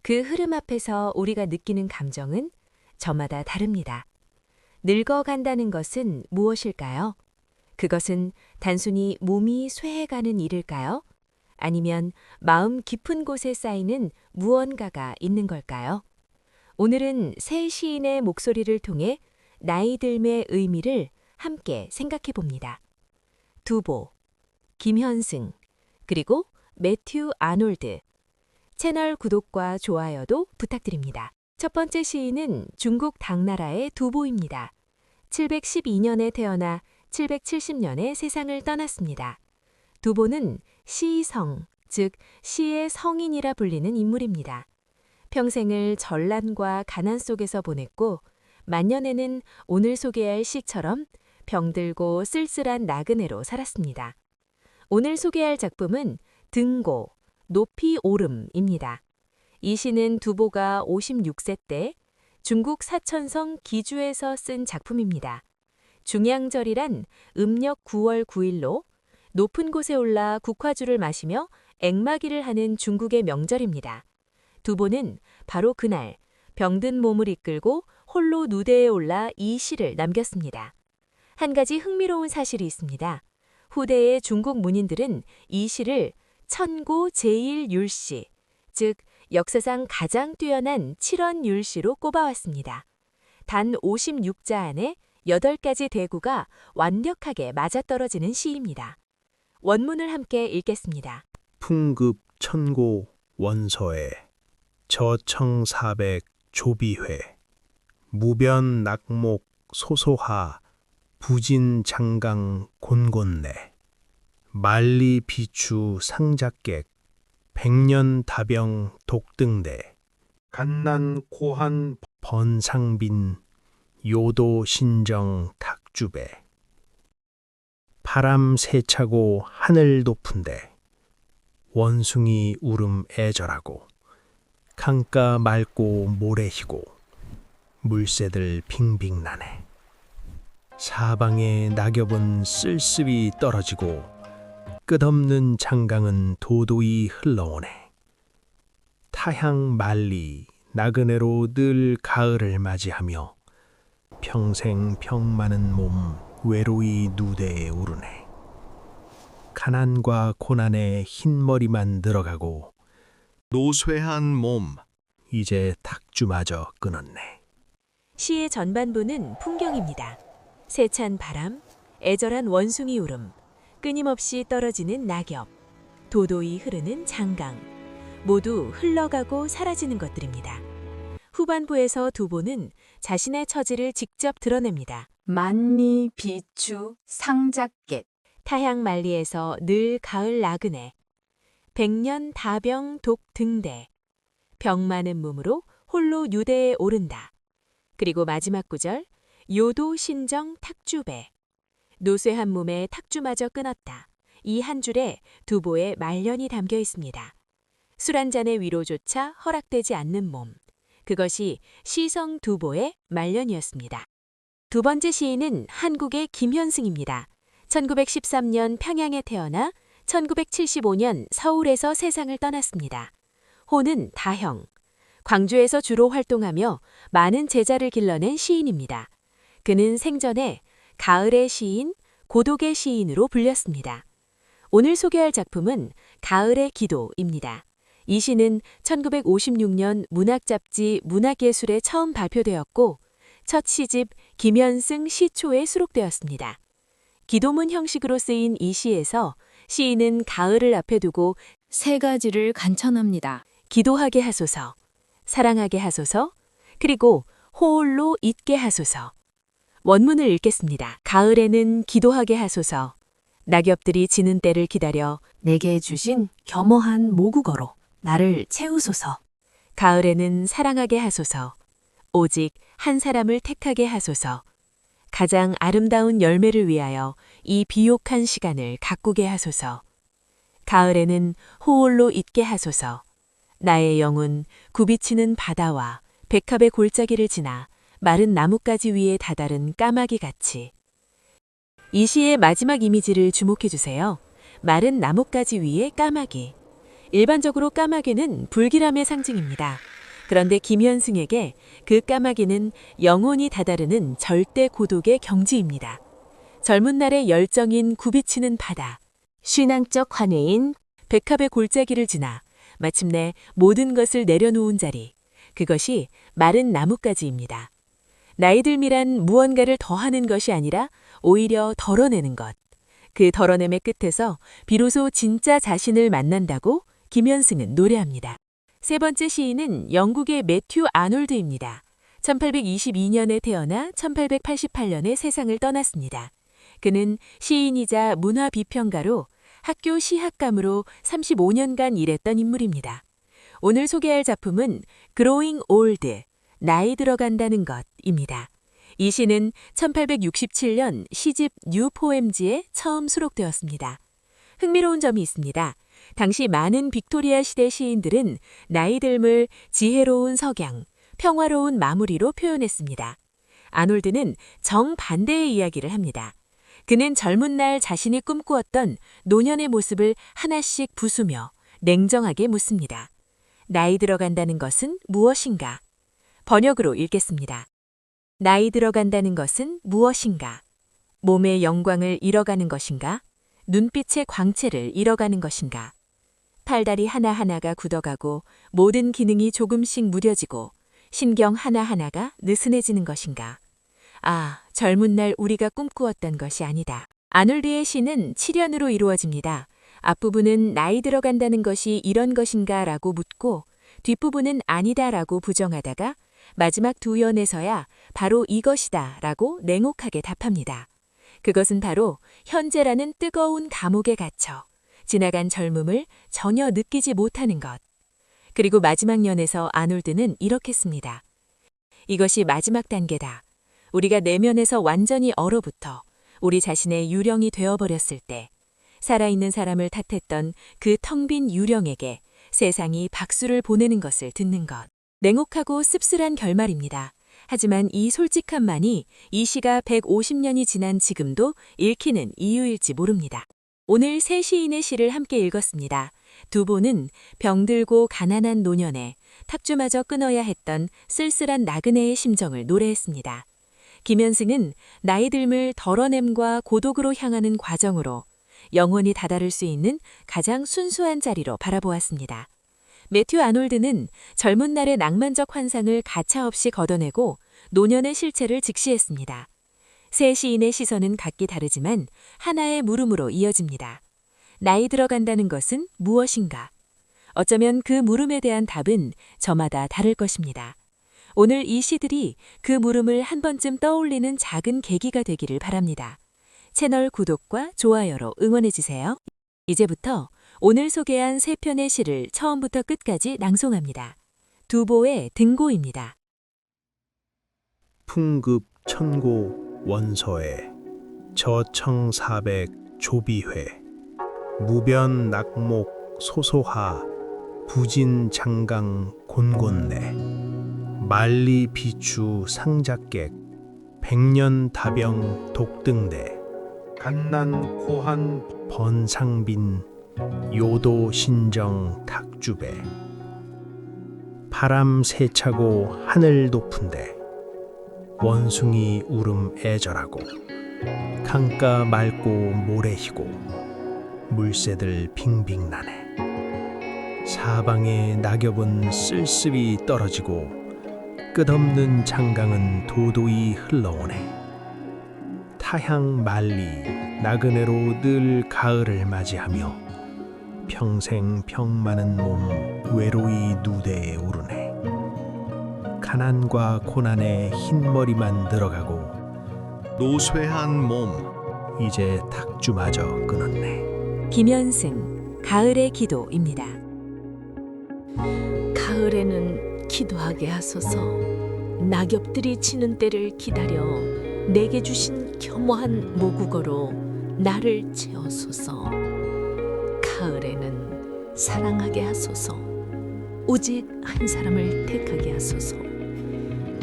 그 흐름 앞에서 우리가 느끼는 감정은 저마다 다릅니다. 늙어간다는 것은 무엇일까요? 그것은 단순히 몸이 쇠해가는 일일까요? 아니면 마음 깊은 곳에 쌓이는 무언가가 있는 걸까요? 오늘은 세 시인의 목소리를 통해 나이듦의 의미를 함께 생각해 봅니다. 두보, 김현승, 그리고 매튜 아놀드. 채널 구독과 좋아요도 부탁드립니다. 첫 번째 시인은 중국 당나라의 두보입니다. 712년에 태어나 770년에 세상을 떠났습니다. 두보는 시성, 즉 시의 성인이라 불리는 인물입니다. 평생을 전란과 가난 속에서 보냈고 만년에는 오늘 소개할 시처럼 병들고 쓸쓸한 나그네로 살았습니다. 오늘 소개할 작품은 등고, 높이 오름입니다. 이 시는 두보가 56세 때 중국 사천성 기주에서 쓴 작품입니다. 중양절이란 음력 9월 9일로 높은 곳에 올라 국화주를 마시며 액마기를 하는 중국의 명절입니다. 두보는 바로 그날 병든 몸을 이끌고 홀로 누대에 올라 이 시를 남겼습니다. 한 가지 흥미로운 사실이 있습니다. 후대의 중국 문인들은 이 시를 천고 제1율시, 즉 역사상 가장 뛰어난 7원율시로 꼽아왔습니다. 단 56자 안에 8가지 대구가 완벽하게 맞아떨어지는 시입니다. 원문을 함께 읽겠습니다. 풍급 천고 원서에 저청사백 조비회 무변 낙목 소소하 부진 장강 곤곤내 만리 비추 상작객 백년 다병 독등대 간난 고한 번상빈 요도 신정 탁주배 바람 세차고 하늘 높은데 원숭이 울음 애절하고 강가 맑고 모래 희고 물새들 빙빙 나네. 사방에 낙엽은 쓸쓸히 떨어지고 끝없는 장강은 도도히 흘러오네. 타향 만리 나그네로 늘 가을을 맞이하며 평생 병 많은 몸 외로이 누대에 오르네. 가난과 고난에 흰머리만 늘어가고 노쇠한 몸. 이제 탁주마저 끊었네. 시의 전반부는 풍경입니다. 세찬 바람, 애절한 원숭이 울음, 끊임없이 떨어지는 낙엽, 도도히 흐르는 장강, 모두 흘러가고 사라지는 것들입니다. 후반부에서 두보는 자신의 처지를 직접 드러냅니다. 만리, 비추, 상작갯. 타향만리에서 늘 가을 나그네, 백년 다병 독 등대, 병 많은 몸으로 홀로 유대에 오른다. 그리고 마지막 구절, 요도 신정 탁주배, 노쇠한 몸에 탁주마저 끊었다. 이 한 줄에 두보의 말년이 담겨 있습니다. 술 한 잔의 위로조차 허락되지 않는 몸, 그것이 시성 두보의 말년이었습니다. 두 번째 시인은 한국의 김현승입니다. 1913년 평양에 태어나 1975년 서울에서 세상을 떠났습니다. 호는 다형, 광주에서 주로 활동하며 많은 제자를 길러낸 시인입니다. 그는 생전에 가을의 시인, 고독의 시인으로 불렸습니다. 오늘 소개할 작품은 가을의 기도입니다. 이 시는 1956년 문학잡지 문학예술에 처음 발표되었고 첫 시집 김현승 시초에 수록되었습니다. 기도문 형식으로 쓰인 이 시에서 시인은 가을을 앞에 두고 세 가지를 간청합니다. 기도하게 하소서, 사랑하게 하소서, 그리고 호홀로 잊게 하소서. 원문을 읽겠습니다. 가을에는 기도하게 하소서. 낙엽들이 지는 때를 기다려 내게 주신 겸허한 모국어로 나를 채우소서. 가을에는 사랑하게 하소서. 오직 한 사람을 택하게 하소서. 가장 아름다운 열매를 위하여 이 비옥한 시간을 가꾸게 하소서. 가을에는 호홀로 잊게 하소서. 나의 영혼 굽이치는 바다와 백합의 골짜기를 지나 마른 나뭇가지 위에 다다른 까마귀 같이. 이 시의 마지막 이미지를 주목해 주세요. 마른 나뭇가지 위에 까마귀. 일반적으로 까마귀는 불길함의 상징입니다. 그런데 김현승에게 그 까마귀는 영혼이 다다르는 절대 고독의 경지입니다. 젊은 날의 열정인 굽이치는 바다, 신앙적 환해인 백합의 골짜기를 지나 마침내 모든 것을 내려놓은 자리, 그것이 마른 나뭇가지입니다. 나이들미란 무언가를 더하는 것이 아니라 오히려 덜어내는 것. 그 덜어냄의 끝에서 비로소 진짜 자신을 만난다고 김현승은 노래합니다. 세 번째 시인은 영국의 매튜 아놀드입니다. 1822년에 태어나 1888년에 세상을 떠났습니다. 그는 시인이자 문화비평가로 학교 시학감으로 35년간 일했던 인물입니다. 오늘 소개할 작품은 Growing Old, 나이 들어간다는 것입니다. 이 시는 1867년 시집 뉴 포엠즈에 처음 수록되었습니다. 흥미로운 점이 있습니다. 당시 많은 빅토리아 시대 시인들은 나이 듦을 지혜로운 석양, 평화로운 마무리로 표현했습니다. 아놀드는 정반대의 이야기를 합니다. 그는 젊은 날 자신이 꿈꾸었던 노년의 모습을 하나씩 부수며 냉정하게 묻습니다. 나이 들어간다는 것은 무엇인가? 번역으로 읽겠습니다. 나이 들어간다는 것은 무엇인가? 몸의 영광을 잃어가는 것인가? 눈빛의 광채를 잃어가는 것인가? 팔다리 하나하나가 굳어가고 모든 기능이 조금씩 무뎌지고 신경 하나하나가 느슨해지는 것인가? 아, 젊은 날 우리가 꿈꾸었던 것이 아니다. 아놀드의 시는 7연으로 이루어집니다. 앞부분은 나이 들어간다는 것이 이런 것인가 라고 묻고 뒷부분은 아니다 라고 부정하다가 마지막 두 연에서야 바로 이것이다 라고 냉혹하게 답합니다. 그것은 바로 현재라는 뜨거운 감옥에 갇혀 지나간 젊음을 전혀 느끼지 못하는 것. 그리고 마지막 년에서 아놀드는 이렇게 씁니다. 이것이 마지막 단계다. 우리가 내면에서 완전히 얼어붙어 우리 자신의 유령이 되어버렸을 때 살아있는 사람을 탓했던 그 텅 빈 유령에게 세상이 박수를 보내는 것을 듣는 것. 냉혹하고 씁쓸한 결말입니다. 하지만 이 솔직함만이 이 시가 150년이 지난 지금도 읽히는 이유일지 모릅니다. 오늘 세 시인의 시를 함께 읽었습니다. 두보는 병들고 가난한 노년에 탁주마저 끊어야 했던 쓸쓸한 나그네의 심정을 노래했습니다. 김현승은 나이 듦을 덜어냄과 고독으로 향하는 과정으로 영원히 다다를 수 있는 가장 순수한 자리로 바라보았습니다. 매튜 아놀드는 젊은 날의 낭만적 환상을 가차없이 걷어내고 노년의 실체를 직시했습니다. 세 시인의 시선은 각기 다르지만 하나의 물음으로 이어집니다. 나이 들어간다는 것은 무엇인가? 어쩌면 그 물음에 대한 답은 저마다 다를 것입니다. 오늘 이 시들이 그 물음을 한 번쯤 떠올리는 작은 계기가 되기를 바랍니다. 채널 구독과 좋아요로 응원해주세요. 이제부터 오늘 소개한 세 편의 시를 처음부터 끝까지 낭송합니다. 두보의 등고입니다. 풍급 천고 원서에 저청사백 조비회 무변 낙목 소소하 부진 장강 곤곤내 만리 비추 상작객 백년 다병 독등대 간난 고한 번상빈 요도 신정 탁주배 바람 세차고 하늘 높은데 원숭이 울음 애절하고 강가 맑고 모래 희고 물새들 빙빙 나네 사방에 낙엽은 쓸쓸히 떨어지고 끝없는 장강은 도도히 흘러오네 타향 만리 나그네로 늘 가을을 맞이하며 평생 병 많은 몸 외로이 누대에 오르네 가난과 고난에 흰머리만 늘어가고 노쇠한 몸 이제 탁주마저 끊었네. 김현승 가을의 기도입니다. 가을에는 기도하게 하소서. 낙엽들이 지는 때를 기다려 내게 주신 겸허한 모국어로 나를 채워소서. 가을에는 사랑하게 하소서. 오직 한 사람을 택하게 하소서.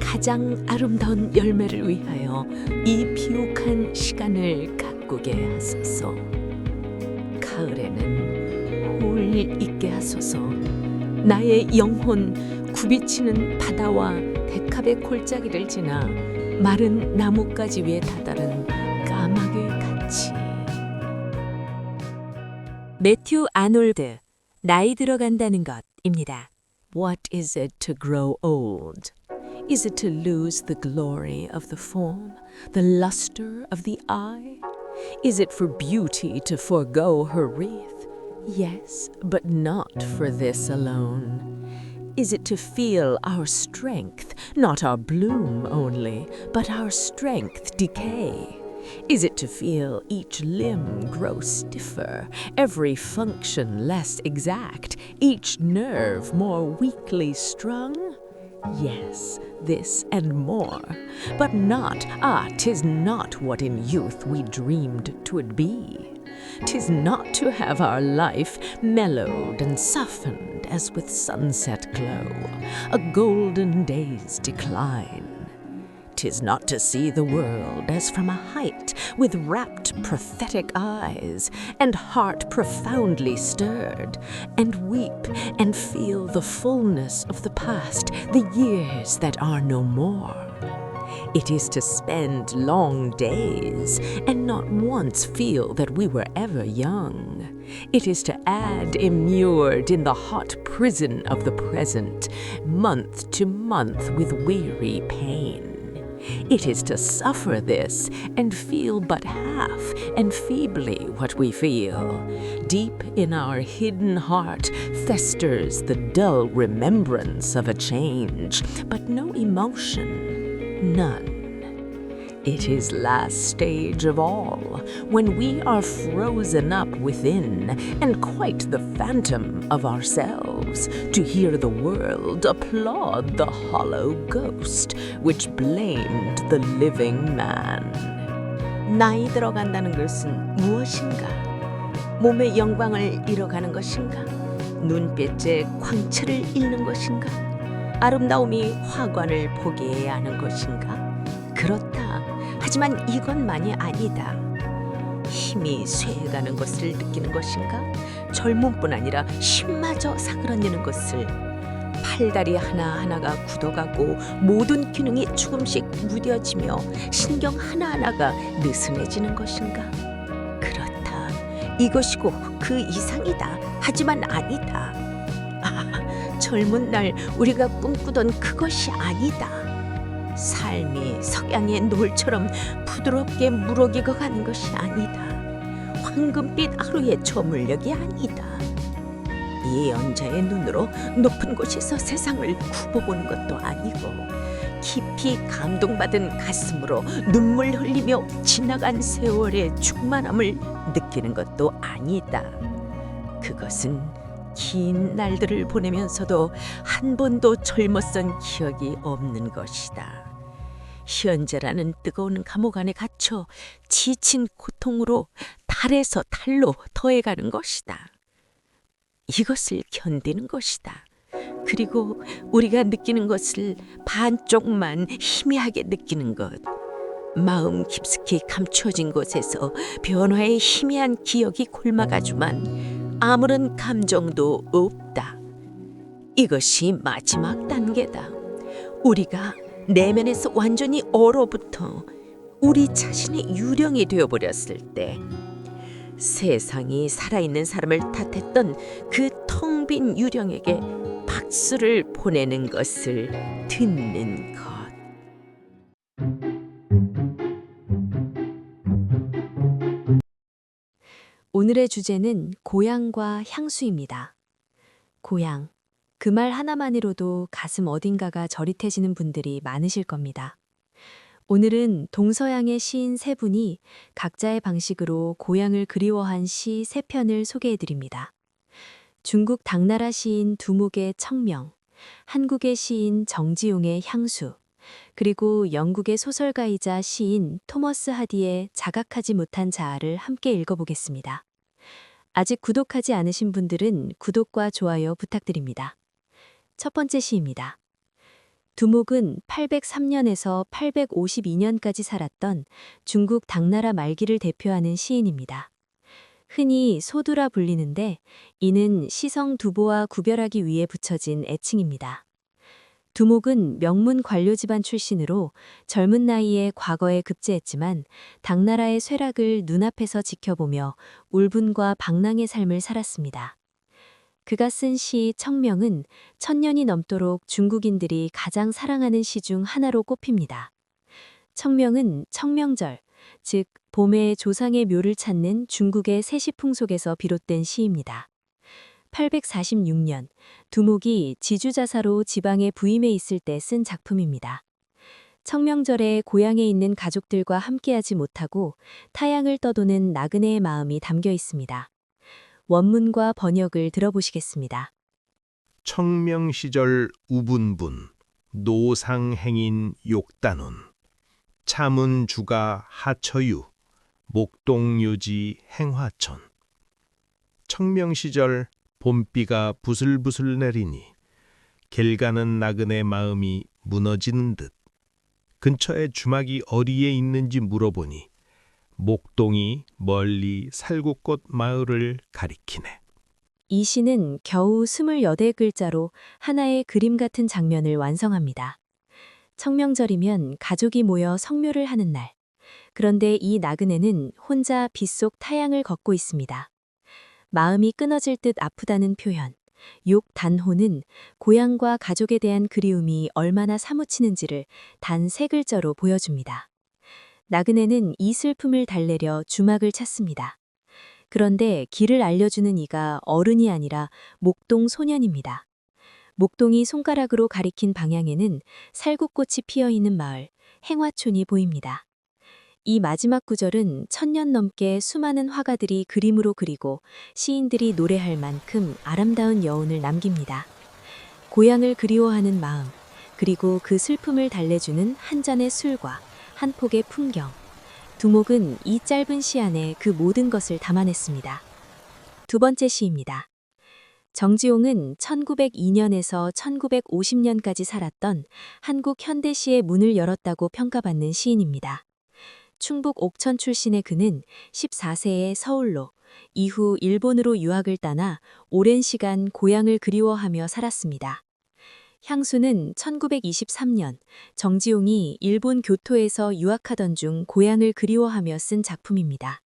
가장 아름다운 열매를 위하여 이 비옥한 시간을 가꾸게 하소서. 가을에는 홀 있게 하소서. 나의 영혼 굽이치는 바다와 백합의 골짜기를 지나 마른 나뭇가지 위에 다다른 까마귀 같이. 매튜 아놀드, 나이 들어간다는 것입니다. What is it to grow old? Is it to lose the glory of the form, the luster of the eye? Is it for beauty to forego her wreath? Yes, but not for this alone. Is it to feel our strength, not our bloom only, but our strength decay? Is it to feel each limb grow stiffer, every function less exact, each nerve more weakly strung? Yes, this and more, but not, 'tis not what in youth we dreamed 'twould be. 'Tis not to have our life mellowed and softened as with sunset glow, a golden day's decline. 'Tis not to see the world as from a height, with rapt prophetic eyes, and heart profoundly stirred, and weep and feel the fullness of the past, the years that are no more. It is to spend long days and not once feel that we were ever young. It is to add immured in the hot prison of the present, month to month with weary pain. It is to suffer this and feel but half and feebly what we feel. Deep in our hidden heart festers the dull remembrance of a change, but no emotion, none. It is last stage of all, when we are frozen up within and quite the phantom of ourselves, to hear the world applaud the hollow ghost which blamed the living man. 나이 들어간다는 것은 무엇인가? 몸의 영광을 잃어가는 것인가? 눈빛의 광채를 잃는 것인가? 아름다움이 화관을 포기해야 하는 것인가? 그렇다. 하지만 이것만이 아니다. 힘이 쇠해가는 것을 느끼는 것인가? 젊음뿐 아니라 힘마저 사그라드는 것을, 팔다리 하나하나가 굳어가고 모든 기능이 조금씩 무뎌지며 신경 하나하나가 느슨해지는 것인가? 그렇다. 이것이고 그 이상이다. 하지만 아니다. 젊은 날 우리가 꿈꾸던 그것이 아니다. 삶이 석양의 노을처럼 부드럽게 무럭이고 가는 것이 아니다. 황금빛 하루의 저물력이 아니다. 예언자의 눈으로 높은 곳에서 세상을 굽어보는 것도 아니고, 깊이 감동받은 가슴으로 눈물 흘리며 지나간 세월의 충만함을 느끼는 것도 아니다. 그것은 긴 날들을 보내면서도 한 번도 젊었던 기억이 없는 것이다. 현재라는 뜨거운 감옥 안에 갇혀 지친 고통으로 달에서 달로 더해가는 것이다. 이것을 견디는 것이다. 그리고 우리가 느끼는 것을 반쪽만 희미하게 느끼는 것. 마음 깊숙이 감춰진 곳에서 변화의 희미한 기억이 곪아가지만 아무런 감정도 없다. 이것이 마지막 단계다. 우리가 내면에서 완전히 얼어붙어 우리 자신의 유령이 되어버렸을 때, 세상이 살아있는 사람을 탓했던 그 텅 빈 유령에게 박수를 보내는 것을 듣는 것. 오늘의 주제는 고향과 향수입니다. 고향. 그 말 하나만으로도 가슴 어딘가가 저릿해지는 분들이 많으실 겁니다. 오늘은 동서양의 시인 세 분이 각자의 방식으로 고향을 그리워한 시 세 편을 소개해드립니다. 중국 당나라 시인 두목의 청명, 한국의 시인 정지용의 향수, 그리고 영국의 소설가이자 시인 토머스 하디의 자각하지 못한 자아를 함께 읽어보겠습니다. 아직 구독하지 않으신 분들은 구독과 좋아요 부탁드립니다. 첫 번째 시입니다. 두목은 803년에서 852년까지 살았던 중국 당나라 말기를 대표하는 시인입니다. 흔히 소두라 불리는데 이는 시성 두보와 구별하기 위해 붙여진 애칭입니다. 두목은 명문 관료 집안 출신으로 젊은 나이에 과거에 급제했지만 당나라의 쇠락을 눈앞에서 지켜보며 울분과 방랑의 삶을 살았습니다. 그가 쓴 시 청명은 1000년이 넘도록 중국인들이 가장 사랑하는 시 중 하나로 꼽힙니다. 청명은 청명절, 즉 봄에 조상의 묘를 찾는 중국의 세시풍속에서 비롯된 시입니다. 846년 두목이 지주자사로 지방에 부임해 있을 때 쓴 작품입니다. 청명절에 고향에 있는 가족들과 함께하지 못하고 타향을 떠도는 나그네의 마음이 담겨 있습니다. 원문과 번역을 들어보시겠습니다. 청명시절 우분분, 노상행인 욕단운, 차문주가 하처유, 목동유지 행화천. 청명시절 봄비가 부슬부슬 내리니 길 가는 나그네 마음이 무너지는 듯 근처에 주막이 어디에 있는지 물어보니 목동이 멀리 살구꽃 마을을 가리키네. 이 시는 겨우 28글자로 하나의 그림 같은 장면을 완성합니다. 청명절이면 가족이 모여 성묘를 하는 날. 그런데 이 나그네는 혼자 빗속 타향을 걷고 있습니다. 마음이 끊어질 듯 아프다는 표현, 욕 단호는 고향과 가족에 대한 그리움이 얼마나 사무치는지를 단 3글자로 보여줍니다. 나그네는 이 슬픔을 달래려 주막을 찾습니다. 그런데 길을 알려주는 이가 어른이 아니라 목동 소년입니다. 목동이 손가락으로 가리킨 방향에는 살구꽃이 피어있는 마을, 행화촌이 보입니다. 이 마지막 구절은 1000년 넘게 수많은 화가들이 그림으로 그리고 시인들이 노래할 만큼 아름다운 여운을 남깁니다. 고향을 그리워하는 마음, 그리고 그 슬픔을 달래주는 한 잔의 술과 한 폭의 풍경. 두목은 이 짧은 시 안에 그 모든 것을 담아냈습니다. 두 번째 시입니다. 정지용은 1902년에서 1950년까지 살았던 한국 현대시의 문을 열었다고 평가받는 시인입니다. 충북 옥천 출신의 그는 14세에 서울로, 이후 일본으로 유학을 떠나 오랜 시간 고향을 그리워하며 살았습니다. 향수는 1923년 정지용이 일본 교토에서 유학하던 중 고향을 그리워하며 쓴 작품입니다.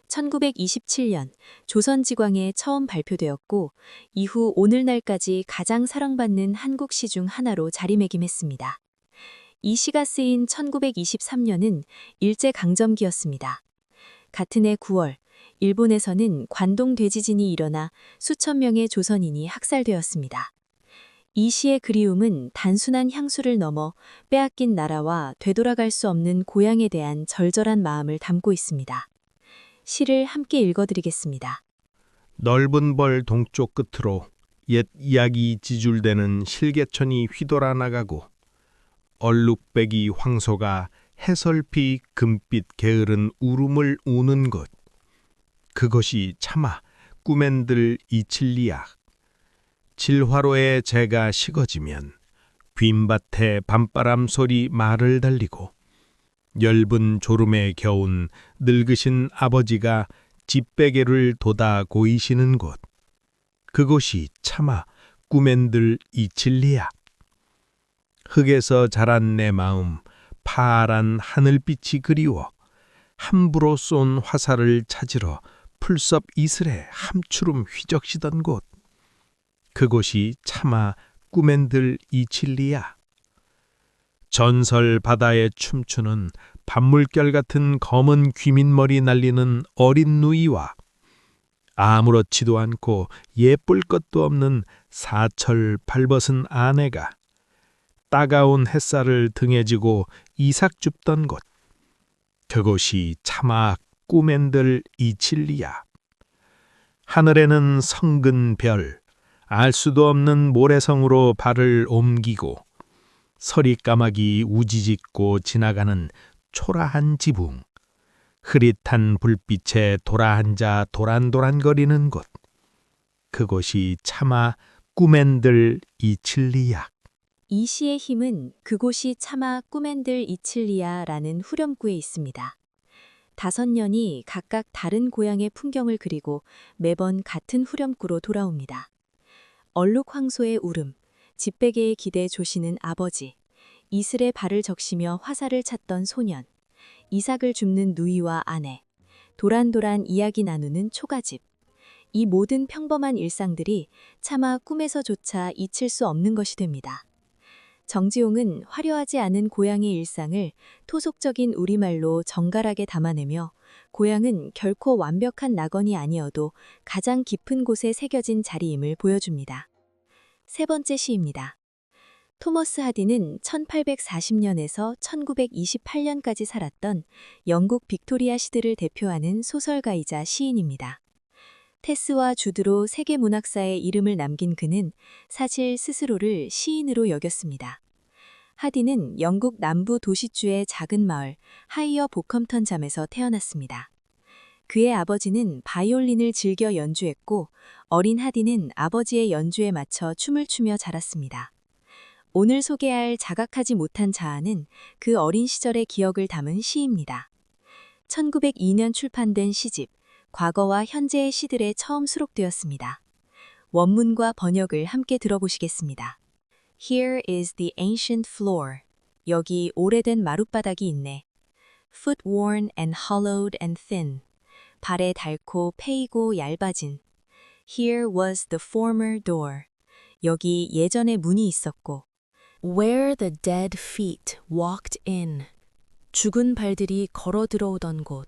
1927년 조선지광에 처음 발표되었고 이후 오늘날까지 가장 사랑받는 한국 시 중 하나로 자리매김했습니다. 이 시가 쓰인 1923년은 일제강점기였습니다. 같은 해 9월, 일본에서는 관동 대지진이 일어나 수천 명의 조선인이 학살되었습니다. 이 시의 그리움은 단순한 향수를 넘어 빼앗긴 나라와 되돌아갈 수 없는 고향에 대한 절절한 마음을 담고 있습니다. 시를 함께 읽어드리겠습니다. 넓은 벌 동쪽 끝으로 옛 이야기 지줄대는 실개천이 휘돌아 나가고 얼룩배기 황소가 해설피 금빛 게으른 울음을 우는 곳. 그것이 차마 꿈엔들 이칠리야. 질화로에 재가 식어지면 빈밭에 밤바람 소리 말을 달리고 엷은 졸음에 겨운 늙으신 아버지가 집베개를 돋아 고이시는 곳. 그곳이 차마 꿈엔들 이칠리야. 흙에서 자란 내 마음 파란 하늘빛이 그리워 함부로 쏜 화살을 찾으러 풀섭 이슬에 함추름 휘적시던 곳. 그곳이 차마 꿈엔들 이칠리야. 전설 바다에 춤추는 밤물결 같은 검은 귀민머리 날리는 어린 누이와 아무렇지도 않고 예쁠 것도 없는 사철 발벗은 아내가 따가운 햇살을 등에 지고 이삭 줍던 곳. 그곳이 차마 꿈엔들 이칠리야. 하늘에는 성근 별, 알 수도 없는 모래성으로 발을 옮기고 서리까마귀 우지짓고 지나가는 초라한 지붕, 흐릿한 불빛에 돌아앉아 도란도란거리는 곳. 그곳이 차마 꿈엔들 이칠리야. 이 시의 힘은 그곳이 차마 꿈엔들 이칠리야라는 후렴구에 있습니다. 5년이 각각 다른 고향의 풍경을 그리고 매번 같은 후렴구로 돌아옵니다. 얼룩황소의 울음, 집베개에 기대 조시는 아버지, 이슬에 발을 적시며 화살을 찾던 소년, 이삭을 줍는 누이와 아내, 도란도란 이야기 나누는 초가집. 이 모든 평범한 일상들이 차마 꿈에서조차 잊힐 수 없는 것이 됩니다. 정지용은 화려하지 않은 고향의 일상을 토속적인 우리말로 정갈하게 담아내며 고향은 결코 완벽한 낙원이 아니어도 가장 깊은 곳에 새겨진 자리임을 보여줍니다. 세 번째 시입니다. 토머스 하디는 1840년에서 1928년까지 살았던 영국 빅토리아 시대를 대표하는 소설가이자 시인입니다. 테스와 주드로 세계 문학사에 이름을 남긴 그는 사실 스스로를 시인으로 여겼습니다. 하디는 영국 남부 도시주의 작은 마을 하이어 보컴턴 잠에서 태어났습니다. 그의 아버지는 바이올린을 즐겨 연주했고 어린 하디는 아버지의 연주에 맞춰 춤을 추며 자랐습니다. 오늘 소개할 자각하지 못한 자아는 그 어린 시절의 기억을 담은 시입니다. 1902년 출판된 시집 과거와 현재의 시들에 처음 수록되었습니다. 원문과 번역을 함께 들어보시겠습니다. Here is the ancient floor. 여기 오래된 마룻바닥이 있네. Foot worn and hollowed and thin. 발에 닳고 패이고 얇아진. Here was the former door. 여기 예전에 문이 있었고. Where the dead feet walked in. 죽은 발들이 걸어 들어오던 곳.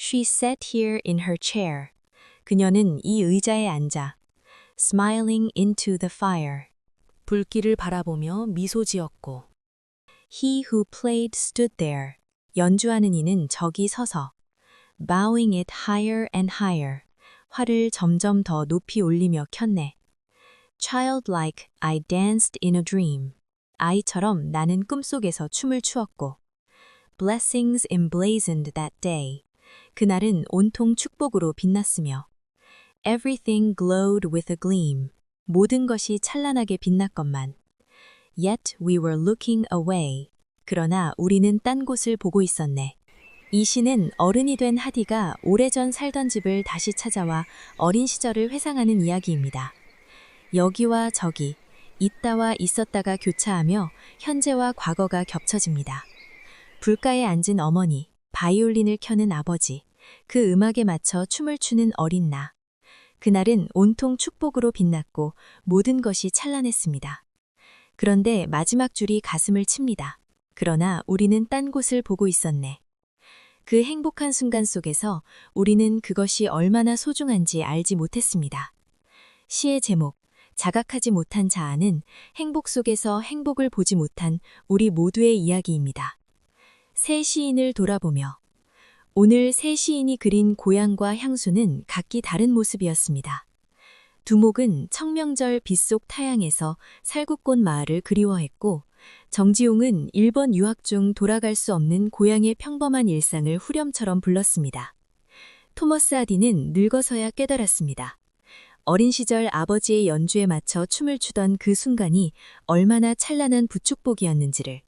She sat here in her chair. 그녀는 이 의자에 앉아. Smiling into the fire. 불길을 바라보며 미소 지었고. He who played stood there. 연주하는 이는 저기 서서 bowing it higher and higher. 활을 점점 더 높이 올리며 켰네. Childlike, I danced in a dream. 아이처럼 나는 꿈속에서 춤을 추었고. Blessings emblazoned that day. 그날은 온통 축복으로 빛났으며. Everything glowed with a gleam. 모든 것이 찬란하게 빛났건만. Yet we were looking away. 그러나 우리는 딴 곳을 보고 있었네. 이 시는 어른이 된 하디가 오래전 살던 집을 다시 찾아와 어린 시절을 회상하는 이야기입니다. 여기와 저기, 있다와 있었다가 교차하며 현재와 과거가 겹쳐집니다. 불가에 앉은 어머니, 바이올린을 켜는 아버지, 그 음악에 맞춰 춤을 추는 어린 나. 그날은 온통 축복으로 빛났고 모든 것이 찬란했습니다. 그런데 마지막 줄이 가슴을 칩니다. 그러나 우리는 딴 곳을 보고 있었네. 그 행복한 순간 속에서 우리는 그것이 얼마나 소중한지 알지 못했습니다. 시의 제목, 자각하지 못한 자아는 행복 속에서 행복을 보지 못한 우리 모두의 이야기입니다. 세 시인을 돌아보며 오늘 세 시인이 그린 고향과 향수는 각기 다른 모습이었습니다. 두목은 청명절 빗속 타향에서 살구꽃 마을을 그리워했고 정지용은 일본 유학 중 돌아갈 수 없는 고향의 평범한 일상을 후렴처럼 불렀습니다. 토머스 하디는 늙어서야 깨달았습니다. 어린 시절 아버지의 연주에 맞춰 춤을 추던 그 순간이 얼마나 찬란한 부축복이었는지를.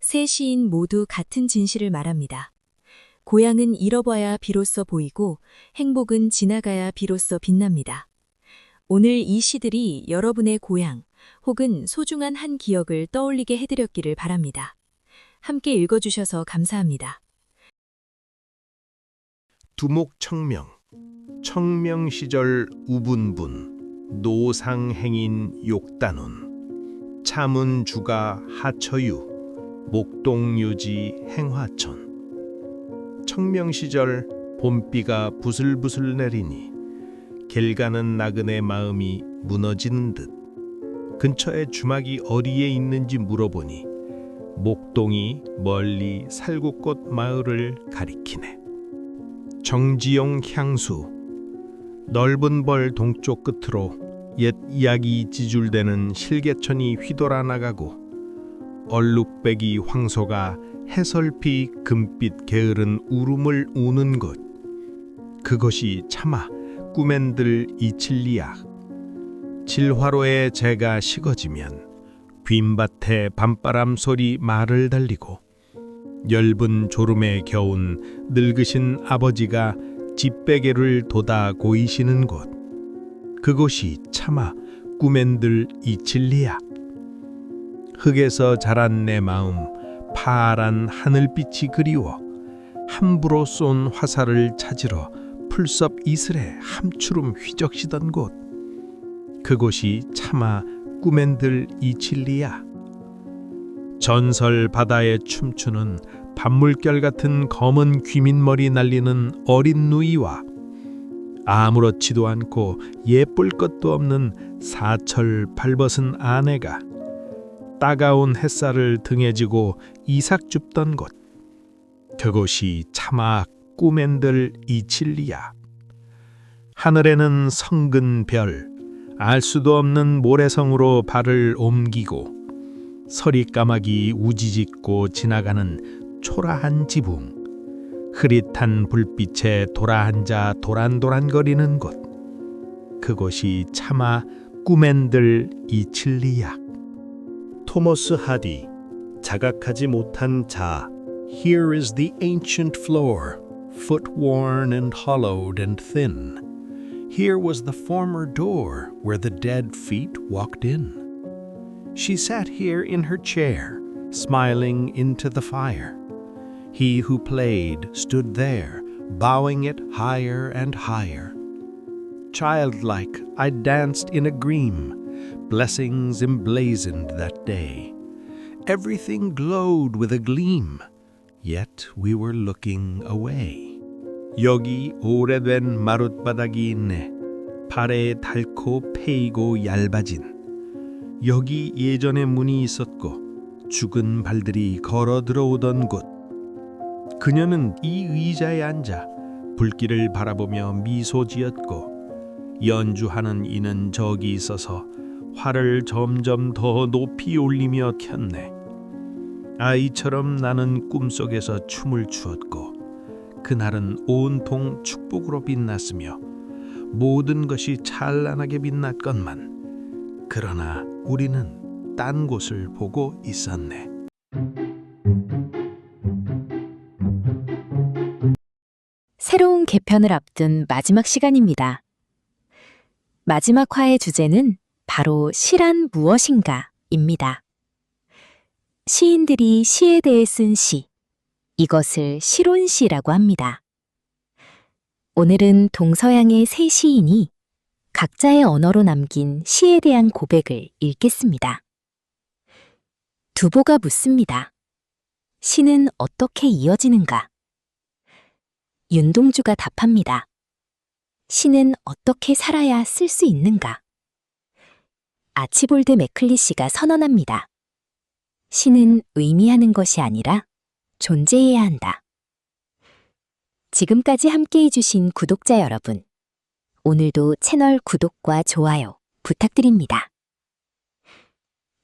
세 시인 모두 같은 진실을 말합니다. 고향은 잃어봐야 비로소 보이고 행복은 지나가야 비로소 빛납니다. 오늘 이 시들이 여러분의 고향 혹은 소중한 한 기억을 떠올리게 해드렸기를 바랍니다. 함께 읽어주셔서 감사합니다. 두목청명, 청명시절 우분분, 노상행인 욕단운, 차문주가 하처유, 목동유지 행화천. 청명시절 봄비가 부슬부슬 내리니 길 가는 나그네 마음이 무너지는 듯 근처에 주막이 어디에 있는지 물어보니 목동이 멀리 살구꽃 마을을 가리키네. 정지용 향수, 넓은 벌 동쪽 끝으로 옛 이야기 지줄대는 실개천이 휘돌아 나가고 얼룩배기 황소가 해설피 금빛 게으른 울음을 우는 곳. 그것이 차마 꿈엔들 이칠리야. 질화로에 재가 식어지면 빈밭에 밤바람 소리 말을 달리고 엷은 졸음에 겨운 늙으신 아버지가 집베개를 돋아 고이시는 곳. 그곳이 차마 꿈엔들 이칠리야. 흙에서 자란 내 마음 파란 하늘빛이 그리워 함부로 쏜 화살을 찾으러 풀섭 이슬에 함추름 휘적시던 곳. 그곳이 차마 꿈엔들 이칠리야. 전설 바다에 춤추는 밤물결 같은 검은 귀민머리 날리는 어린 누이와 아무렇지도 않고 예쁠 것도 없는 사철 발벗은 아내가 따가운 햇살을 등에 지고 이삭 줍던 곳. 그곳이 차마 꿈엔들 이칠리야. 하늘에는 성근 별, 알 수도 없는 모래성으로 발을 옮기고 서리까마귀 우지짓고 지나가는 초라한 지붕, 흐릿한 불빛에 돌아앉아 도란도란거리는 곳. 그곳이 차마 꿈엔들 이칠리야. 토머스 하디, 자각하지 못한 자. Here is the ancient floor, foot-worn and hollowed and thin. Here was the former door where the dead feet walked in. She sat here in her chair, smiling into the fire. He who played stood there, bowing it higher and higher. Childlike, I danced in a gleam. Blessings emblazoned that day. Everything glowed with a gleam. Yet we were looking away. 여기 오래된 마룻바닥이 있네. 발에 닳고 패이고 얇아진. 여기 예전에 문이 있었고 죽은 발들이 걸어 들어오던 곳. 그녀는 이 의자에 앉아 불길을 바라보며 미소 지었고 연주하는 이는 저기 있어서 활을 점점 더 높이 올리며 켰네. 아이처럼 나는 꿈속에서 춤을 추었고 그날은 온통 축복으로 빛났으며 모든 것이 찬란하게 빛났건만 그러나 우리는 딴 곳을 보고 있었네. 새로운 개편을 앞둔 마지막 시간입니다. 마지막 화의 주제는 바로 시란 무엇인가입니다. 시인들이 시에 대해 쓴 시, 이것을 시론시라고 합니다. 오늘은 동서양의 세 시인이 각자의 언어로 남긴 시에 대한 고백을 읽겠습니다. 두보가 묻습니다. 시는 어떻게 이어지는가? 윤동주가 답합니다. 시는 어떻게 살아야 쓸 수 있는가? 아치볼드 매클리시가 선언합니다. 시는 의미하는 것이 아니라 존재해야 한다. 지금까지 함께해 주신 구독자 여러분, 오늘도 채널 구독과 좋아요 부탁드립니다.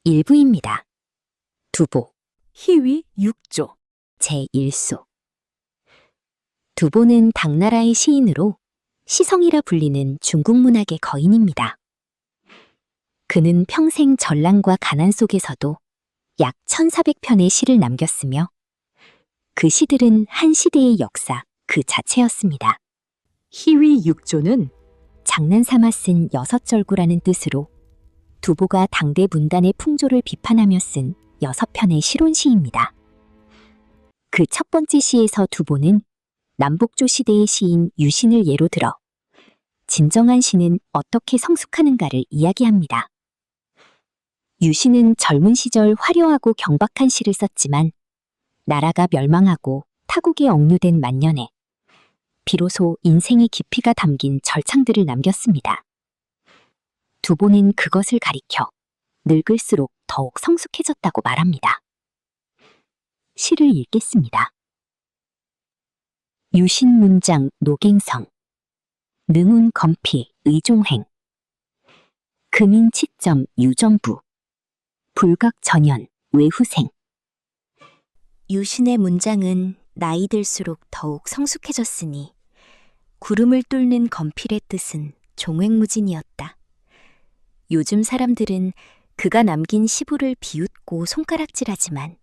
1부입니다. 두보, 희위 6조, 제1소. 두보는 당나라의 시인으로 시성이라 불리는 중국 문학의 거인입니다. 그는 평생 전랑과 가난 속에서도 약 1400편의 시를 남겼으며 그 시들은 한 시대의 역사 그 자체였습니다. 희위 6조는 장난삼아 쓴 6절구라는 뜻으로 두보가 당대 문단의 풍조를 비판하며 쓴 6편의 시론시입니다. 그 첫 번째 시에서 두보는 남북조 시대의 시인 유신을 예로 들어 진정한 시는 어떻게 성숙하는가를 이야기합니다. 유신은 젊은 시절 화려하고 경박한 시를 썼지만 나라가 멸망하고 타국에 억류된 만년에 비로소 인생의 깊이가 담긴 절창들을 남겼습니다. 두보는 그것을 가리켜 늙을수록 더욱 성숙해졌다고 말합니다. 시를 읽겠습니다. 유신문장 노갱성 능운 검피 의종행 금인치점 유전부 불각전연 외후생. 유신의 문장은 나이 들수록 더욱 성숙해졌으니 구름을 뚫는 검필의 뜻은 종횡무진이었다. 요즘 사람들은 그가 남긴 시부를 비웃고 손가락질하지만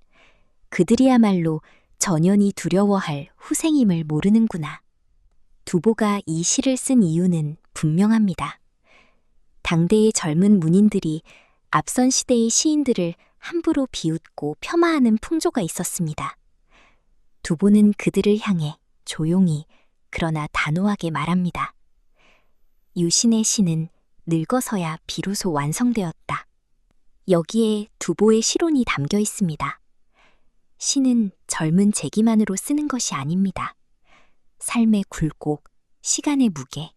그들이야말로 전연이 두려워할 후생임을 모르는구나. 두보가 이 시를 쓴 이유는 분명합니다. 당대의 젊은 문인들이 앞선 시대의 시인들을 함부로 비웃고 폄하하는 풍조가 있었습니다. 두보는 그들을 향해 조용히 그러나 단호하게 말합니다. 유신의 시는 늙어서야 비로소 완성되었다. 여기에 두보의 시론이 담겨 있습니다. 시는 젊은 재기만으로 쓰는 것이 아닙니다. 삶의 굴곡, 시간의 무게,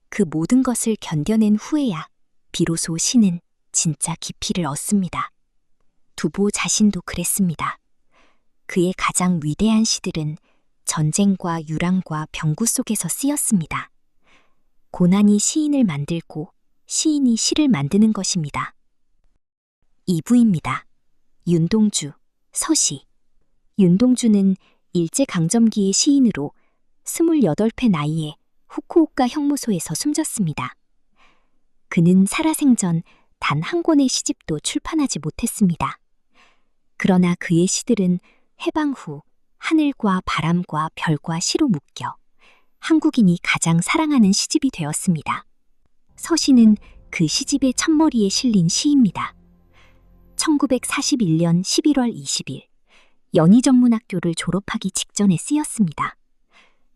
그 모든 것을 견뎌낸 후에야 비로소 시는 진짜 깊이를 얻습니다. 두보 자신도 그랬습니다. 그의 가장 위대한 시들은 전쟁과 유랑과 병구 속에서 쓰였습니다. 고난이 시인을 만들고 시인이 시를 만드는 것입니다. 2부입니다. 윤동주, 서시. 윤동주는 일제강점기의 시인으로 28세 나이에 후쿠오카 형무소에서 숨졌습니다. 그는 살아생전 단 한 권의 시집도 출판하지 못했습니다. 그러나 그의 시들은 해방 후 하늘과 바람과 별과 시로 묶여 한국인이 가장 사랑하는 시집이 되었습니다. 서시는 그 시집의 첫머리에 실린 시입니다. 1941년 11월 20일 연희전문학교를 졸업하기 직전에 쓰였습니다.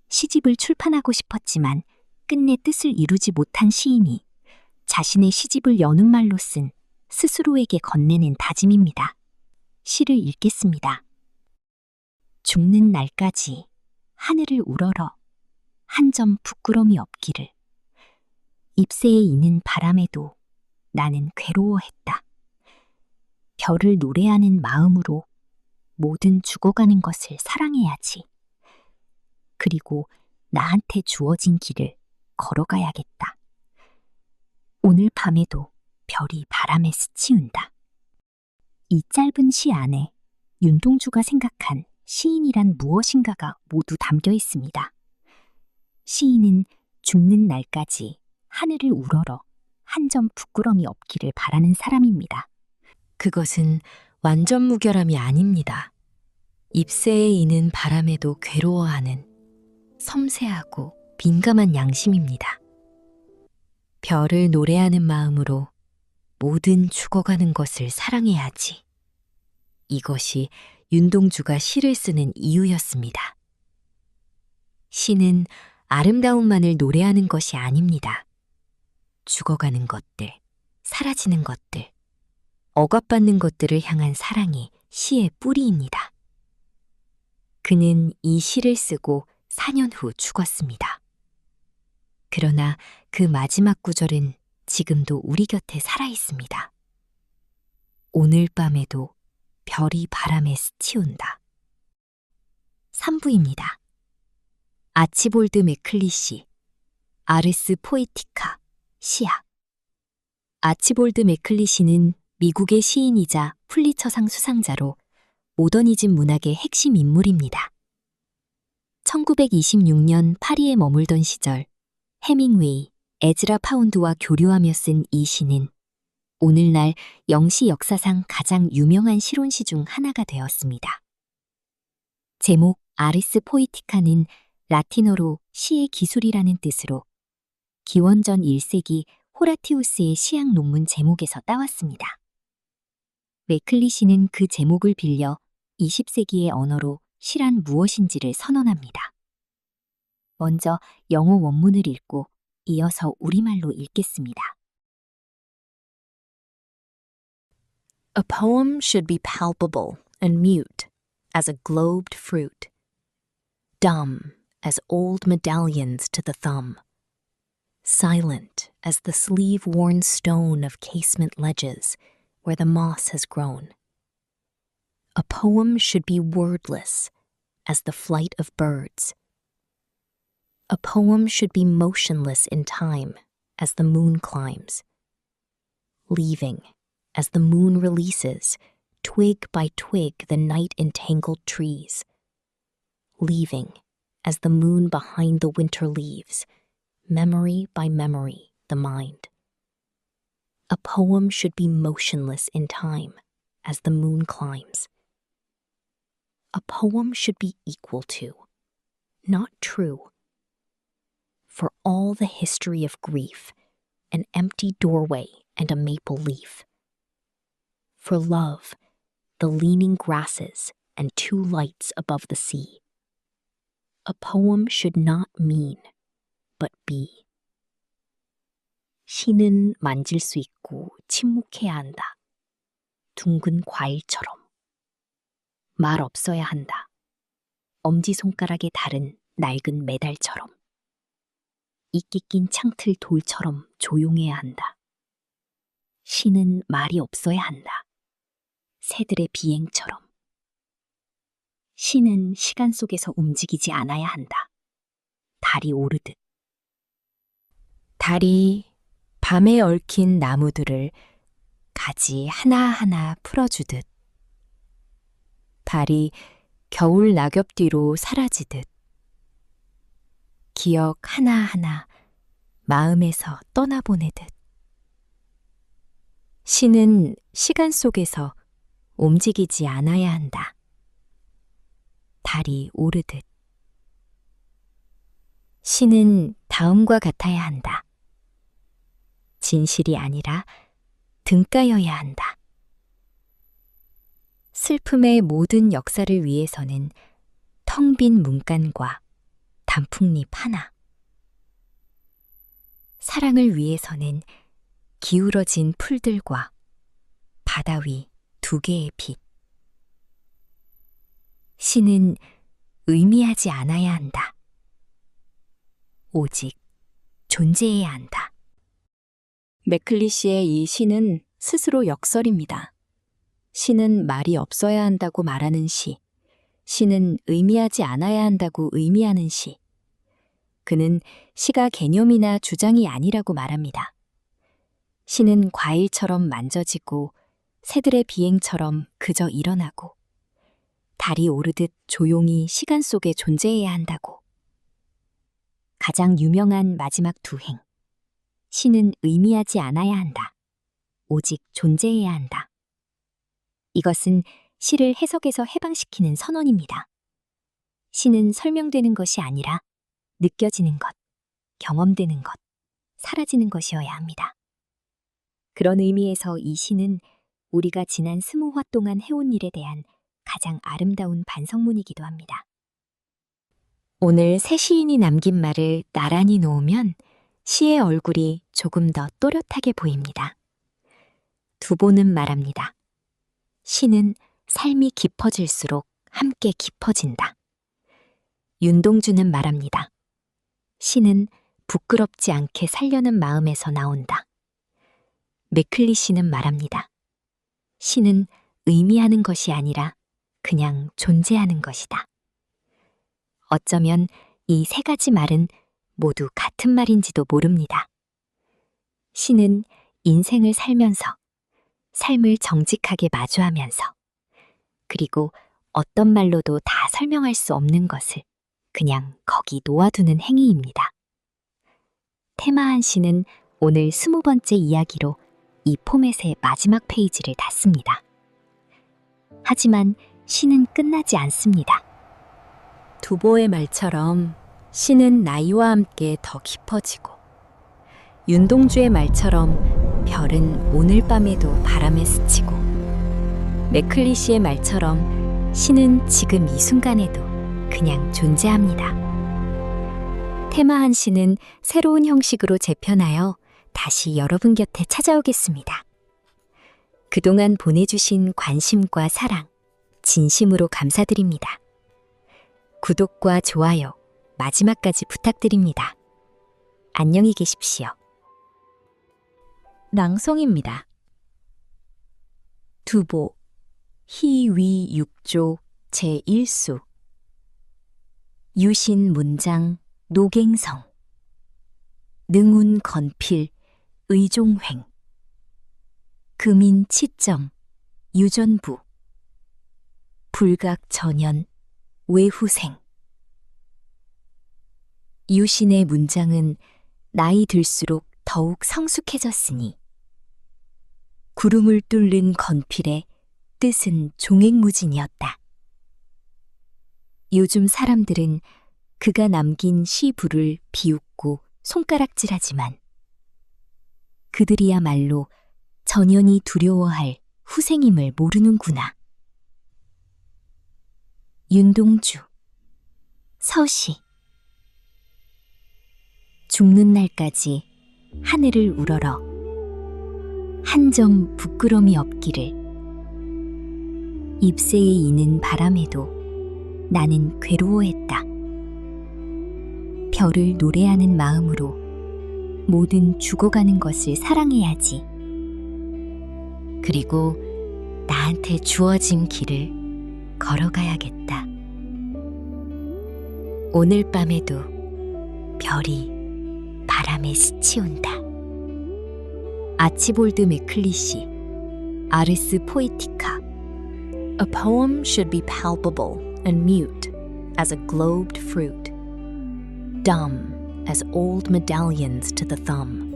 시집을 출판하고 싶었지만 끝내 뜻을 이루지 못한 시인이 자신의 시집을 여는 말로 쓴 스스로에게 건네낸 다짐입니다. 시를 읽겠습니다. 죽는 날까지 하늘을 우러러 한 점 부끄러움이 없기를. 잎새에 이는 바람에도 나는 괴로워했다. 별을 노래하는 마음으로 모든 죽어가는 것을 사랑해야지. 그리고 나한테 주어진 길을 걸어가야겠다. 오늘 밤에도 별이 바람에 스치운다. 이 짧은 시 안에 윤동주가 생각한 시인이란 무엇인가가 모두 담겨 있습니다. 시인은 죽는 날까지 하늘을 우러러 한 점 부끄럼이 없기를 바라는 사람입니다. 그것은 완전 무결함이 아닙니다. 잎새에 이는 바람에도 괴로워하는 섬세하고 민감한 양심입니다. 별을 노래하는 마음으로 모든 죽어가는 것을 사랑해야지. 이것이 윤동주가 시를 쓰는 이유였습니다. 시는 아름다움만을 노래하는 것이 아닙니다. 죽어가는 것들, 사라지는 것들, 억압받는 것들을 향한 사랑이 시의 뿌리입니다. 그는 이 시를 쓰고 4년 후 죽었습니다. 그러나 그 마지막 구절은 지금도 우리 곁에 살아 있습니다. 오늘 밤에도 별이 바람에 스치운다. 3부입니다. 아치볼드 매클리시, 아르스 포에티카, 시야. 아치볼드 매클리시는 미국의 시인이자 풀리처상 수상자로 모더니즘 문학의 핵심 인물입니다. 1926년 파리에 머물던 시절 해밍웨이, 에즈라 파운드와 교류하며 쓴 이 시는 오늘날 영시 역사상 가장 유명한 시론시 중 하나가 되었습니다. 제목 아리스 포이티카는 라틴어로 시의 기술이라는 뜻으로 기원전 1세기 호라티우스의 시학 논문 제목에서 따왔습니다. 매클리시는 그 제목을 빌려 20세기의 언어로 시란 무엇인지를 선언합니다. 먼저 영어 원문을 읽고 이어서 우리말로 읽겠습니다. A poem should be palpable and mute as a globed fruit, dumb as old medallions to the thumb, silent as the sleeve-worn stone of casement ledges where the moss has grown. A poem should be wordless as the flight of birds. A poem should be motionless in time as the moon climbs, leaving as the moon releases, twig by twig, the night-entangled trees, leaving as the moon behind the winter leaves, memory by memory, the mind. A poem should be motionless in time as the moon climbs. A poem should be equal to, not true. For all the history of grief, an empty doorway and a maple leaf. For love, the leaning grasses and two lights above the sea. A poem should not mean, but be. 시는 만질 수 있고 침묵해야 한다. 둥근 과일처럼. 말 없어야 한다. 엄지손가락에 다른 낡은 메달처럼. 이끼 낀 창틀 돌처럼 조용해야 한다. 시는 말이 없어야 한다. 새들의 비행처럼. 시는 시간 속에서 움직이지 않아야 한다. 달이 오르듯. 달이 밤에 얽힌 나무들을 가지 하나하나 풀어주듯. 달이 겨울 낙엽 뒤로 사라지듯. 기억 하나하나 마음에서 떠나보내듯. 시는 시간 속에서 움직이지 않아야 한다. 달이 오르듯. 시는 다음과 같아야 한다. 진실이 아니라 등가여야 한다. 슬픔의 모든 역사를 위해서는 텅 빈 문간과 단풍잎 하나. 사랑을 위해서는 기울어진 풀들과 바다 위 2개의 빛. 시는 의미하지 않아야 한다. 오직 존재해야 한다. 매클리시의 이 시는 스스로 역설입니다. 시는 말이 없어야 한다고 말하는 시, 시는 의미하지 않아야 한다고 의미하는 시. 그는 시가 개념이나 주장이 아니라고 말합니다. 시는 과일처럼 만져지고 새들의 비행처럼 그저 일어나고 달이 오르듯 조용히 시간 속에 존재해야 한다고. 가장 유명한 마지막 두 행. 시는 의미하지 않아야 한다. 오직 존재해야 한다. 이것은 시를 해석에서 해방시키는 선언입니다. 시는 설명되는 것이 아니라 느껴지는 것, 경험되는 것, 사라지는 것이어야 합니다. 그런 의미에서 이 시는 우리가 지난 20화 동안 해온 일에 대한 가장 아름다운 반성문이기도 합니다. 오늘 새 시인이 남긴 말을 나란히 놓으면 시의 얼굴이 조금 더 또렷하게 보입니다. 두보는 말합니다. 시는 삶이 깊어질수록 함께 깊어진다. 윤동주는 말합니다. 시는 부끄럽지 않게 살려는 마음에서 나온다. 맥클리시는 말합니다. 시는 의미하는 것이 아니라 그냥 존재하는 것이다. 어쩌면 이 세 가지 말은 모두 같은 말인지도 모릅니다. 시는 인생을 살면서, 삶을 정직하게 마주하면서, 그리고 어떤 말로도 다 설명할 수 없는 것을 그냥 거기 놓아두는 행위입니다. 테마한 시는 오늘 20번째 이야기로 이 포맷의 마지막 페이지를 닫습니다. 하지만 시는 끝나지 않습니다. 두보의 말처럼 시는 나이와 함께 더 깊어지고, 윤동주의 말처럼 별은 오늘 밤에도 바람에 스치고, 맥클리시의 말처럼 시는 지금 이 순간에도 그냥 존재합니다. 테마한 시는 새로운 형식으로 재편하여 다시 여러분 곁에 찾아오겠습니다. 그동안 보내주신 관심과 사랑, 진심으로 감사드립니다. 구독과 좋아요, 마지막까지 부탁드립니다. 안녕히 계십시오. 낭송입니다. 두보, 희위 6조 제1수 유신 문장 노갱성 능운 건필 의종횡 금인 치점 유전부 불각 전연 외후생 유신의 문장은 나이 들수록 더욱 성숙해졌으니 구름을 뚫는 건필의 뜻은 종횡무진이었다. 요즘 사람들은 그가 남긴 시부를 비웃고 손가락질하지만 그들이야말로 전연이 두려워할 후생임을 모르는구나. 윤동주, 서시. 죽는 날까지 하늘을 우러러 한 점 부끄럼이 없기를. 잎새에 이는 바람에도 나는 괴로워했다. 별을 노래하는 마음으로 모든 죽어가는 것을 사랑해야지. 그리고 나한테 주어진 길을 걸어가야겠다. 오늘 밤에도 별이 바람에 스치온다. 아치볼드 맥클리시, 아르스 포에티카. A poem should be palpable and mute as a globed fruit, dumb as old medallions to the thumb,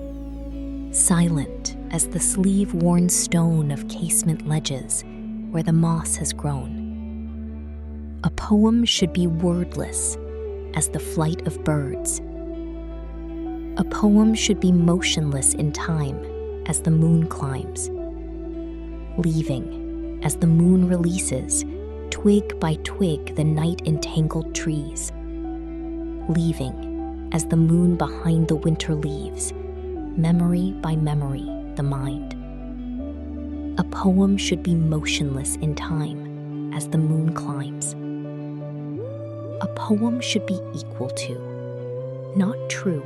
silent as the sleeve-worn stone of casement ledges where the moss has grown. A poem should be wordless as the flight of birds. A poem should be motionless in time as the moon climbs, leaving as the moon releases, twig by twig, the night-entangled trees, leaving as the moon behind the winter leaves, memory by memory, the mind. A poem should be motionless in time as the moon climbs. A poem should be equal to, not true,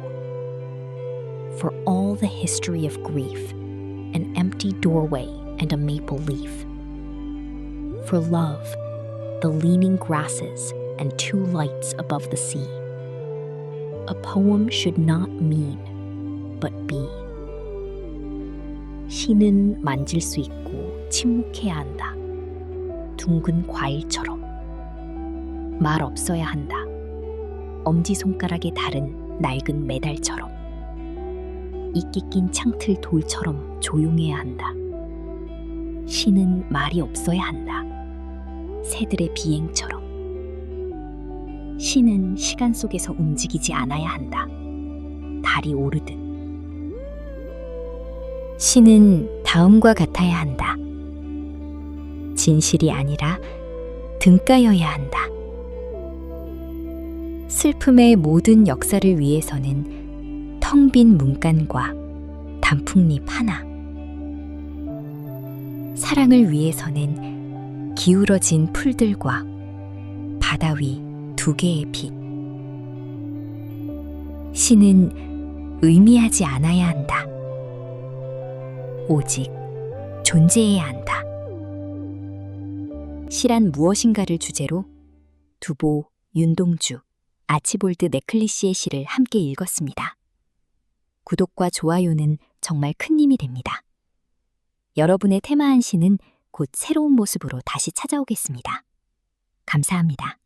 for all the history of grief, an empty doorway and a maple leaf. For love, the leaning grasses, and two lights above the sea. A poem should not mean, but be. 시는 만질 수 있고 침묵해야 한다. 둥근 과일처럼. 말 없어야 한다. 엄지손가락에 다른 낡은 메달처럼. 이끼 낀 창틀 돌처럼 조용해야 한다. 시는 말이 없어야 한다. 새들의 비행처럼. 시는 시간 속에서 움직이지 않아야 한다. 달이 오르듯. 시는 다음과 같아야 한다. 진실이 아니라 등가여야 한다. 슬픔의 모든 역사를 위해서는 텅 빈 문간과 단풍잎 하나. 사랑을 위해서는 기울어진 풀들과 바다 위 두 개의 빛. 시는 의미하지 않아야 한다. 오직 존재해야 한다. 시란 무엇인가를 주제로 두보, 윤동주, 아치볼드 네클리시의 시를 함께 읽었습니다. 구독과 좋아요는 정말 큰 힘이 됩니다. 여러분의 테마한 시는 곧 새로운 모습으로 다시 찾아오겠습니다. 감사합니다.